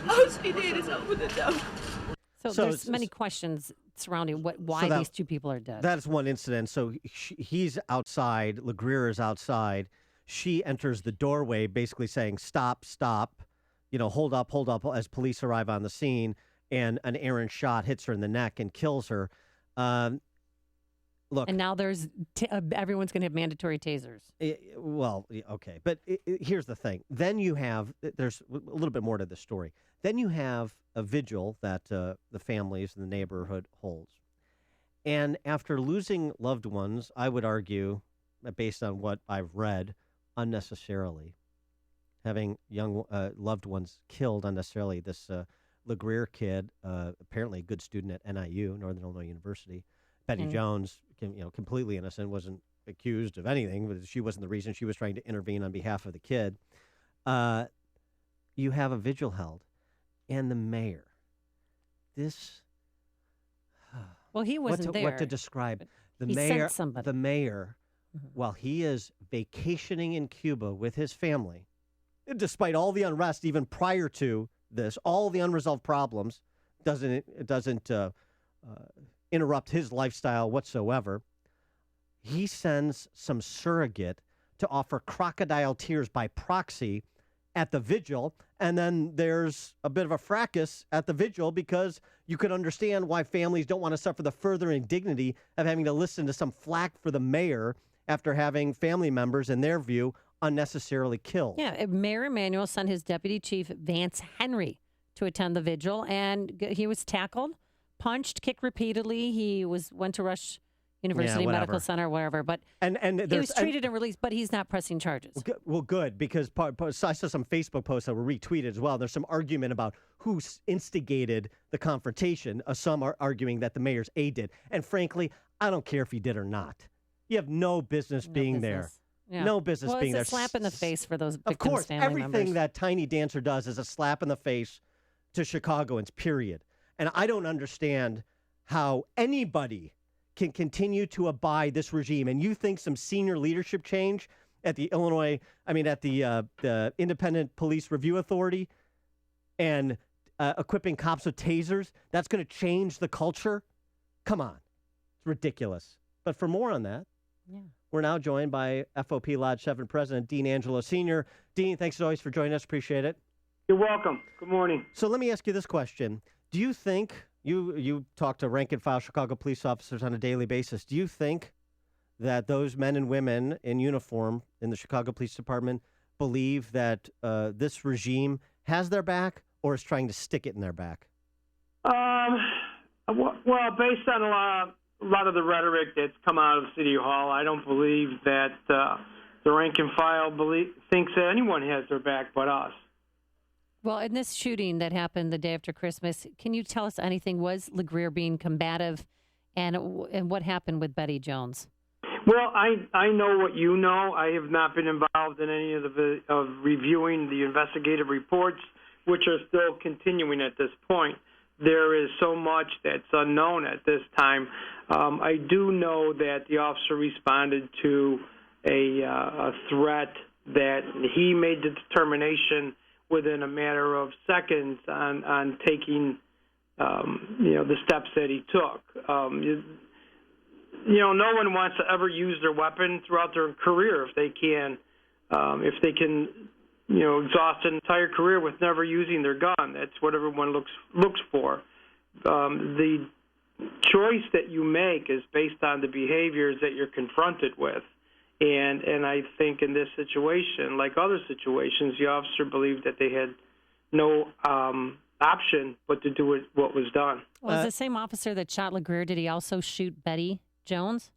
All she did is open the door. So there's many questions surrounding why these two people are dead. That's one incident. So he's outside, LeGrier is outside. She enters the doorway basically saying, stop, stop. Hold up, as police arrive on the scene, and an errant shot hits her in the neck and kills her. Look. And now everyone's going to have mandatory tasers. Okay. But here's the thing. Then you have, there's a little bit more to the story. Then you have a vigil that the families in the neighborhood holds. And after losing loved ones, I would argue, based on what I've read, unnecessarily, having young loved ones killed unnecessarily. This LeGrier kid, apparently a good student at NIU, Northern Illinois University. Betty Jones, completely innocent, wasn't accused of anything, but she wasn't the reason. She was trying to intervene on behalf of the kid. You have a vigil held, and the mayor. Well, he wasn't there. What to describe the mayor? Sent somebody. The mayor, while he is vacationing in Cuba with his family, despite all the unrest, even prior to this, all the unresolved problems, doesn't interrupt his lifestyle whatsoever. He sends some surrogate to offer crocodile tears by proxy at the vigil, and then there's a bit of a fracas at the vigil because you could understand why families don't want to suffer the further indignity of having to listen to some flack for the mayor after having family members, in their view, unnecessarily killed. Yeah, Mayor Emanuel sent his deputy chief, Vance Henry, to attend the vigil, and he was tackled, punched, kicked repeatedly. He went to Rush University Medical Center, whatever. But and he was treated and released, but he's not pressing charges. Well, good, because I saw some Facebook posts that were retweeted as well. There's some argument about who instigated the confrontation. Some are arguing that the mayor's aide did. And frankly, I don't care if he did or not. You have no business being there. Yeah. No business being there. It's a slap in the face for those victims' Of course, family everything members. that Tiny Dancer does is a slap in the face to Chicagoans, period. And I don't understand how anybody can continue to abide this regime. And you think some senior leadership change at the the Independent Police Review Authority and equipping cops with tasers, that's going to change the culture? Come on. It's ridiculous. But for more on that, we're now joined by FOP Lodge 7 President Dean Angelo Sr. Dean, thanks as always for joining us. Appreciate it. You're welcome. Good morning. So let me ask you this question. Do you think, you talk to rank-and-file Chicago police officers on a daily basis, do you think that those men and women in uniform in the Chicago Police Department believe that this regime has their back or is trying to stick it in their back? Well, based on a lot of the rhetoric that's come out of City Hall, I don't believe that the rank and file thinks that anyone has their back but us. Well, in this shooting that happened the day after Christmas, can you tell us anything? Was LeGrier being combative, and what happened with Betty Jones? Well, I know what you know. I have not been involved in any of reviewing the investigative reports, which are still continuing at this point. There is so much that's unknown at this time. I do know that the officer responded to a threat that he made the determination within a matter of seconds on taking, the steps that he took. No one wants to ever use their weapon throughout their career if they can, exhaust an entire career with never using their gun. That's what everyone looks for. The choice that you make is based on the behaviors that you're confronted with. And I think in this situation, like other situations, the officer believed that they had no option but to do what was done. Was the same officer that shot LeGrier, did he also shoot Betty Jones?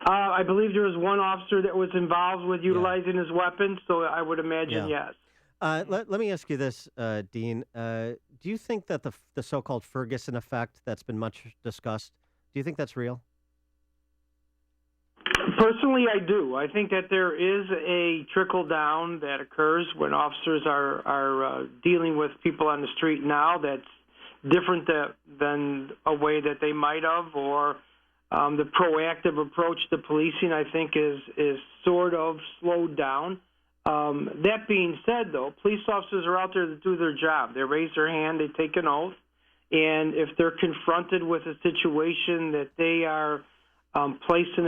I believe there was one officer that was involved with utilizing his weapon, so I would imagine yes. Let me ask you this, Dean. Do you think that the so-called Ferguson effect that's been much discussed, do you think that's real? Personally, I do. I think that there is a trickle down that occurs when officers are dealing with people on the street now that's different than a way that they might have, or the proactive approach to policing, I think, is sort of slowed down. That being said, though, police officers are out there to do their job. They raise their hand, they take an oath, and if they're confronted with a situation that they are placed in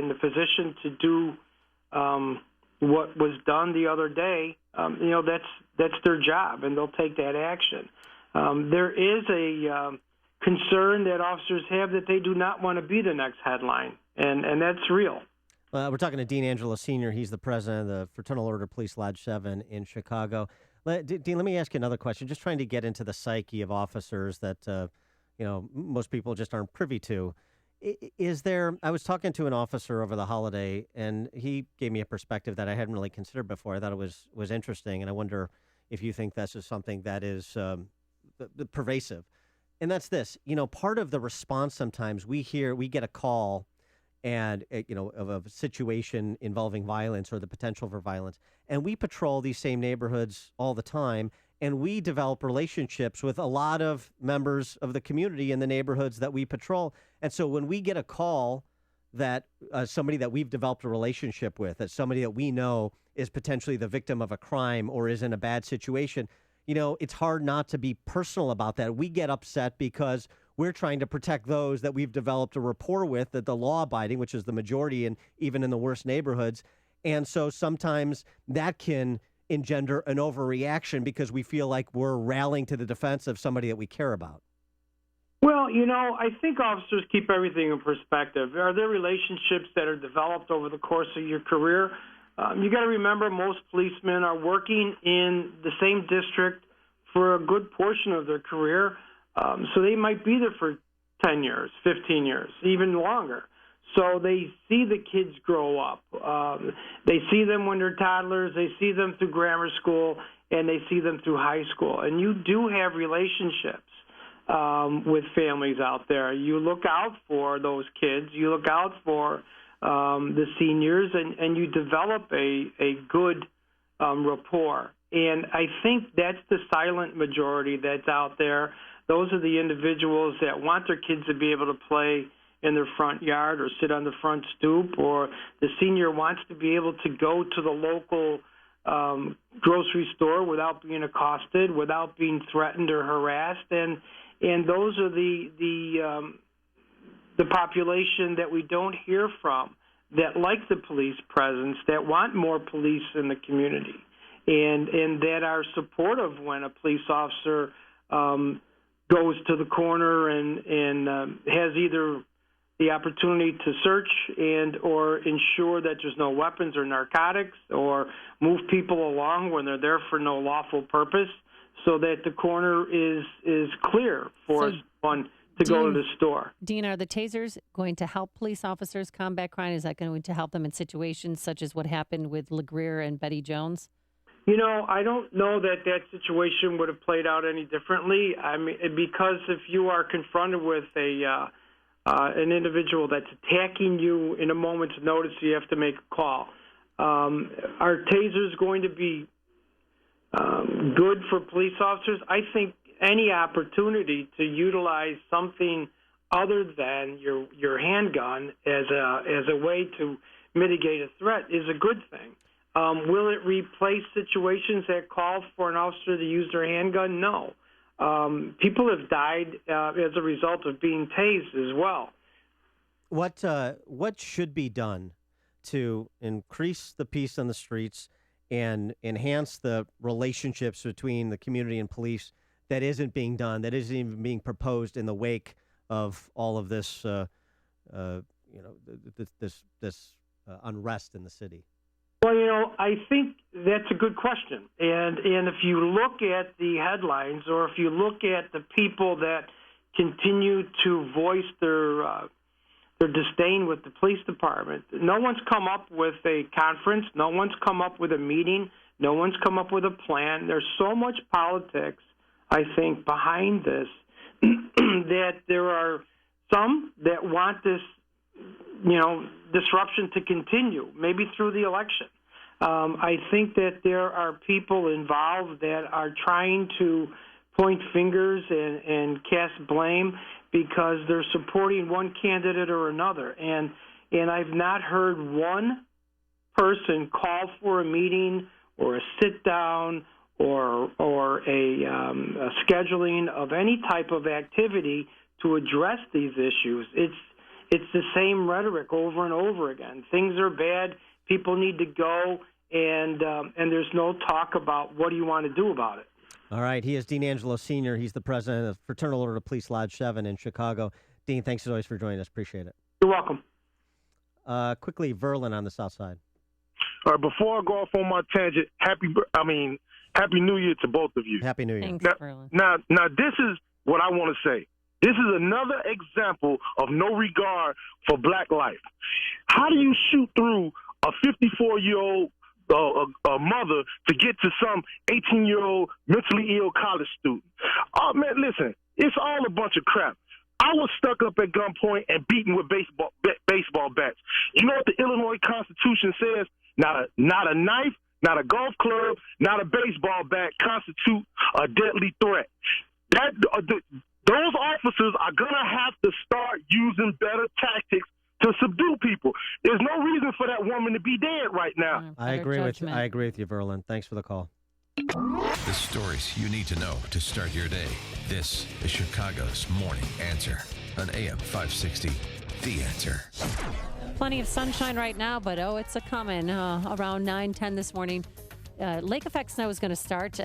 the position to do what was done the other day, that's their job, and they'll take that action. There is a concern that officers have that they do not want to be the next headline, and that's real. We're talking to Dean Angelo Sr. He's the president of the Fraternal Order Police Lodge 7 in Chicago. Dean, let me ask you another question. Just trying to get into the psyche of officers that most people just aren't privy to. I was talking to an officer over the holiday, and he gave me a perspective that I hadn't really considered before. I thought it was interesting, and I wonder if you think this is something that is pervasive. And that's this. Part of the response sometimes we get a call and of a situation involving violence or the potential for violence, and we patrol these same neighborhoods all the time, and we develop relationships with a lot of members of the community in the neighborhoods that we patrol. And so when we get a call that somebody that we've developed a relationship with, that somebody that we know is potentially the victim of a crime or is in a bad situation, it's hard not to be personal about that. We get upset because we're trying to protect those that we've developed a rapport with, that the law-abiding, which is the majority, and even in the worst neighborhoods. And so sometimes that can engender an overreaction because we feel like we're rallying to the defense of somebody that we care about. Well, I think officers keep everything in perspective. Are there relationships that are developed over the course of your career? You got to remember most policemen are working in the same district for a good portion of their career, so they might be there for 10 years, 15 years, even longer. So they see the kids grow up. They see them when they're toddlers. They see them through grammar school, and they see them through high school. And you do have relationships with families out there. You look out for those kids. You look out for the seniors, and you develop a good rapport. And I think that's the silent majority that's out there. Those are the individuals that want their kids to be able to play in their front yard or sit on the front stoop, or the senior wants to be able to go to the local grocery store without being accosted, without being threatened or harassed. And those are the population that we don't hear from, that like the police presence, that want more police in the community, and that are supportive when a police officer goes to the corner and has either the opportunity to search and or ensure that there's no weapons or narcotics, or move people along when they're there for no lawful purpose, so that the corner is clear for someone to go to the store. Dean, are the tasers going to help police officers combat crime? Is that going to help them in situations such as what happened with LeGrier and Betty Jones? You know, I don't know that situation would have played out any differently. I mean, because if you are confronted with an individual that's attacking you in a moment's notice, you have to make a call. Are tasers going to be good for police officers? I think any opportunity to utilize something other than your handgun as a way to mitigate a threat is a good thing. Will it replace situations that call for an officer to use their handgun? No. People have died as a result of being tased as well. What should be done to increase the peace on the streets and enhance the relationships between the community and police that isn't being done, that isn't even being proposed in the wake of all of this, this unrest in the city? Well, you know, I think that's a good question. And if you look at the headlines, or if you look at the people that continue to voice their disdain with the police department, no one's come up with a conference, no one's come up with a meeting, no one's come up with a plan. There's so much politics, I think, behind this that there are some that want this, disruption to continue, maybe through the election. I think that there are people involved that are trying to point fingers and cast blame because they're supporting one candidate or another. And I've not heard one person call for a meeting or a sit-down or a scheduling of any type of activity to address these issues. It's the same rhetoric over and over again. Things are bad. People need to go, and there's no talk about what do you want to do about it. All right. He is Dean Angelo Sr. He's the president of Fraternal Order of Police Lodge 7 in Chicago. Dean, thanks as always for joining us. Appreciate it. You're welcome. Quickly, Verlin on the south side. All right. Before I go off on my tangent, Happy New Year to both of you. Happy New Year. Thanks, Verlin. Now, this is what I want to say. This is another example of no regard for black life. How do you shoot through a 54-year-old mother to get to some 18-year-old mentally ill college student? Oh, man, listen, it's all a bunch of crap. I was stuck up at gunpoint and beaten with baseball bats. You know what the Illinois Constitution says? Not a knife, not a golf club, not a baseball bat constitute a deadly threat. Those officers are going to have to start using better tactics to subdue people. There's no reason for that woman to be dead right now. I agree with you, Verlin. Thanks for the call. The stories you need to know to start your day. This is Chicago's Morning Answer on AM 560. The Answer. Plenty of sunshine right now, but it's a-coming around 9:10 this morning. Lake effect snow is going to start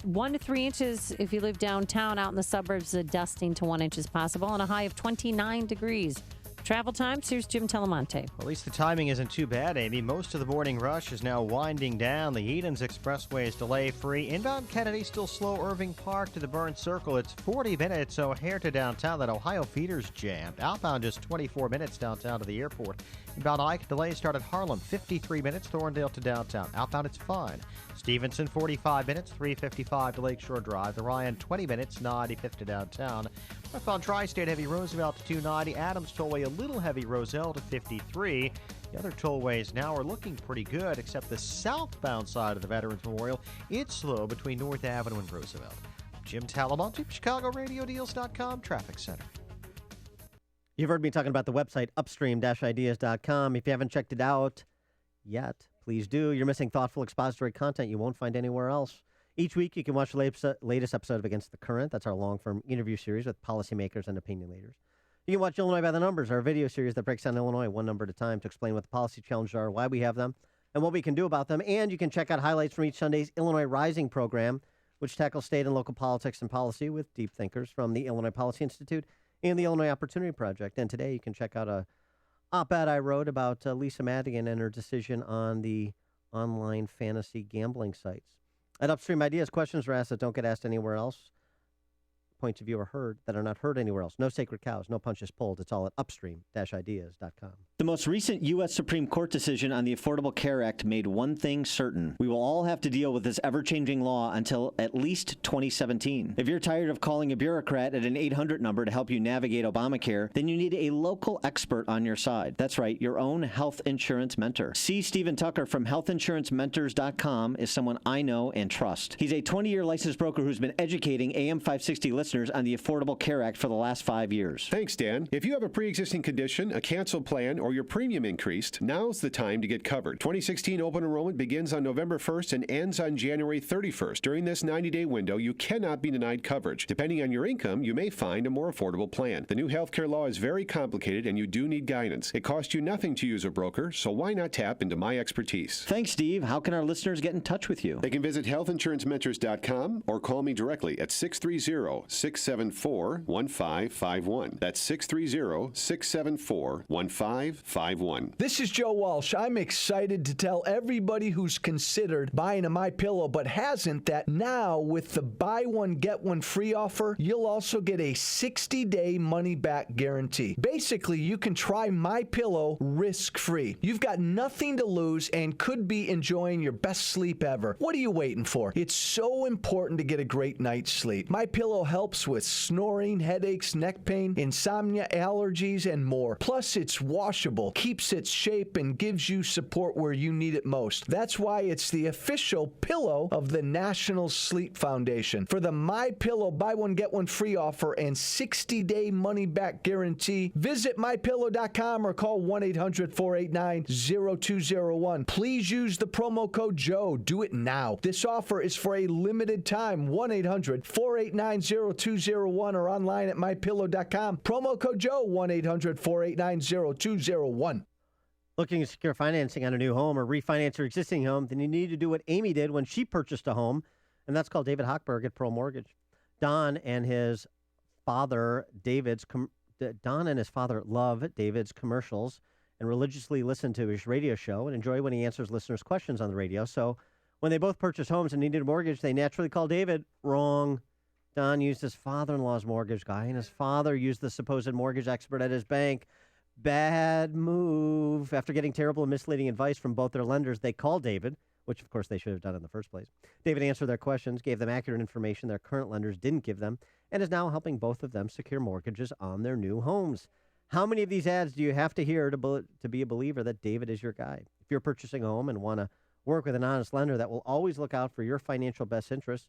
1 to 3 inches if you live downtown. Out in the suburbs, dusting to 1 inch is possible, and a high of 29 degrees. Travel times, here's Jim Telemonte. At least the timing isn't too bad, Amy. Most of the morning rush is now winding down. The Edens Expressway is delay-free. Inbound Kennedy still slow. Irving Park to the Burns Circle. It's 40 minutes. O'Hare to downtown. That Ohio feeder's jammed. Outbound is 24 minutes downtown to the airport. Inbound Ike delays start at Harlem. 53 minutes. Thorndale to downtown. Outbound it's fine. Stevenson 45 minutes. 3:55 to Lakeshore Drive. The Ryan 20 minutes. 95th to downtown. Northbound Tri-State heavy Roosevelt to 290. Adams Tollway a little heavy Roselle to 53. The other tollways now are looking pretty good, except the southbound side of the Veterans Memorial. It's slow between North Avenue and Roosevelt. Jim Talamonte, ChicagoRadioDeals.com Traffic Center. You've heard me talking about the website upstream-ideas.com. If you haven't checked it out yet, please do. You're missing thoughtful expository content you won't find anywhere else. Each week, you can watch the latest episode of Against the Current. That's our long-form interview series with policymakers and opinion leaders. You can watch Illinois by the Numbers, our video series that breaks down Illinois one number at a time to explain what the policy challenges are, why we have them, and what we can do about them. And you can check out highlights from each Sunday's Illinois Rising program, which tackles state and local politics and policy with deep thinkers from the Illinois Policy Institute and the Illinois Opportunity Project. And today, you can check out a op-ed I wrote about Lisa Madigan and her decision on the online fantasy gambling sites. At Upstream Ideas, questions are asked that don't get asked anywhere else. Points of view are heard that are not heard anywhere else. No sacred cows, no punches pulled. It's all at upstream-ideas.com. The most recent U.S. Supreme Court decision on the Affordable Care Act made one thing certain. We will all have to deal with this ever-changing law until at least 2017. If you're tired of calling a bureaucrat at an 800 number to help you navigate Obamacare, then you need a local expert on your side. That's right, your own health insurance mentor. C. Stephen Tucker from healthinsurancementors.com is someone I know and trust. He's a 20-year licensed broker who's been educating AM 560 listeners on the Affordable Care Act for the last 5 years. Thanks, Dan. If you have a pre-existing condition, a canceled plan, or your premium increased, now's the time to get covered. 2016 open enrollment begins on November 1st and ends on January 31st. During this 90-day window, you cannot be denied coverage. Depending on your income, you may find a more affordable plan. The new healthcare law is very complicated and you do need guidance. It costs you nothing to use a broker, so why not tap into my expertise? Thanks, Steve. How can our listeners get in touch with you? They can visit healthinsurancementors.com or call me directly at 630-674-1551. That's 630-674-1551. This is Joe Walsh. I'm excited to tell everybody who's considered buying a MyPillow but hasn't that now with the buy one get one free offer, you'll also get a 60-day money-back guarantee. Basically, you can try MyPillow risk-free. You've got nothing to lose and could be enjoying your best sleep ever. What are you waiting for? It's so important to get a great night's sleep. MyPillow helps with snoring, headaches, neck pain, insomnia, allergies, and more. Plus, it's washable, keeps its shape, and gives you support where you need it most. That's why it's the official pillow of the National Sleep Foundation. For the MyPillow buy one get one free offer and 60-day money-back guarantee, visit MyPillow.com or call 1-800-489-0201. Please use the promo code Joe. Do it now. This offer is for a limited time. 1-800-489-0201 or online at MyPillow.com. Promo code Joe, 1-800-489-0201. Looking to secure financing on a new home or refinance your existing home, then you need to do what Amy did when she purchased a home, and that's called David Hochberg at Pro Mortgage. Don and his father love David's commercials and religiously listen to his radio show and enjoy when he answers listeners' questions on the radio. So when they both purchased homes and needed a mortgage, they naturally called David. Wrong. Don used his father-in-law's mortgage guy, and his father used the supposed mortgage expert at his bank. Bad move. After getting terrible and misleading advice from both their lenders, they called David, which of course they should have done in the first place. David answered their questions, gave them accurate information their current lenders didn't give them, and is now helping both of them secure mortgages on their new homes. How many of these ads do you have to hear to be a believer that David is your guy? If you're purchasing a home and want to work with an honest lender that will always look out for your financial best interests,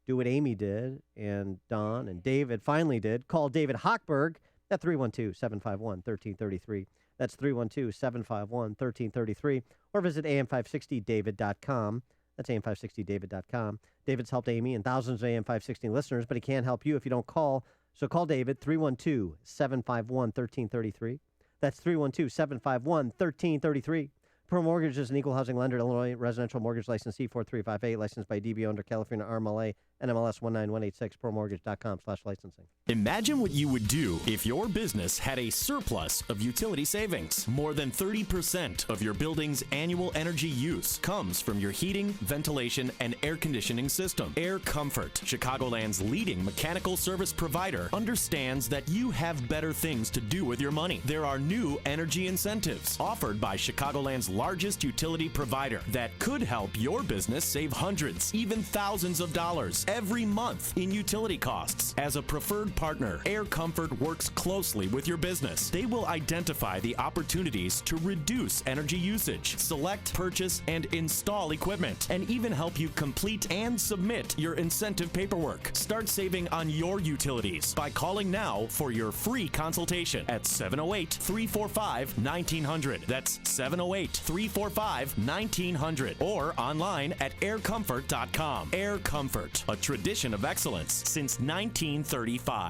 do what Amy did and Don and David finally did. Call David Hochberg at 312-751-1333. That's 312-751-1333. Or visit am560david.com. That's am560david.com. David's helped Amy and thousands of AM560 listeners, but he can't help you if you don't call. So call David, 312-751-1333. That's 312-751-1333. Pro Mortgage is an equal housing lender, Illinois residential mortgage license C4358, licensed by DBO under California RMLA NMLS 19186, promortgage.com/licensing. Imagine what you would do if your business had a surplus of utility savings. More than 30% of your building's annual energy use comes from your heating, ventilation, and air conditioning system. Air Comfort, Chicagoland's leading mechanical service provider, understands that you have better things to do with your money. There are new energy incentives offered by Chicagoland's largest utility provider that could help your business save hundreds, even thousands of dollars every month in utility costs. As a preferred partner, Air Comfort works closely with your business. They will identify the opportunities to reduce energy usage, select, purchase, and install equipment, and even help you complete and submit your incentive paperwork. Start saving on your utilities by calling now for your free consultation at 708-345-1900. That's 708-345-1900 or online at aircomfort.com. Air Comfort, a tradition of excellence since 1935.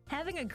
Having a